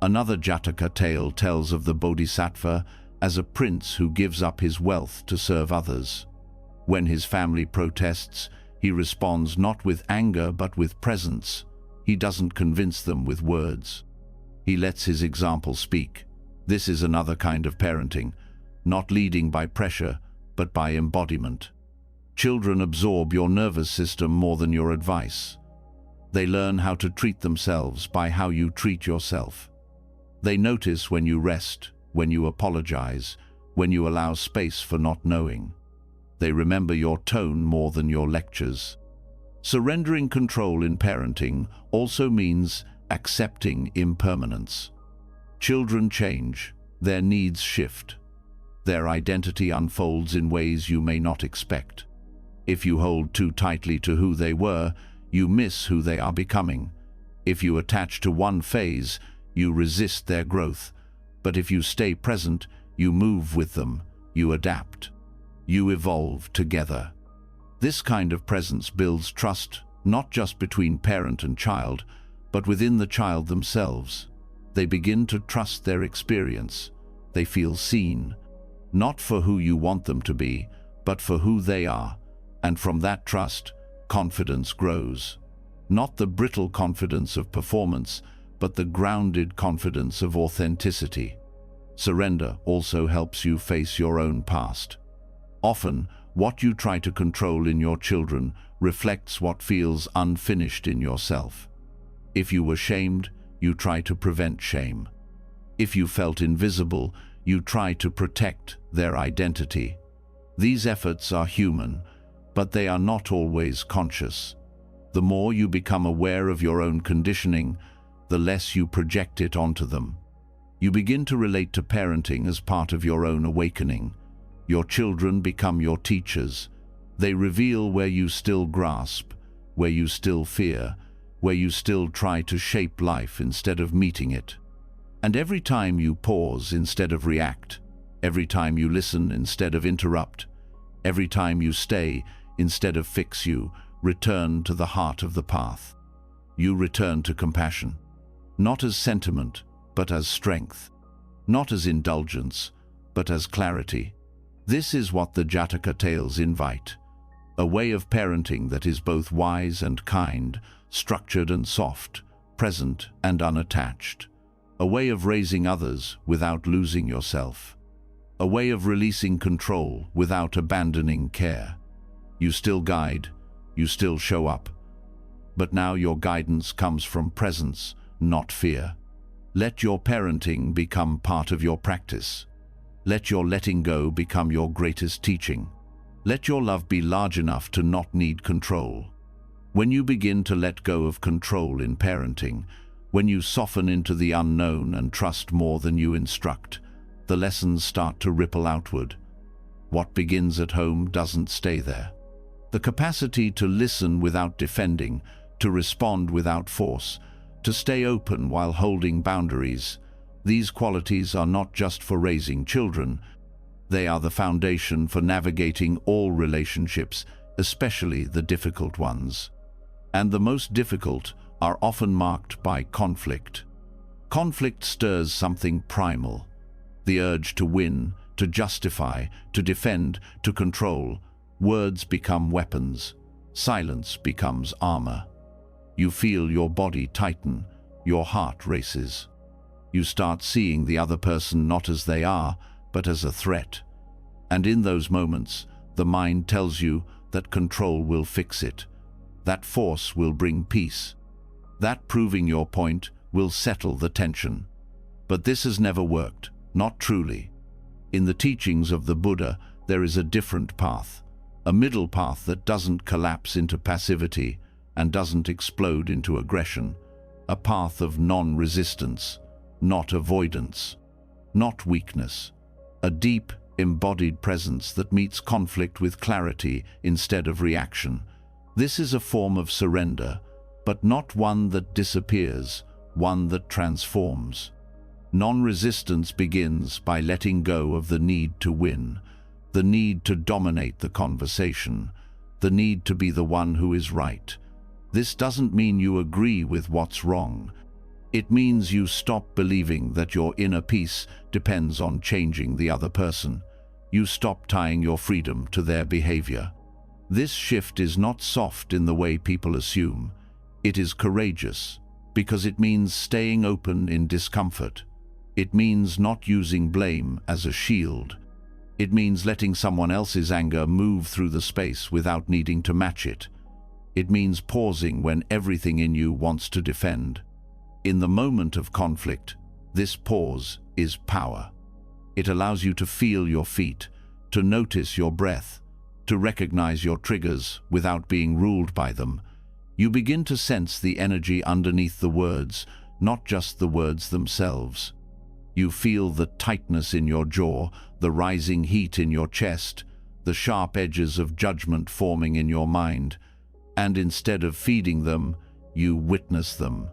Another Jataka tale tells of the bodhisattva as a prince who gives up his wealth to serve others. When his family protests, he responds not with anger but with presence. He doesn't convince them with words. He lets his example speak. This is another kind of parenting, not leading by pressure, but by embodiment. Children absorb your nervous system more than your advice. They learn how to treat themselves by how you treat yourself. They notice when you rest, when you apologize, when you allow space for not knowing. They remember your tone more than your lectures. Surrendering control in parenting also means accepting impermanence. Children change, their needs shift. Their identity unfolds in ways you may not expect. If you hold too tightly to who they were, you miss who they are becoming. If you attach to one phase, you resist their growth. But if you stay present, you move with them, you adapt. You evolve together. This kind of presence builds trust, not just between parent and child, but within the child themselves. They begin to trust their experience. They feel seen, not for who you want them to be, but for who they are. And from that trust, confidence grows. Not the brittle confidence of performance, but the grounded confidence of authenticity. Surrender also helps you face your own past. Often, what you try to control in your children reflects what feels unfinished in yourself. If you were shamed, you try to prevent shame. If you felt invisible, you try to protect their identity. These efforts are human, but they are not always conscious. The more you become aware of your own conditioning, the less you project it onto them. You begin to relate to parenting as part of your own awakening. Your children become your teachers. They reveal where you still grasp, where you still fear, where you still try to shape life instead of meeting it. And every time you pause instead of react, every time you listen instead of interrupt, every time you stay instead of fix, you return to the heart of the path. You return to compassion, not as sentiment, but as strength, not as indulgence, but as clarity. This is what the Jataka tales invite, a way of parenting that is both wise and kind, structured and soft, present and unattached, a way of raising others without losing yourself, a way of releasing control without abandoning care. You still guide, you still show up, but now your guidance comes from presence, not fear. Let your parenting become part of your practice. Let your letting go become your greatest teaching. Let your love be large enough to not need control. When you begin to let go of control in parenting, when you soften into the unknown and trust more than you instruct, the lessons start to ripple outward. What begins at home doesn't stay there. The capacity to listen without defending, to respond without force, to stay open while holding boundaries, these qualities are not just for raising children. They are the foundation for navigating all relationships, especially the difficult ones. And the most difficult are often marked by conflict. Conflict stirs something primal, the urge to win, to justify, to defend, to control. Words become weapons. Silence becomes armor. You feel your body tighten, your heart races. You start seeing the other person not as they are, but as a threat. And in those moments, the mind tells you that control will fix it, that force will bring peace, that proving your point will settle the tension. But this has never worked, not truly. In the teachings of the Buddha, there is a different path, a middle path that doesn't collapse into passivity and doesn't explode into aggression, a path of non-resistance, not avoidance, not weakness, a deep, embodied presence that meets conflict with clarity instead of reaction. This is a form of surrender, but not one that disappears, one that transforms. Non-resistance begins by letting go of the need to win, the need to dominate the conversation, the need to be the one who is right. This doesn't mean you agree with what's wrong. It means you stop believing that your inner peace depends on changing the other person. You stop tying your freedom to their behavior. This shift is not soft in the way people assume. It is courageous, because it means staying open in discomfort. It means not using blame as a shield. It means letting someone else's anger move through the space without needing to match it. It means pausing when everything in you wants to defend. In the moment of conflict, this pause is power. It allows you to feel your feet, to notice your breath, to recognize your triggers without being ruled by them. You begin to sense the energy underneath the words, not just the words themselves. You feel the tightness in your jaw, the rising heat in your chest, the sharp edges of judgment forming in your mind. And instead of feeding them, you witness them.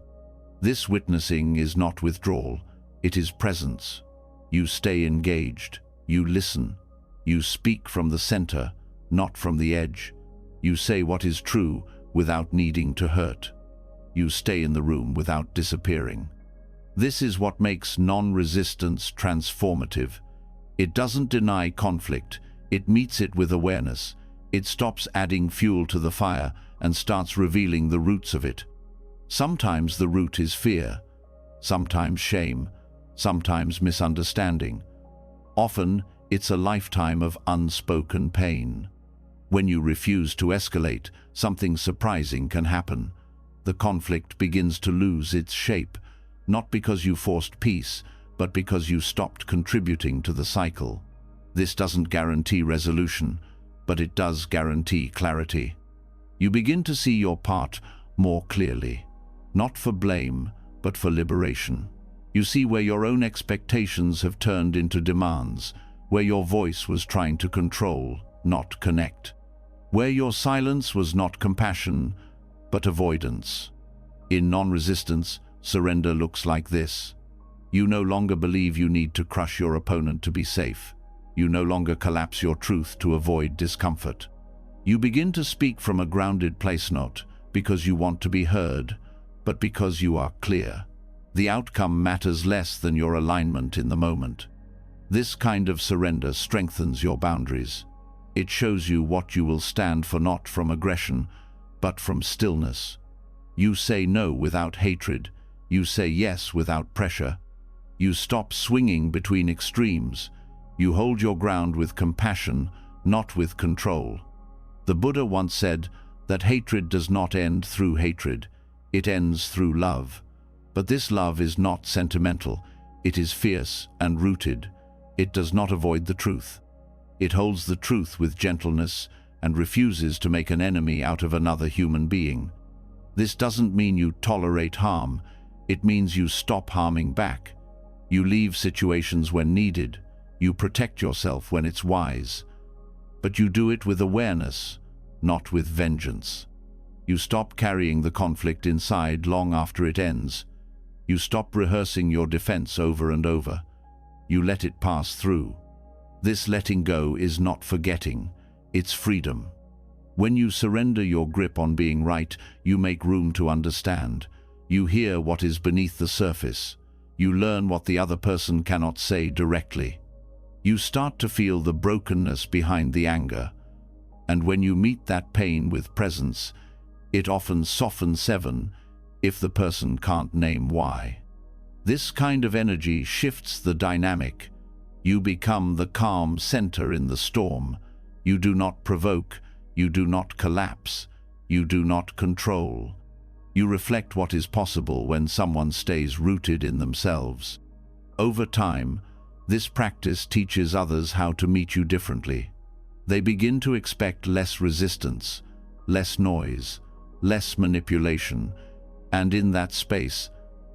This witnessing is not withdrawal, it is presence. You stay engaged, you listen, you speak from the center, not from the edge. You say what is true without needing to hurt. You stay in the room without disappearing. This is what makes non-resistance transformative. It doesn't deny conflict, it meets it with awareness. It stops adding fuel to the fire and starts revealing the roots of it. Sometimes the root is fear, sometimes shame, sometimes misunderstanding. Often, it's a lifetime of unspoken pain. When you refuse to escalate, something surprising can happen. The conflict begins to lose its shape, not because you forced peace, but because you stopped contributing to the cycle. This doesn't guarantee resolution, but it does guarantee clarity. You begin to see your part more clearly, not for blame, but for liberation. You see where your own expectations have turned into demands, where your voice was trying to control, not connect. where your silence was not compassion, but avoidance. In non-resistance, surrender looks like this. You no longer believe you need to crush your opponent to be safe. You no longer collapse your truth to avoid discomfort. You begin to speak from a grounded place, not because you want to be heard, but because you are clear. The outcome matters less than your alignment in the moment. This kind of surrender strengthens your boundaries. It shows you what you will stand for, not from aggression, but from stillness. You say no without hatred. You say yes without pressure. You stop swinging between extremes. You hold your ground with compassion, not with control. The Buddha once said that hatred does not end through hatred. It ends through love. But this love is not sentimental. It is fierce and rooted. It does not avoid the truth. It holds the truth with gentleness and refuses to make an enemy out of another human being. This doesn't mean you tolerate harm. It means you stop harming back. You leave situations when needed. You protect yourself when it's wise. But you do it with awareness, not with vengeance. You stop carrying the conflict inside long after it ends. You stop rehearsing your defense over and over. You let it pass through. This letting go is not forgetting, it's freedom. When you surrender your grip on being right, you make room to understand. You hear what is beneath the surface. You learn what the other person cannot say directly. You start to feel the brokenness behind the anger. And when you meet that pain with presence, it often softens if the person can't name why. This kind of energy shifts the dynamic. You become the calm center in the storm. You do not provoke. You do not collapse. You do not control. You reflect what is possible when someone stays rooted in themselves. Over time, this practice teaches others how to meet you differently. They begin to expect less resistance, less noise, less manipulation, and in that space,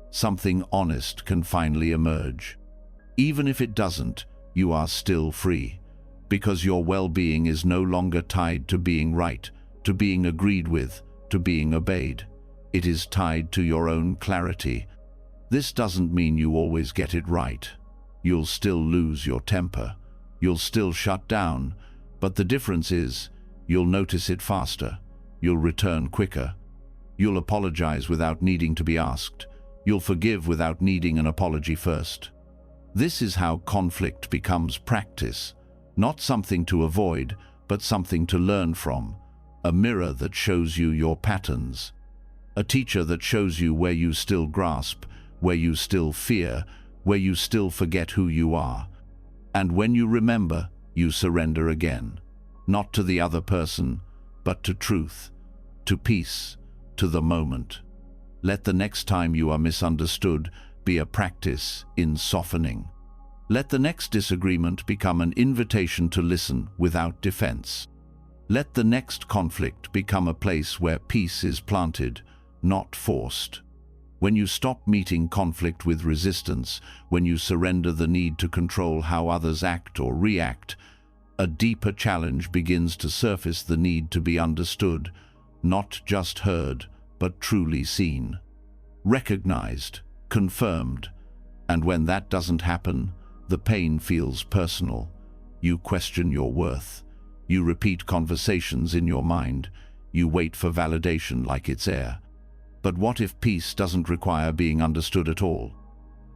something honest can finally emerge. Even if it doesn't, you are still free, because your well-being is no longer tied to being right, to being agreed with, to being obeyed. It is tied to your own clarity. This doesn't mean you always get it right. You'll still lose your temper. You'll still shut down, but the difference is, you'll notice it faster. You'll return quicker. You'll apologize without needing to be asked. You'll forgive without needing an apology first. This is how conflict becomes practice, not something to avoid, but something to learn from, a mirror that shows you your patterns, a teacher that shows you where you still grasp, where you still fear, where you still forget who you are. And when you remember, you surrender again, not to the other person, but to truth, to peace, to the moment. Let the next time you are misunderstood be a practice in softening. Let the next disagreement become an invitation to listen without defense. Let the next conflict become a place where peace is planted, not forced. When you stop meeting conflict with resistance, when you surrender the need to control how others act or react, a deeper challenge begins to surface: the need to be understood, not just heard, but truly seen, recognized, confirmed. And when that doesn't happen, the pain feels personal. You question your worth. You repeat conversations in your mind. You wait for validation like it's air. But what if peace doesn't require being understood at all?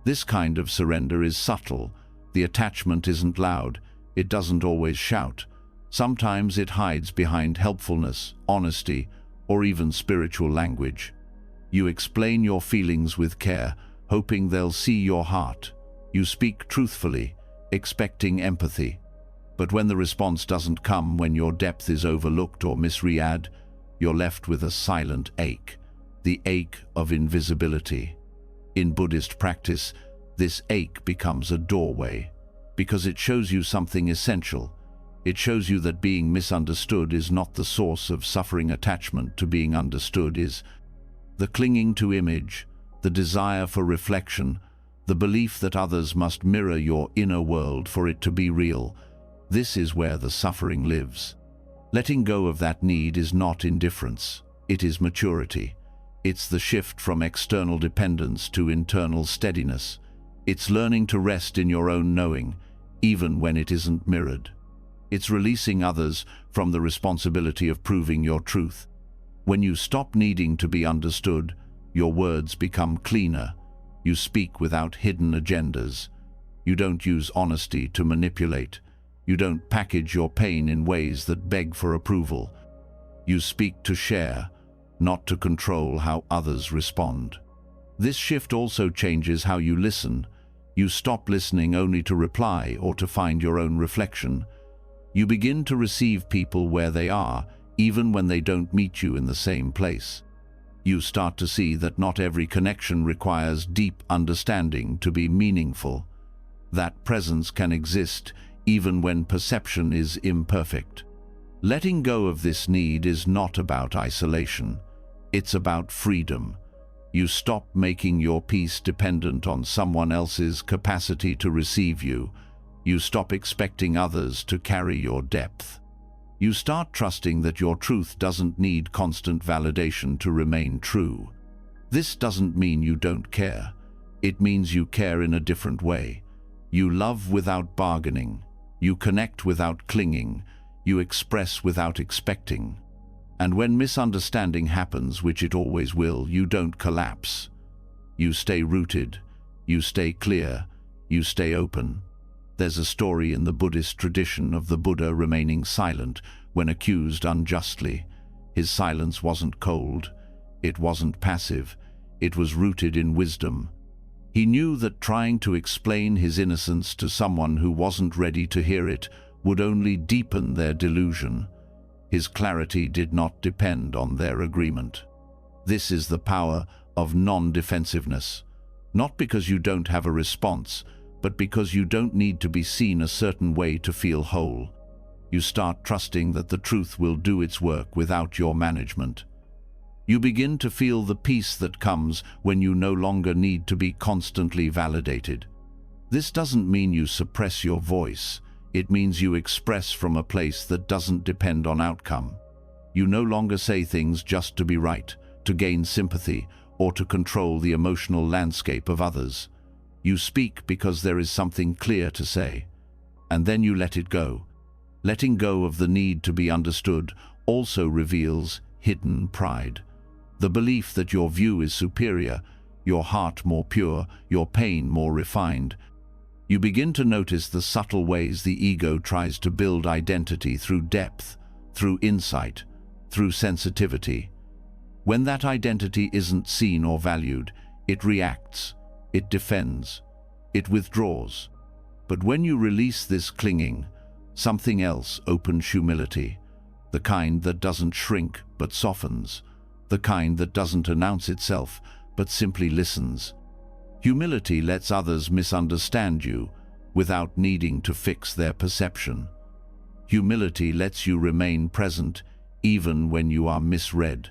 This kind of surrender is subtle. The attachment isn't loud. It doesn't always shout. Sometimes it hides behind helpfulness, honesty, or even spiritual language. You explain your feelings with care, hoping they'll see your heart. You speak truthfully, expecting empathy. But when the response doesn't come, when your depth is overlooked or misread, you're left with a silent ache, the ache of invisibility. In Buddhist practice, this ache becomes a doorway, because it shows you something essential. It shows you that being misunderstood is not the source of suffering. Attachment to being understood is the clinging to image, the desire for reflection, the belief that others must mirror your inner world for it to be real. This is where the suffering lives. Letting go of that need is not indifference, it is maturity. It's the shift from external dependence to internal steadiness. It's learning to rest in your own knowing, even when it isn't mirrored. It's releasing others from the responsibility of proving your truth. When you stop needing to be understood, your words become cleaner. You speak without hidden agendas. You don't use honesty to manipulate. You don't package your pain in ways that beg for approval. You speak to share, not to control how others respond. This shift also changes how you listen. You stop listening only to reply or to find your own reflection. You begin to receive people where they are, even when they don't meet you in the same place. You start to see that not every connection requires deep understanding to be meaningful. That presence can exist even when perception is imperfect. Letting go of this need is not about isolation. It's about freedom. You stop making your peace dependent on someone else's capacity to receive you. You stop expecting others to carry your depth. You start trusting that your truth doesn't need constant validation to remain true. This doesn't mean you don't care. It means you care in a different way. You love without bargaining. You connect without clinging. You express without expecting. And when misunderstanding happens, which it always will, you don't collapse. You stay rooted. You stay clear. You stay open. There's a story in the Buddhist tradition of the Buddha remaining silent when accused unjustly. His silence wasn't cold. It wasn't passive. It was rooted in wisdom. He knew that trying to explain his innocence to someone who wasn't ready to hear it would only deepen their delusion. His clarity did not depend on their agreement. This is the power of non-defensiveness. Not because you don't have a response, but because you don't need to be seen a certain way to feel whole. You start trusting that the truth will do its work without your management. You begin to feel the peace that comes when you no longer need to be constantly validated. This doesn't mean you suppress your voice. It means you express from a place that doesn't depend on outcome. You no longer say things just to be right, to gain sympathy, or to control the emotional landscape of others. You speak because there is something clear to say, and then you let it go. Letting go of the need to be understood also reveals hidden pride. The belief that your view is superior, your heart more pure, your pain more refined. You begin to notice the subtle ways the ego tries to build identity through depth, through insight, through sensitivity. When that identity isn't seen or valued, it reacts, it defends, it withdraws. But when you release this clinging, something else opens: humility, the kind that doesn't shrink but softens, the kind that doesn't announce itself but simply listens. Humility lets others misunderstand you without needing to fix their perception. Humility lets you remain present even when you are misread.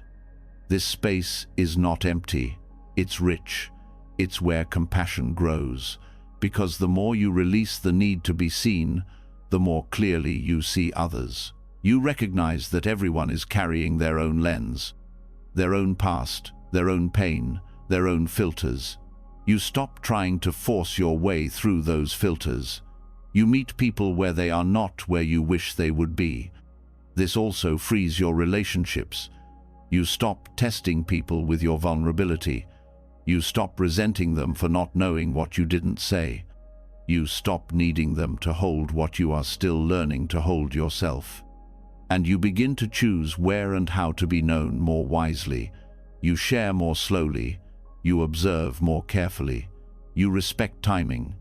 This space is not empty, it's rich. It's where compassion grows, because the more you release the need to be seen, the more clearly you see others. You recognize that everyone is carrying their own lens, their own past, their own pain, their own filters. You stop trying to force your way through those filters. You meet people where they are, not where you wish they would be. This also frees your relationships. You stop testing people with your vulnerability. You stop resenting them for not knowing what you didn't say. You stop needing them to hold what you are still learning to hold yourself. And you begin to choose where and how to be known more wisely. You share more slowly. You observe more carefully. You respect timing.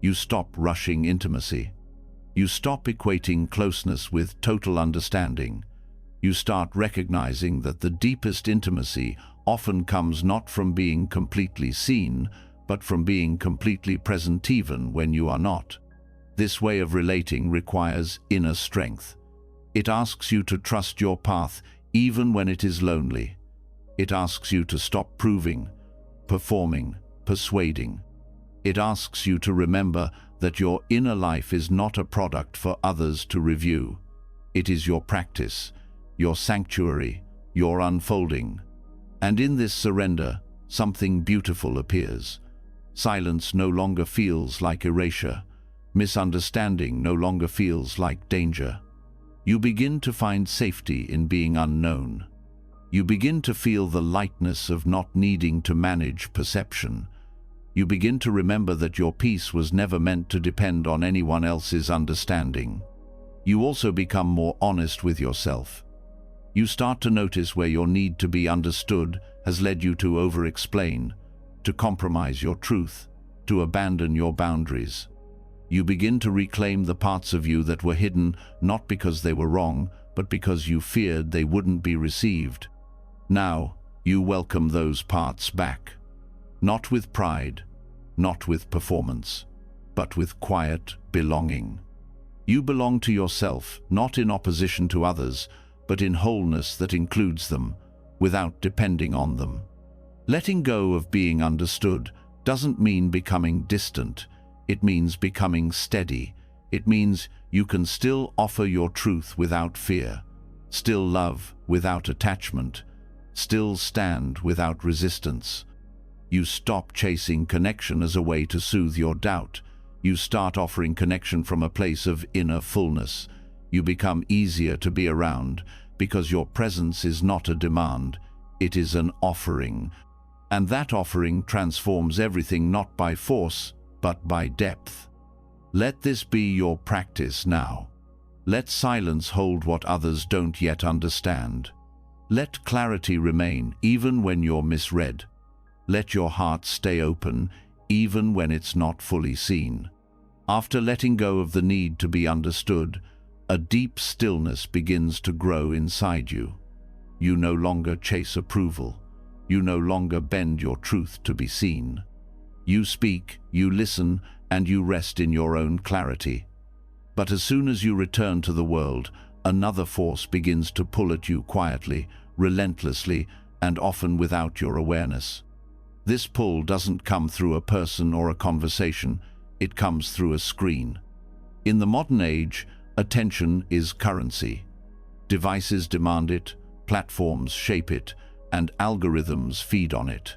You stop rushing intimacy. You stop equating closeness with total understanding. You start recognizing that the deepest intimacy often comes not from being completely seen, but from being completely present even when you are not. This way of relating requires inner strength. It asks you to trust your path even when it is lonely. It asks you to stop proving, performing, persuading. It asks you to remember that your inner life is not a product for others to review. It is your practice, your sanctuary, your unfolding. And in this surrender, something beautiful appears. Silence no longer feels like erasure. Misunderstanding no longer feels like danger. You begin to find safety in being unknown. You begin to feel the lightness of not needing to manage perception. You begin to remember that your peace was never meant to depend on anyone else's understanding. You also become more honest with yourself. You start to notice where your need to be understood has led you to over-explain, to compromise your truth, to abandon your boundaries. You begin to reclaim the parts of you that were hidden, not because they were wrong, but because you feared they wouldn't be received. Now, you welcome those parts back. Not with pride, not with performance, but with quiet belonging. You belong to yourself, not in opposition to others, but in wholeness that includes them, without depending on them. Letting go of being understood doesn't mean becoming distant. It means becoming steady. It means you can still offer your truth without fear, still love without attachment, still stand without resistance. You stop chasing connection as a way to soothe your doubt. You start offering connection from a place of inner fullness. You become easier to be around because your presence is not a demand, it is an offering. And that offering transforms everything not by force, but by depth. Let this be your practice now. Let silence hold what others don't yet understand. Let clarity remain even when you're misread. Let your heart stay open even when it's not fully seen. After letting go of the need to be understood, a deep stillness begins to grow inside you. You no longer chase approval. You no longer bend your truth to be seen. You speak, you listen, and you rest in your own clarity. But as soon as you return to the world, another force begins to pull at you quietly, relentlessly, and often without your awareness. This pull doesn't come through a person or a conversation, it comes through a screen. In the modern age, attention is currency. Devices demand it, platforms shape it, and algorithms feed on it.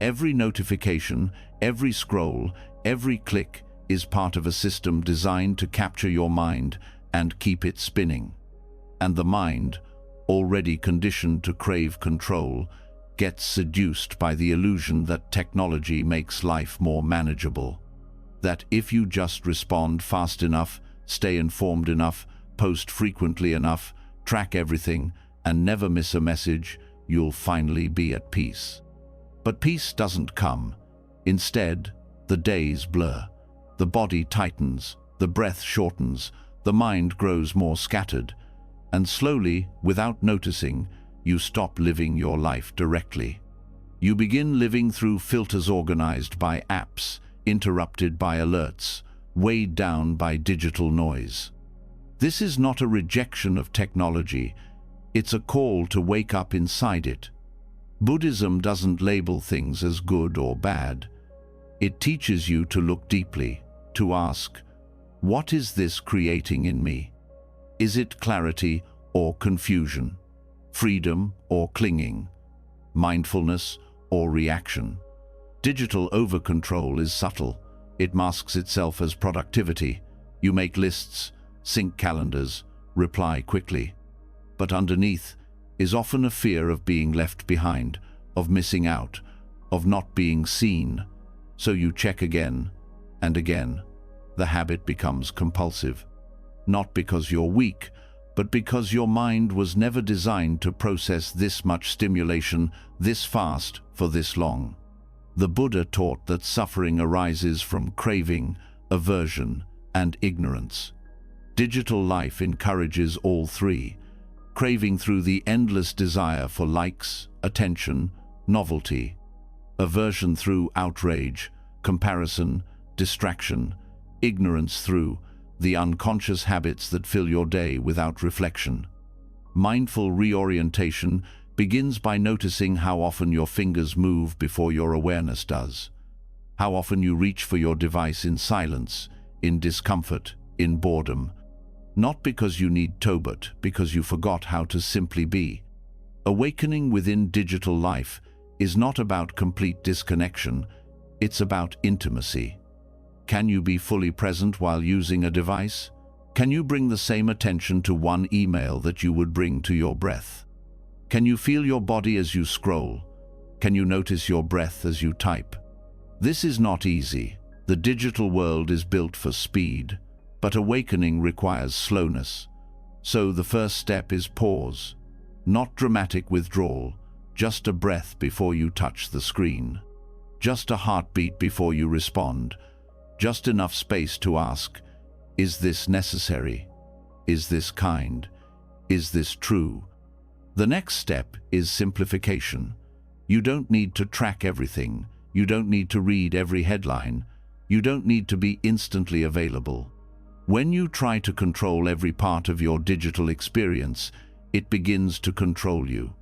Every notification, every scroll, every click is part of a system designed to capture your mind and keep it spinning. And the mind, already conditioned to crave control, gets seduced by the illusion that technology makes life more manageable. That if you just respond fast enough, stay informed enough, post frequently enough, track everything, and never miss a message, you'll finally be at peace. But peace doesn't come. Instead, the days blur. The body tightens, the breath shortens, the mind grows more scattered, and slowly, without noticing, you stop living your life directly. You begin living through filters organized by apps, interrupted by alerts, weighed down by digital noise. This is not a rejection of technology, it's a call to wake up inside it. Buddhism doesn't label things as good or bad. It teaches you to look deeply, to ask, what is this creating in me? Is it clarity or confusion? Freedom or clinging? Mindfulness or reaction? Digital over-control is subtle. It masks itself as productivity. You make lists, sync calendars, reply quickly. But underneath is often a fear of being left behind, of missing out, of not being seen. So you check again and again. The habit becomes compulsive. Not because you're weak, but because your mind was never designed to process this much stimulation this fast for this long. The Buddha taught that suffering arises from craving, aversion, and ignorance. Digital life encourages all three, craving through the endless desire for likes, attention, novelty, aversion through outrage, comparison, distraction, ignorance through the unconscious habits that fill your day without reflection. Mindful reorientation begins by noticing how often your fingers move before your awareness does. How often you reach for your device in silence, in discomfort, in boredom. Not because you need Tobit, because you forgot how to simply be. Awakening within digital life is not about complete disconnection, it's about intimacy. Can you be fully present while using a device? Can you bring the same attention to one email that you would bring to your breath? Can you feel your body as you scroll? Can you notice your breath as you type? This is not easy. The digital world is built for speed, but awakening requires slowness. So the first step is pause. Not dramatic withdrawal, just a breath before you touch the screen. Just a heartbeat before you respond. Just enough space to ask, is this necessary? Is this kind? Is this true? The next step is simplification. You don't need to track everything. You don't need to read every headline. You don't need to be instantly available. When you try to control every part of your digital experience, it begins to control you.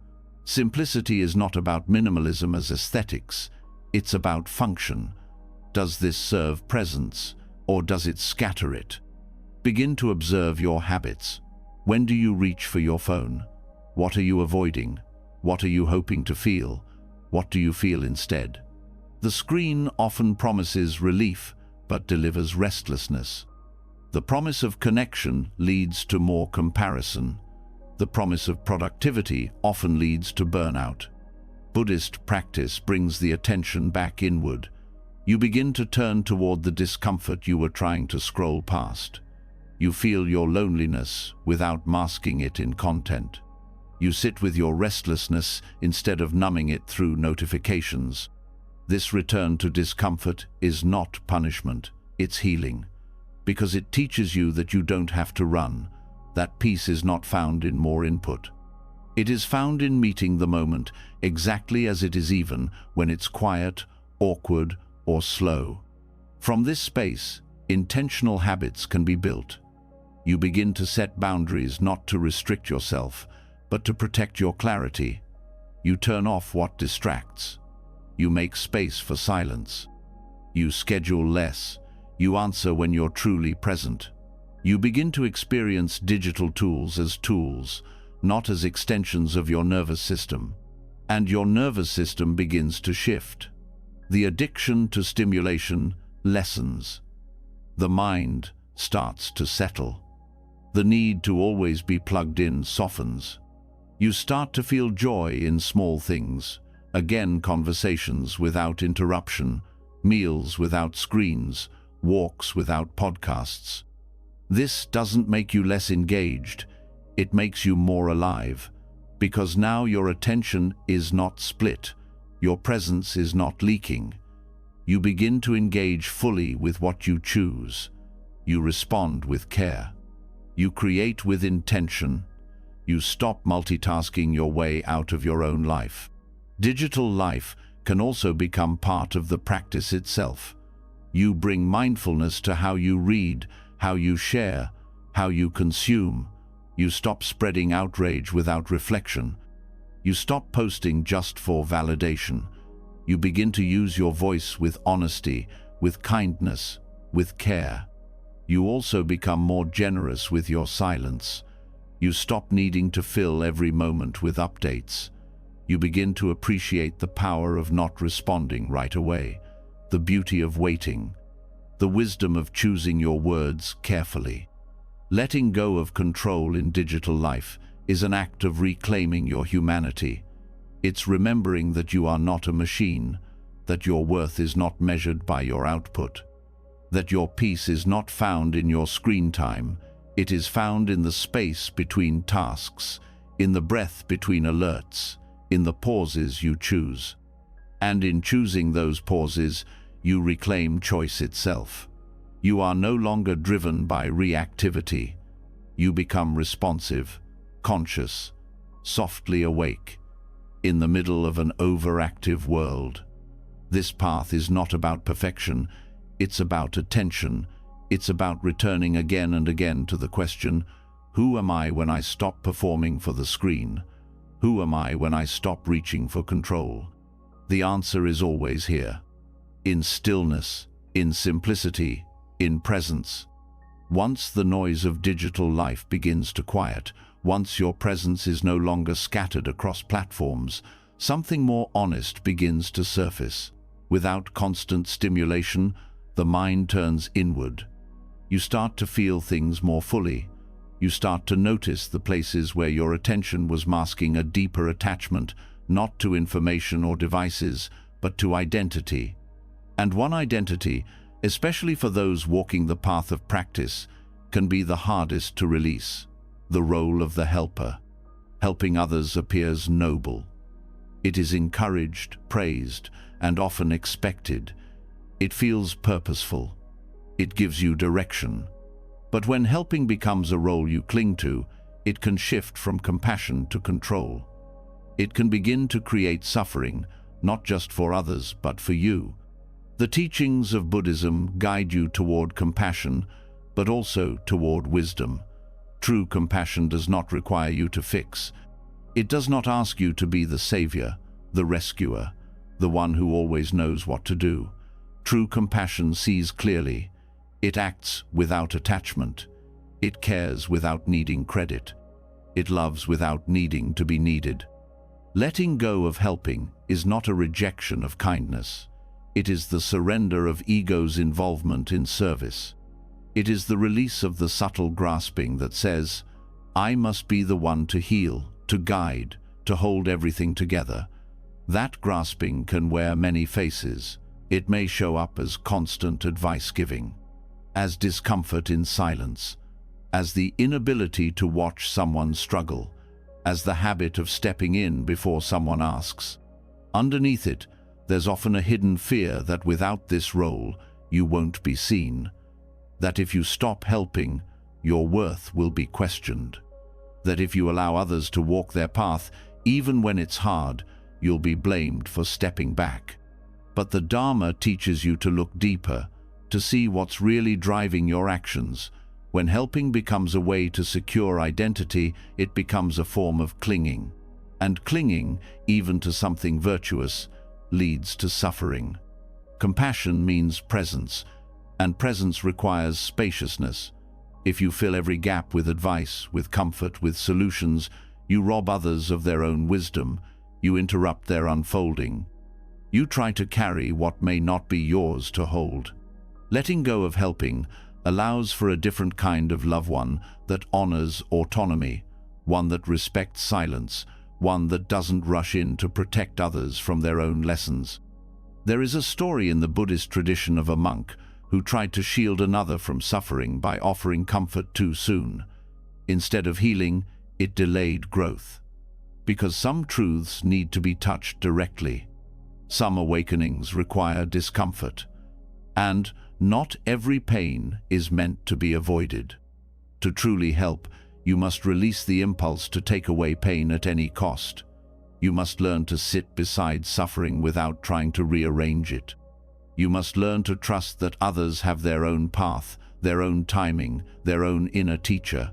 Simplicity is not about minimalism as aesthetics. It's about function. Does this serve presence, or does it scatter it? Begin to observe your habits. When do you reach for your phone? What are you avoiding? What are you hoping to feel? What do you feel instead? The screen often promises relief, but delivers restlessness. The promise of connection leads to more comparison. The promise of productivity often leads to burnout. Buddhist practice brings the attention back inward. You begin to turn toward the discomfort you were trying to scroll past. You feel your loneliness without masking it in content. You sit with your restlessness instead of numbing it through notifications. This return to discomfort is not punishment, it's healing. Because it teaches you that you don't have to run. That peace is not found in more input. It is found in meeting the moment exactly as it is, even when it's quiet, awkward, or slow. From this space, intentional habits can be built. You begin to set boundaries not to restrict yourself, but to protect your clarity. You turn off what distracts. You make space for silence. You schedule less. You answer when you're truly present. You begin to experience digital tools as tools, not as extensions of your nervous system. And your nervous system begins to shift. The addiction to stimulation lessens. The mind starts to settle. The need to always be plugged in softens. You start to feel joy in small things. Again, conversations without interruption, meals without screens, walks without podcasts. This doesn't make you less engaged. It makes you more alive. Because now your attention is not split. Your presence is not leaking. You begin to engage fully with what you choose. You respond with care. You create with intention. You stop multitasking your way out of your own life. Digital life can also become part of the practice itself. You bring mindfulness to how you read, how you share, how you consume. You stop spreading outrage without reflection. You stop posting just for validation. You begin to use your voice with honesty, with kindness, with care. You also become more generous with your silence. You stop needing to fill every moment with updates. You begin to appreciate the power of not responding right away, the beauty of waiting, the wisdom of choosing your words carefully. Letting go of control in digital life is an act of reclaiming your humanity. It's remembering that you are not a machine, that your worth is not measured by your output, that your peace is not found in your screen time. It is found in the space between tasks, in the breath between alerts, in the pauses you choose. And in choosing those pauses, you reclaim choice itself. You are no longer driven by reactivity. You become responsive, conscious, softly awake, in the middle of an overactive world. This path is not about perfection, it's about attention. It's about returning again and again to the question, who am I when I stop performing for the screen? Who am I when I stop reaching for control? The answer is always here. In stillness, in simplicity, in presence. Once the noise of digital life begins to quiet, once your presence is no longer scattered across platforms, something more honest begins to surface. Without constant stimulation, the mind turns inward. You start to feel things more fully. You start to notice the places where your attention was masking a deeper attachment, not to information or devices, but to identity. And one identity, especially for those walking the path of practice, can be the hardest to release: the role of the helper. Helping others appears noble. It is encouraged, praised, and often expected. It feels purposeful. It gives you direction. But when helping becomes a role you cling to, it can shift from compassion to control. It can begin to create suffering, not just for others, but for you. The teachings of Buddhism guide you toward compassion, but also toward wisdom. True compassion does not require you to fix. It does not ask you to be the savior, the rescuer, the one who always knows what to do. True compassion sees clearly. It acts without attachment. It cares without needing credit. It loves without needing to be needed. Letting go of helping is not a rejection of kindness. It is the surrender of ego's involvement in service. It is the release of the subtle grasping that says, "I must be the one to heal, to guide, to hold everything together." That grasping can wear many faces. It may show up as constant advice-giving, as discomfort in silence, as the inability to watch someone struggle, as the habit of stepping in before someone asks. Underneath it, there's often a hidden fear that without this role, you won't be seen, that if you stop helping, your worth will be questioned, that if you allow others to walk their path, even when it's hard, you'll be blamed for stepping back. But the Dharma teaches you to look deeper, to see what's really driving your actions. When helping becomes a way to secure identity, it becomes a form of clinging. And clinging, even to something virtuous, leads to suffering. Compassion means presence, and presence requires spaciousness. If you fill every gap with advice, with comfort, with solutions, you rob others of their own wisdom. You interrupt their unfolding. You try to carry what may not be yours to hold. Letting go of helping allows for a different kind of love, one that honors autonomy, one that respects silence, one that doesn't rush in to protect others from their own lessons. There is a story in the Buddhist tradition of a monk who tried to shield another from suffering by offering comfort too soon. Instead of healing, it delayed growth. Because some truths need to be touched directly. Some awakenings require discomfort. And not every pain is meant to be avoided. To truly help, you must release the impulse to take away pain at any cost. You must learn to sit beside suffering without trying to rearrange it. You must learn to trust that others have their own path, their own timing, their own inner teacher.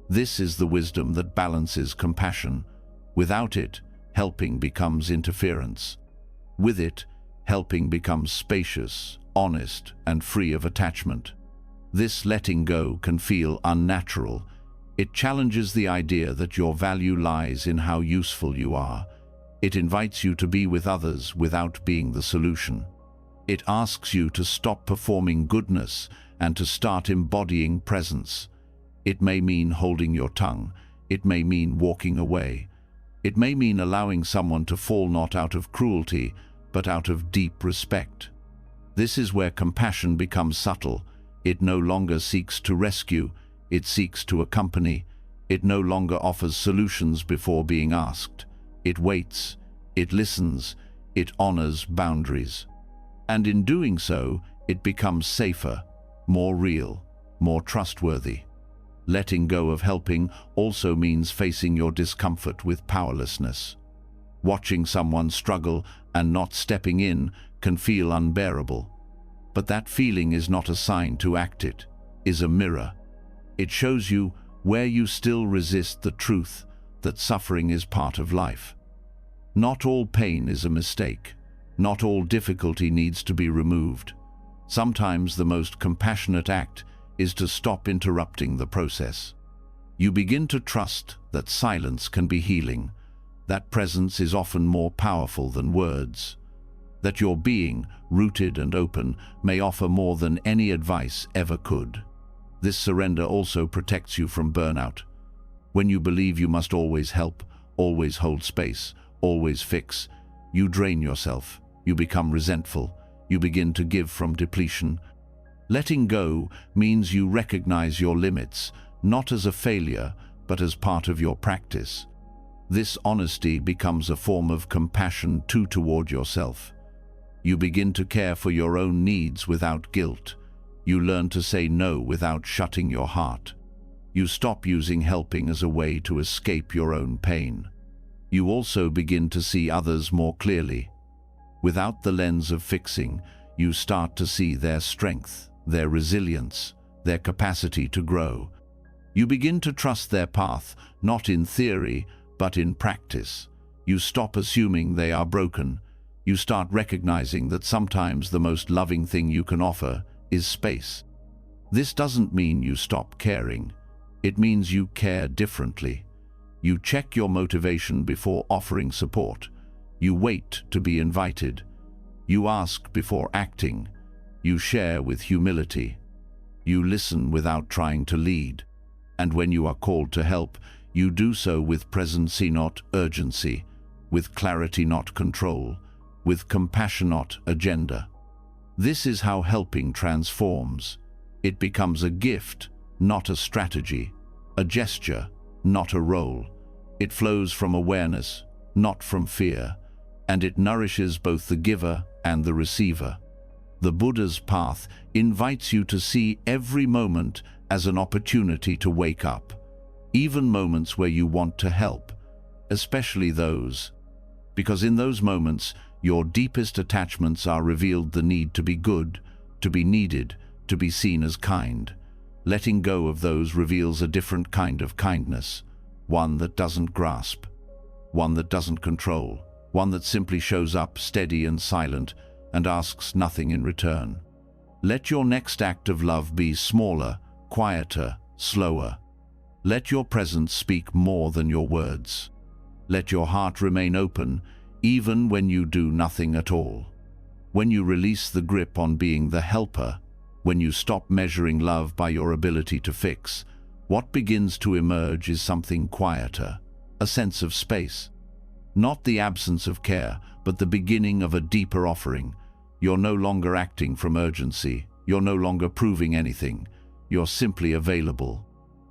This is the wisdom that balances compassion. Without it, helping becomes interference. With it, helping becomes spacious, honest, and free of attachment. This letting go can feel unnatural. It challenges the idea that your value lies in how useful you are. It invites you to be with others without being the solution. It asks you to stop performing goodness and to start embodying presence. It may mean holding your tongue. It may mean walking away. It may mean allowing someone to fall not out of cruelty, but out of deep respect. This is where compassion becomes subtle. It no longer seeks to rescue, it seeks to accompany. It no longer offers solutions before being asked. It waits, it listens, it honors boundaries. And in doing so, it becomes safer, more real, more trustworthy. Letting go of helping also means facing your discomfort with powerlessness. Watching someone struggle and not stepping in can feel unbearable. But that feeling is not a sign to act, it is a mirror. It shows you where you still resist the truth that suffering is part of life. Not all pain is a mistake. Not all difficulty needs to be removed. Sometimes the most compassionate act is to stop interrupting the process. You begin to trust that silence can be healing, that presence is often more powerful than words, that your being, rooted and open, may offer more than any advice ever could. This surrender also protects you from burnout. When you believe you must always help, always hold space, always fix, you drain yourself, you become resentful, you begin to give from depletion. Letting go means you recognize your limits, not as a failure, but as part of your practice. This honesty becomes a form of compassion too toward yourself. You begin to care for your own needs without guilt. You learn to say no without shutting your heart. You stop using helping as a way to escape your own pain. You also begin to see others more clearly. Without the lens of fixing, you start to see their strength, their resilience, their capacity to grow. You begin to trust their path, not in theory, but in practice. You stop assuming they are broken. You start recognizing that sometimes the most loving thing you can offer is space. This doesn't mean you stop caring. It means you care differently. You check your motivation before offering support. You wait to be invited. You ask before acting. You share with humility. You listen without trying to lead. And when you are called to help, you do so with presence, not urgency, with clarity, not control, with compassion, not agenda. This is how helping transforms. It becomes a gift, not a strategy, a gesture, not a role. It flows from awareness, not from fear, and it nourishes both the giver and the receiver. The Buddha's path invites you to see every moment as an opportunity to wake up, even moments where you want to help, especially those, because in those moments, your deepest attachments are revealed: the need to be good, to be needed, to be seen as kind. Letting go of those reveals a different kind of kindness, one that doesn't grasp, one that doesn't control, one that simply shows up steady and silent and asks nothing in return. Let your next act of love be smaller, quieter, slower. Let your presence speak more than your words. Let your heart remain open, even when you do nothing at all. When you release the grip on being the helper, when you stop measuring love by your ability to fix, what begins to emerge is something quieter, a sense of space. Not the absence of care, but the beginning of a deeper offering. You're no longer acting from urgency. You're no longer proving anything. You're simply available.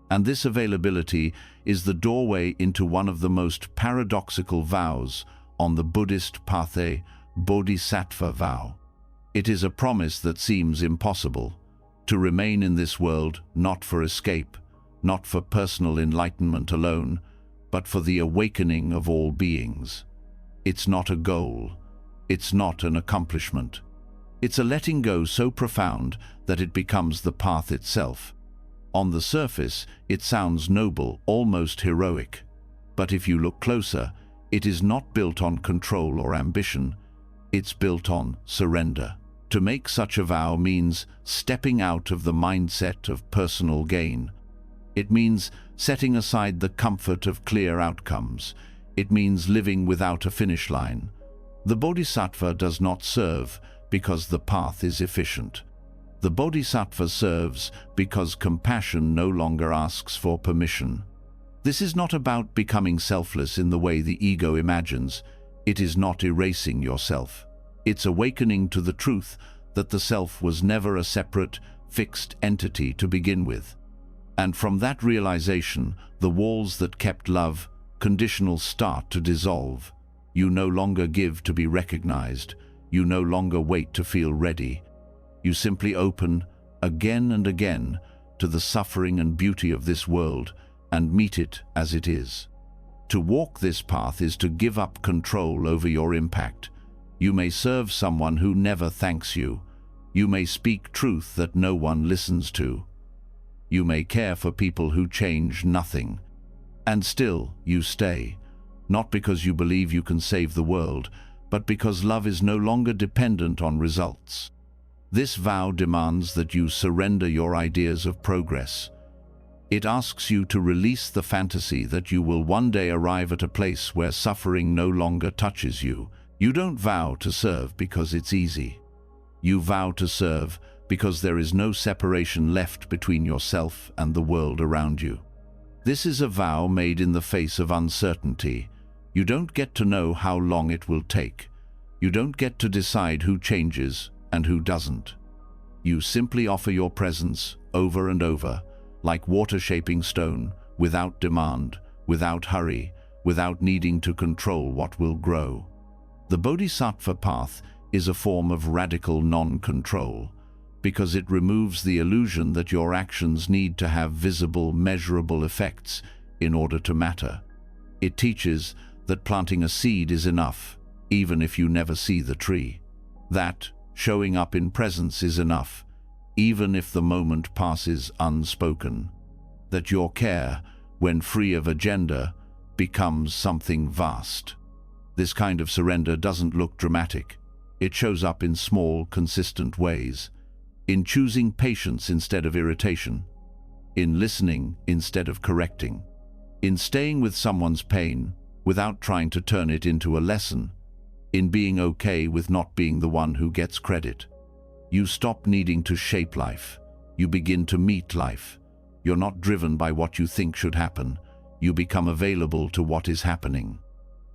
And this availability is the doorway into one of the most paradoxical vows on the Buddhist path, a bodhisattva vow. It is a promise that seems impossible: to remain in this world not for escape, not for personal enlightenment alone, but for the awakening of all beings. It's not a goal. It's not an accomplishment. It's a letting go so profound that it becomes the path itself. On the surface, it sounds noble, almost heroic. But if you look closer, it is not built on control or ambition. It's built on surrender. To make such a vow means stepping out of the mindset of personal gain. It means setting aside the comfort of clear outcomes. It means living without a finish line. The bodhisattva does not serve because the path is efficient. The bodhisattva serves because compassion no longer asks for permission. This is not about becoming selfless in the way the ego imagines. It is not erasing yourself. It's awakening to the truth that the self was never a separate, fixed entity to begin with. And from that realization, the walls that kept love conditional start to dissolve. You no longer give to be recognized. You no longer wait to feel ready. You simply open, again and again, to the suffering and beauty of this world and meet it as it is. To walk this path is to give up control over your impact. You may serve someone who never thanks you. You may speak truth that no one listens to. You may care for people who change nothing. And still, you stay, not because you believe you can save the world, but because love is no longer dependent on results. This vow demands that you surrender your ideas of progress. It asks you to release the fantasy that you will one day arrive at a place where suffering no longer touches you. You don't vow to serve because it's easy. You vow to serve because there is no separation left between yourself and the world around you. This is a vow made in the face of uncertainty. You don't get to know how long it will take. You don't get to decide who changes and who doesn't. You simply offer your presence over and over, like water shaping stone, without demand, without hurry, without needing to control what will grow. The bodhisattva path is a form of radical non-control, because it removes the illusion that your actions need to have visible, measurable effects in order to matter. It teaches that planting a seed is enough, even if you never see the tree. That showing up in presence is enough, even if the moment passes unspoken. That your care, when free of agenda, becomes something vast. This kind of surrender doesn't look dramatic. It shows up in small, consistent ways. In choosing patience instead of irritation. In listening instead of correcting. In staying with someone's pain without trying to turn it into a lesson. In being okay with not being the one who gets credit. You stop needing to shape life. You begin to meet life. You're not driven by what you think should happen. You become available to what is happening.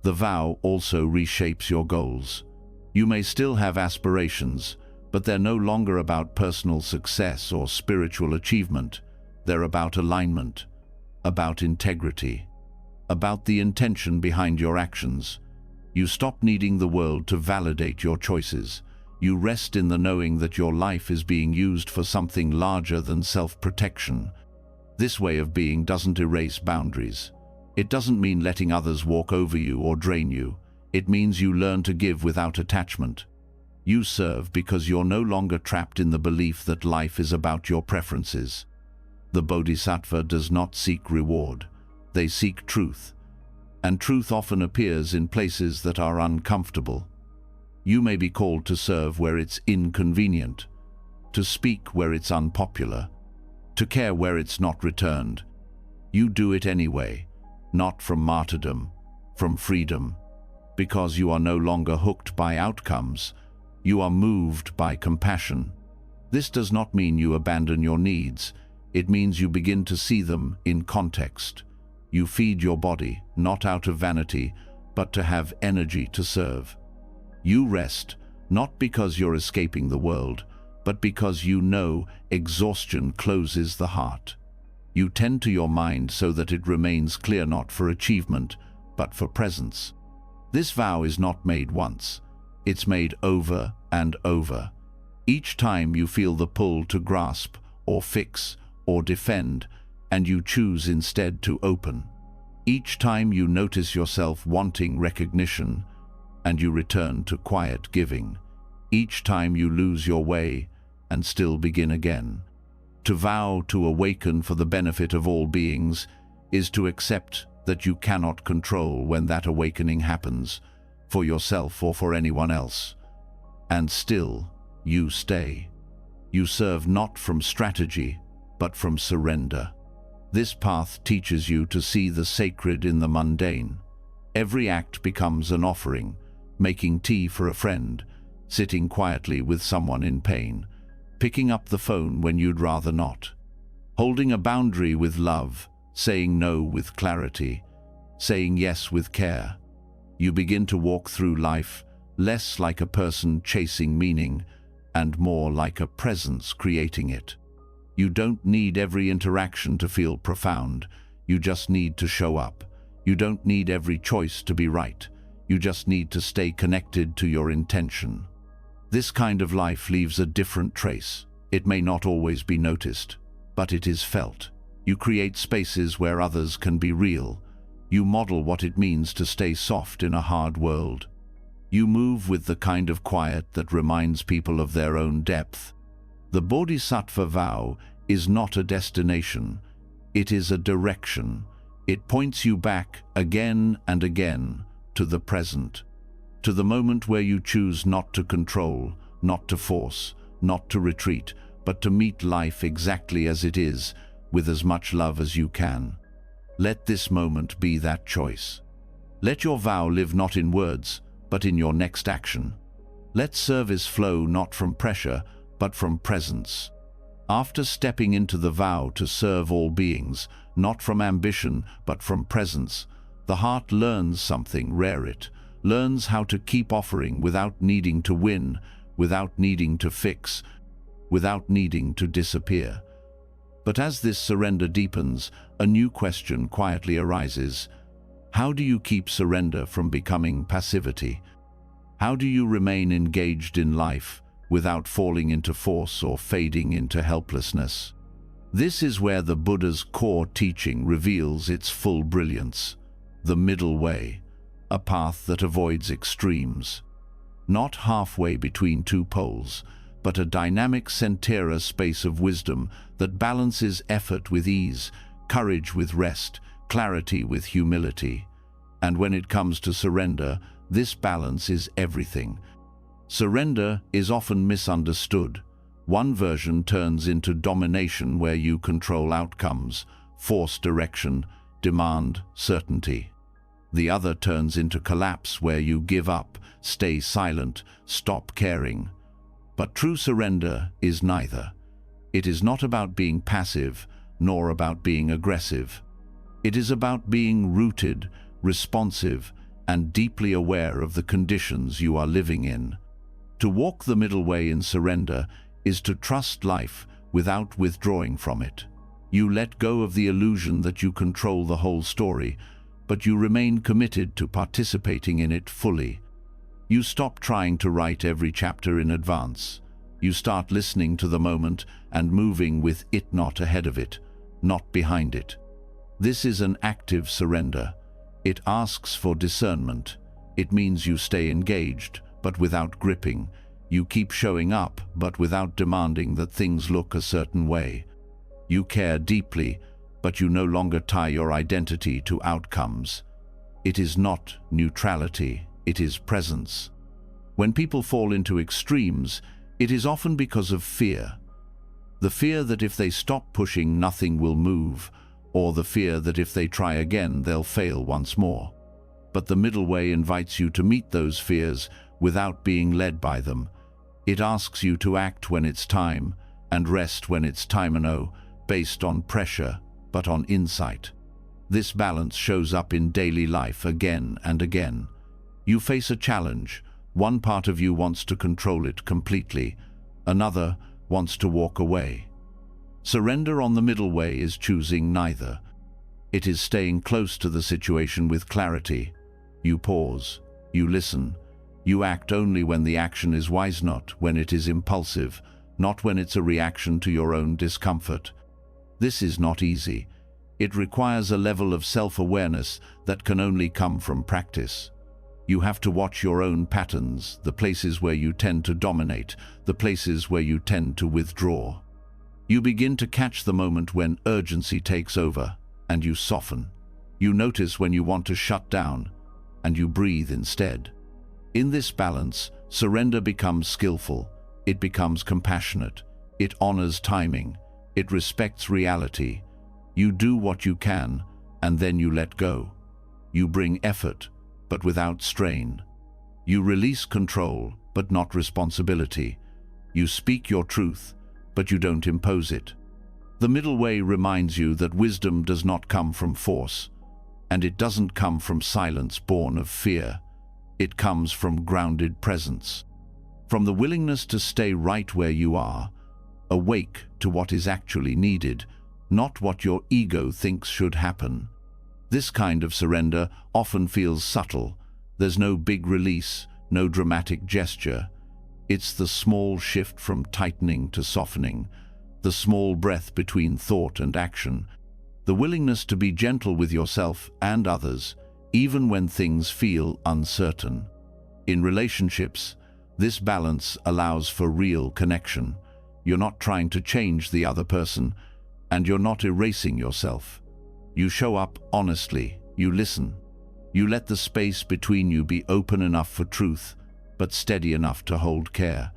The vow also reshapes your goals. You may still have aspirations, but they're no longer about personal success or spiritual achievement. They're about alignment, about integrity, about the intention behind your actions. You stop needing the world to validate your choices. You rest in the knowing that your life is being used for something larger than self-protection. This way of being doesn't erase boundaries. It doesn't mean letting others walk over you or drain you. It means you learn to give without attachment. You serve because you're no longer trapped in the belief that life is about your preferences. The bodhisattva does not seek reward. They seek truth. And truth often appears in places that are uncomfortable. You may be called to serve where it's inconvenient, to speak where it's unpopular, to care where it's not returned. You do it anyway, not from martyrdom, from freedom, because you are no longer hooked by outcomes. You are moved by compassion. This does not mean you abandon your needs. It means you begin to see them in context. You feed your body, not out of vanity, but to have energy to serve. You rest, not because you're escaping the world, but because you know exhaustion closes the heart. You tend to your mind so that it remains clear not for achievement, but for presence. This vow is not made once. It's made over and over. Each time you feel the pull to grasp, or fix, or defend, and you choose instead to open. Each time you notice yourself wanting recognition, and you return to quiet giving. Each time you lose your way and still begin again. To vow to awaken for the benefit of all beings is to accept that you cannot control when that awakening happens, for yourself or for anyone else. And still, you stay. You serve not from strategy, but from surrender. This path teaches you to see the sacred in the mundane. Every act becomes an offering, making tea for a friend, sitting quietly with someone in pain, picking up the phone when you'd rather not, holding a boundary with love, saying no with clarity, saying yes with care. You begin to walk through life less like a person chasing meaning and more like a presence creating it. You don't need every interaction to feel profound. You just need to show up. You don't need every choice to be right. You just need to stay connected to your intention. This kind of life leaves a different trace. It may not always be noticed, but it is felt. You create spaces where others can be real. You model what it means to stay soft in a hard world. You move with the kind of quiet that reminds people of their own depth. The bodhisattva vow is not a destination. It is a direction. It points you back again and again to the present, to the moment where you choose not to control, not to force, not to retreat, but to meet life exactly as it is, with as much love as you can. Let this moment be that choice. Let your vow live not in words, but in your next action. Let service flow not from pressure, but from presence. After stepping into the vow to serve all beings, not from ambition, but from presence, the heart learns something rare. It learns how to keep offering without needing to win, without needing to fix, without needing to disappear. But as this surrender deepens, a new question quietly arises. How do you keep surrender from becoming passivity? How do you remain engaged in life without falling into force or fading into helplessness? This is where the Buddha's core teaching reveals its full brilliance. The middle way, a path that avoids extremes. Not halfway between two poles, but a dynamic centera space of wisdom that balances effort with ease, courage with rest, clarity with humility. And when it comes to surrender, this balance is everything. Surrender is often misunderstood. One version turns into domination, where you control outcomes, force direction, demand certainty. The other turns into collapse, where you give up, stay silent, stop caring. But true surrender is neither. It is not about being passive, nor about being aggressive. It is about being rooted, responsive, and deeply aware of the conditions you are living in. To walk the middle way in surrender is to trust life without withdrawing from it. You let go of the illusion that you control the whole story, but you remain committed to participating in it fully. You stop trying to write every chapter in advance. You start listening to the moment and moving with it, not ahead of it, not behind it. This is an active surrender. It asks for discernment. It means you stay engaged, but without gripping. You keep showing up, but without demanding that things look a certain way. You care deeply, but you no longer tie your identity to outcomes. It is not neutrality, it is presence. When people fall into extremes, it is often because of fear. The fear that if they stop pushing, nothing will move, or the fear that if they try again, they'll fail once more. But the middle way invites you to meet those fears without being led by them. It asks you to act when it's time and rest when it's time, based on pressure, but on insight. This balance shows up in daily life again and again. You face a challenge. One part of you wants to control it completely. Another wants to walk away. Surrender on the middle way is choosing neither. It is staying close to the situation with clarity. You pause. You listen. You act only when the action is wise, not when it is impulsive, not when it's a reaction to your own discomfort. This is not easy. It requires a level of self-awareness that can only come from practice. You have to watch your own patterns, the places where you tend to dominate, the places where you tend to withdraw. You begin to catch the moment when urgency takes over, and you soften. You notice when you want to shut down, and you breathe instead. In this balance, surrender becomes skillful. It becomes compassionate. It honors timing. It respects reality. You do what you can, and then you let go. You bring effort, but without strain. You release control, but not responsibility. You speak your truth, but you don't impose it. The middle way reminds you that wisdom does not come from force, and it doesn't come from silence born of fear. It comes from grounded presence, from the willingness to stay right where you are, awake to what is actually needed, not what your ego thinks should happen. This kind of surrender often feels subtle. There's no big release, no dramatic gesture. It's the small shift from tightening to softening, the small breath between thought and action, the willingness to be gentle with yourself and others, even when things feel uncertain. In relationships, this balance allows for real connection. You're not trying to change the other person, and you're not erasing yourself. You show up honestly, you listen. You let the space between you be open enough for truth, but steady enough to hold care.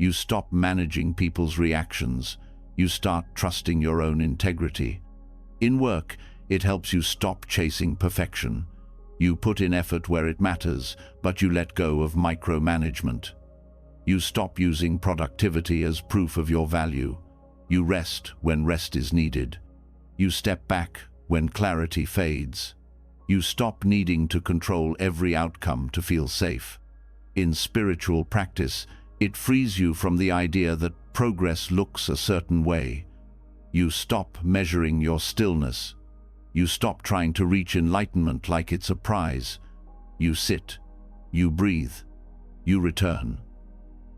You stop managing people's reactions. You start trusting your own integrity. In work, it helps you stop chasing perfection. You put in effort where it matters, but you let go of micromanagement. You stop using productivity as proof of your value. You rest when rest is needed. You step back when clarity fades. You stop needing to control every outcome to feel safe. In spiritual practice, it frees you from the idea that progress looks a certain way. You stop measuring your stillness. You stop trying to reach enlightenment like it's a prize. You sit, you breathe, you return.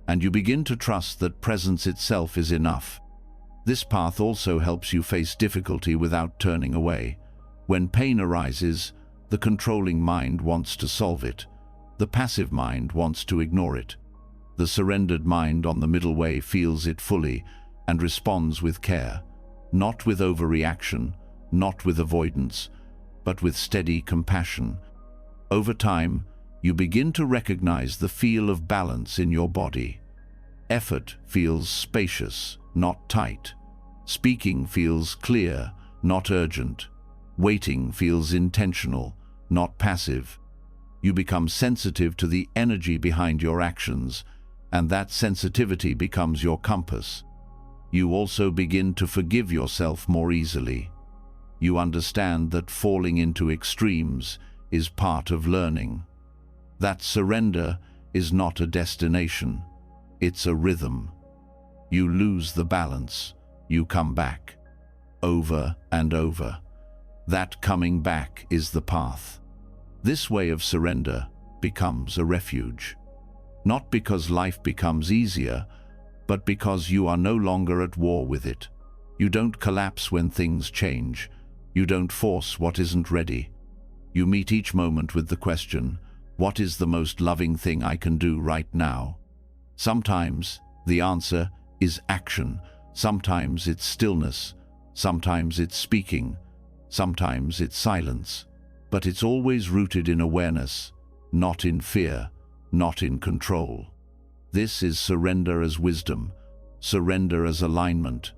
And you begin to trust that presence itself is enough. This path also helps you face difficulty without turning away. When pain arises, the controlling mind wants to solve it. The passive mind wants to ignore it. The surrendered mind on the middle way feels it fully and responds with care, not with overreaction, not with avoidance, but with steady compassion. Over time, you begin to recognize the feel of balance in your body. Effort feels spacious, not tight. Speaking feels clear, not urgent. Waiting feels intentional, not passive. You become sensitive to the energy behind your actions, and that sensitivity becomes your compass. You also begin to forgive yourself more easily. You understand that falling into extremes is part of learning. That surrender is not a destination, it's a rhythm. You lose the balance, you come back, over and over. That coming back is the path. This way of surrender becomes a refuge. Not because life becomes easier, but because you are no longer at war with it. You don't collapse when things change. You don't force what isn't ready. You meet each moment with the question, what is the most loving thing I can do right now? Sometimes the answer is action. Sometimes it's stillness. Sometimes it's speaking. Sometimes it's silence. But it's always rooted in awareness, not in fear, not in control. This is surrender as wisdom, surrender as alignment,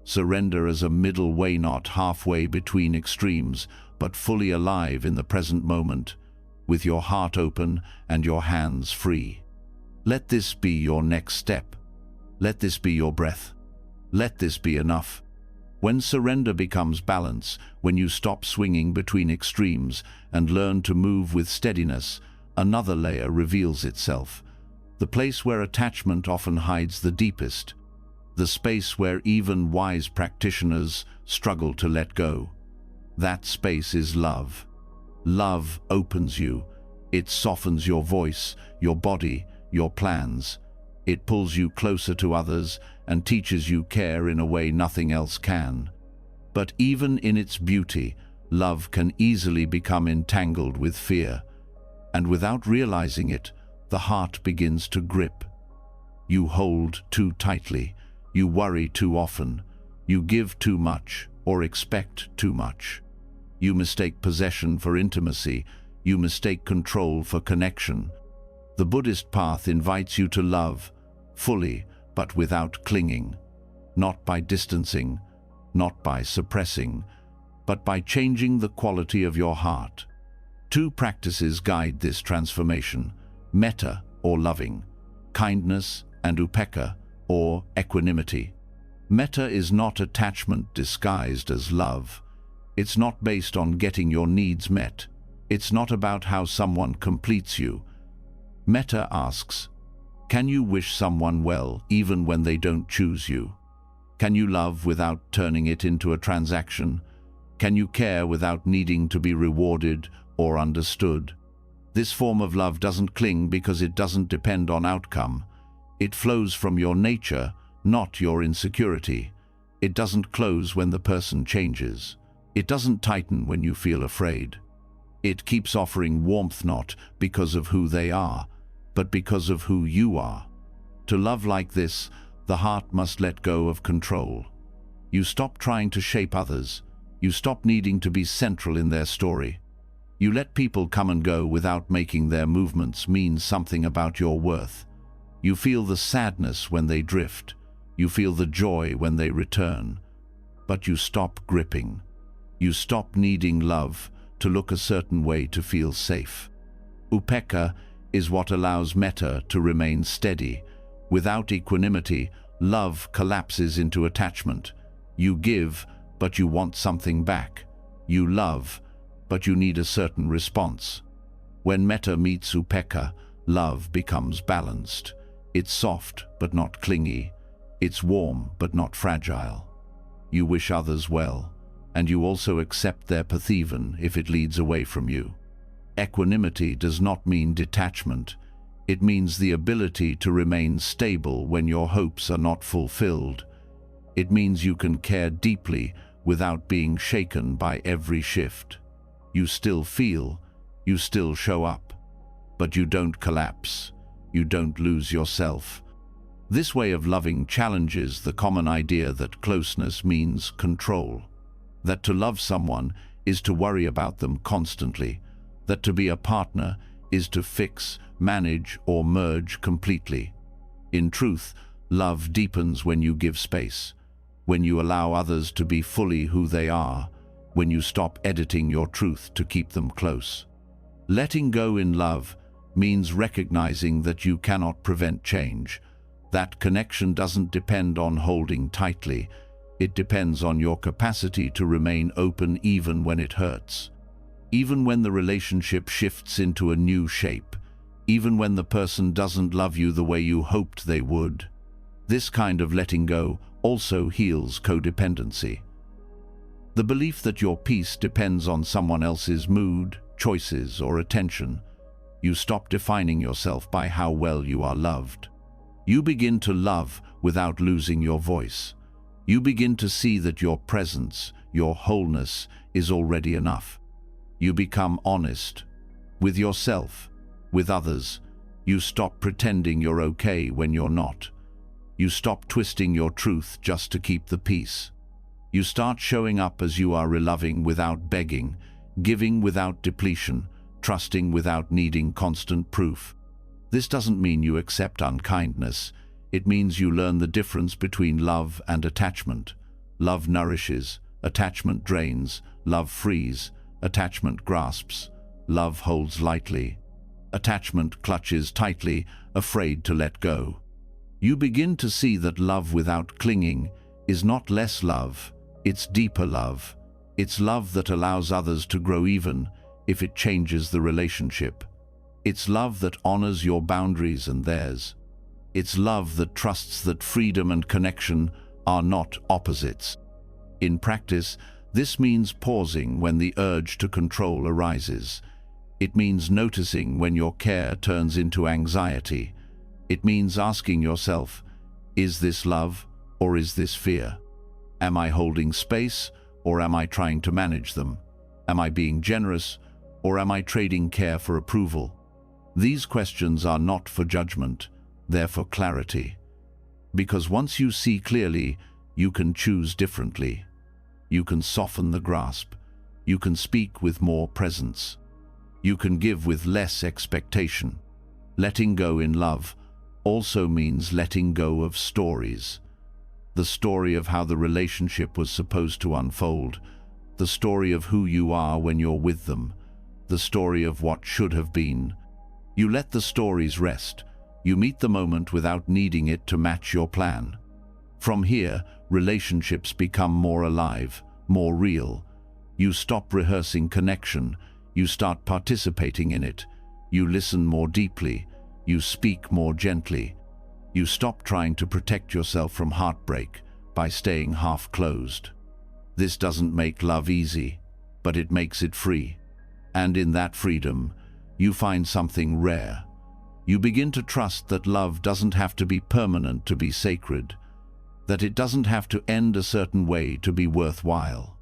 surrender as a middle way, not halfway between extremes, but fully alive in the present moment, with your heart open and your hands free. Let this be your next step. Let this be your breath. Let this be enough. When surrender becomes balance, when you stop swinging between extremes and learn to move with steadiness, another layer reveals itself. The place where attachment often hides the deepest. The space where even wise practitioners struggle to let go. That space is love. Love opens you. It softens your voice, your body, your plans. It pulls you closer to others and teaches you care in a way nothing else can. But even in its beauty, love can easily become entangled with fear. And without realizing it, the heart begins to grip. You hold too tightly. You worry too often. You give too much or expect too much. You mistake possession for intimacy. You mistake control for connection. The Buddhist path invites you to love, fully, but without clinging. Not by distancing, not by suppressing, but by changing the quality of your heart. Two practices guide this transformation: metta, or loving, kindness, and upekkha, or equanimity. Metta is not attachment disguised as love. It's not based on getting your needs met. It's not about how someone completes you. Metta asks, can you wish someone well even when they don't choose you? Can you love without turning it into a transaction? Can you care without needing to be rewarded or understood? This form of love doesn't cling because it doesn't depend on outcome. It flows from your nature, not your insecurity. It doesn't close when the person changes. It doesn't tighten when you feel afraid. It keeps offering warmth not because of who they are, but because of who you are. To love like this, the heart must let go of control. You stop trying to shape others. You stop needing to be central in their story. You let people come and go without making their movements mean something about your worth. You feel the sadness when they drift. You feel the joy when they return. But you stop gripping. You stop needing love to look a certain way to feel safe. Upekkha is what allows metta to remain steady. Without equanimity, love collapses into attachment. You give, but you want something back. You love, but you need a certain response. When metta meets upekkha, love becomes balanced. It's soft, but not clingy. It's warm, but not fragile. You wish others well, and you also accept their path even if it leads away from you. Equanimity does not mean detachment. It means the ability to remain stable when your hopes are not fulfilled. It means you can care deeply without being shaken by every shift. You still feel, you still show up, but you don't collapse. You don't lose yourself. This way of loving challenges the common idea that closeness means control. That to love someone is to worry about them constantly. That to be a partner is to fix, manage, or merge completely. In truth, love deepens when you give space, when you allow others to be fully who they are, when you stop editing your truth to keep them close. Letting go in love means recognizing that you cannot prevent change. That connection doesn't depend on holding tightly. It depends on your capacity to remain open even when it hurts. Even when the relationship shifts into a new shape. Even when the person doesn't love you the way you hoped they would. This kind of letting go also heals codependency. The belief that your peace depends on someone else's mood, choices, or attention. You stop defining yourself by how well you are loved. You begin to love without losing your voice. You begin to see that your presence, your wholeness, is already enough. You become honest with yourself, with others. You stop pretending you're okay when you're not. You stop twisting your truth just to keep the peace. You start showing up as you are, loving without begging, giving without depletion, trusting without needing constant proof. This doesn't mean you accept unkindness. It means you learn the difference between love and attachment. Love nourishes, attachment drains. Love frees, attachment grasps. Love holds lightly. Attachment clutches tightly, afraid to let go. You begin to see that love without clinging is not less love, it's deeper love. It's love that allows others to grow even if it changes the relationship. It's love that honors your boundaries and theirs. It's love that trusts that freedom and connection are not opposites. In practice, this means pausing when the urge to control arises. It means noticing when your care turns into anxiety. It means asking yourself, is this love or is this fear? Am I holding space or am I trying to manage them? Am I being generous or am I trading care for approval? These questions are not for judgment, they're for clarity. Because once you see clearly, you can choose differently. You can soften the grasp. You can speak with more presence. You can give with less expectation. Letting go in love also means letting go of stories. The story of how the relationship was supposed to unfold. The story of who you are when you're with them. The story of what should have been. You let the stories rest. You meet the moment without needing it to match your plan. From here, relationships become more alive, more real. You stop rehearsing connection. You start participating in it. You listen more deeply. You speak more gently. You stop trying to protect yourself from heartbreak by staying half-closed. This doesn't make love easy, but it makes it free. And in that freedom, you find something rare. You begin to trust that love doesn't have to be permanent to be sacred, that it doesn't have to end a certain way to be worthwhile,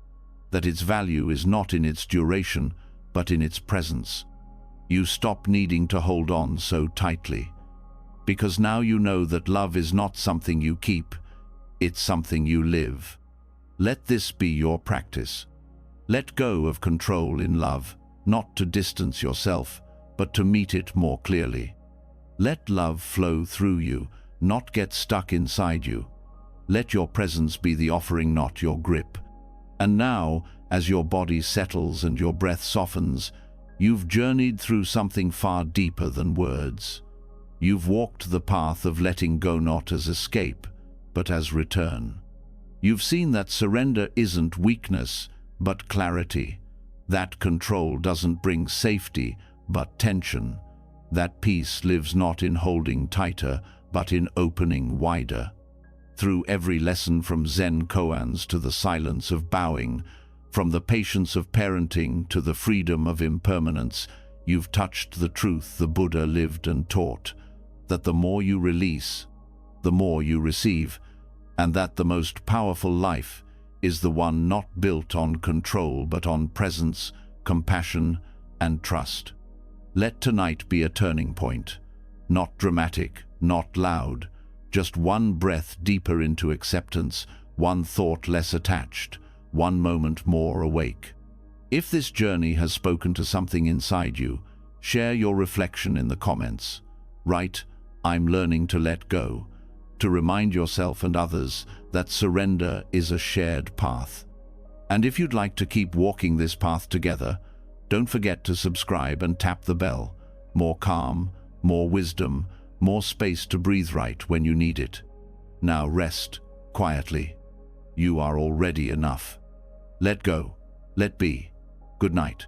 that its value is not in its duration, but in its presence. You stop needing to hold on so tightly, because now you know that love is not something you keep, it's something you live. Let this be your practice. Let go of control in love, not to distance yourself, but to meet it more clearly. Let love flow through you, not get stuck inside you. Let your presence be the offering, not your grip. And now, as your body settles and your breath softens, you've journeyed through something far deeper than words. You've walked the path of letting go, not as escape, but as return. You've seen that surrender isn't weakness, but clarity. That control doesn't bring safety, but tension. That peace lives not in holding tighter, but in opening wider. Through every lesson, from Zen koans to the silence of bowing, from the patience of parenting to the freedom of impermanence, you've touched the truth the Buddha lived and taught, that the more you release, the more you receive, and that the most powerful life is the one not built on control but on presence, compassion, and trust. Let tonight be a turning point, not dramatic, not loud, just one breath deeper into acceptance, one thought less attached, one moment more awake. If this journey has spoken to something inside you, share your reflection in the comments. Write, "I'm learning to let go," to remind yourself and others that surrender is a shared path. And if you'd like to keep walking this path together, don't forget to subscribe and tap the bell. More calm, more wisdom, more space to breathe right when you need it. Now rest quietly. You are already enough. Let go. Let be. Good night.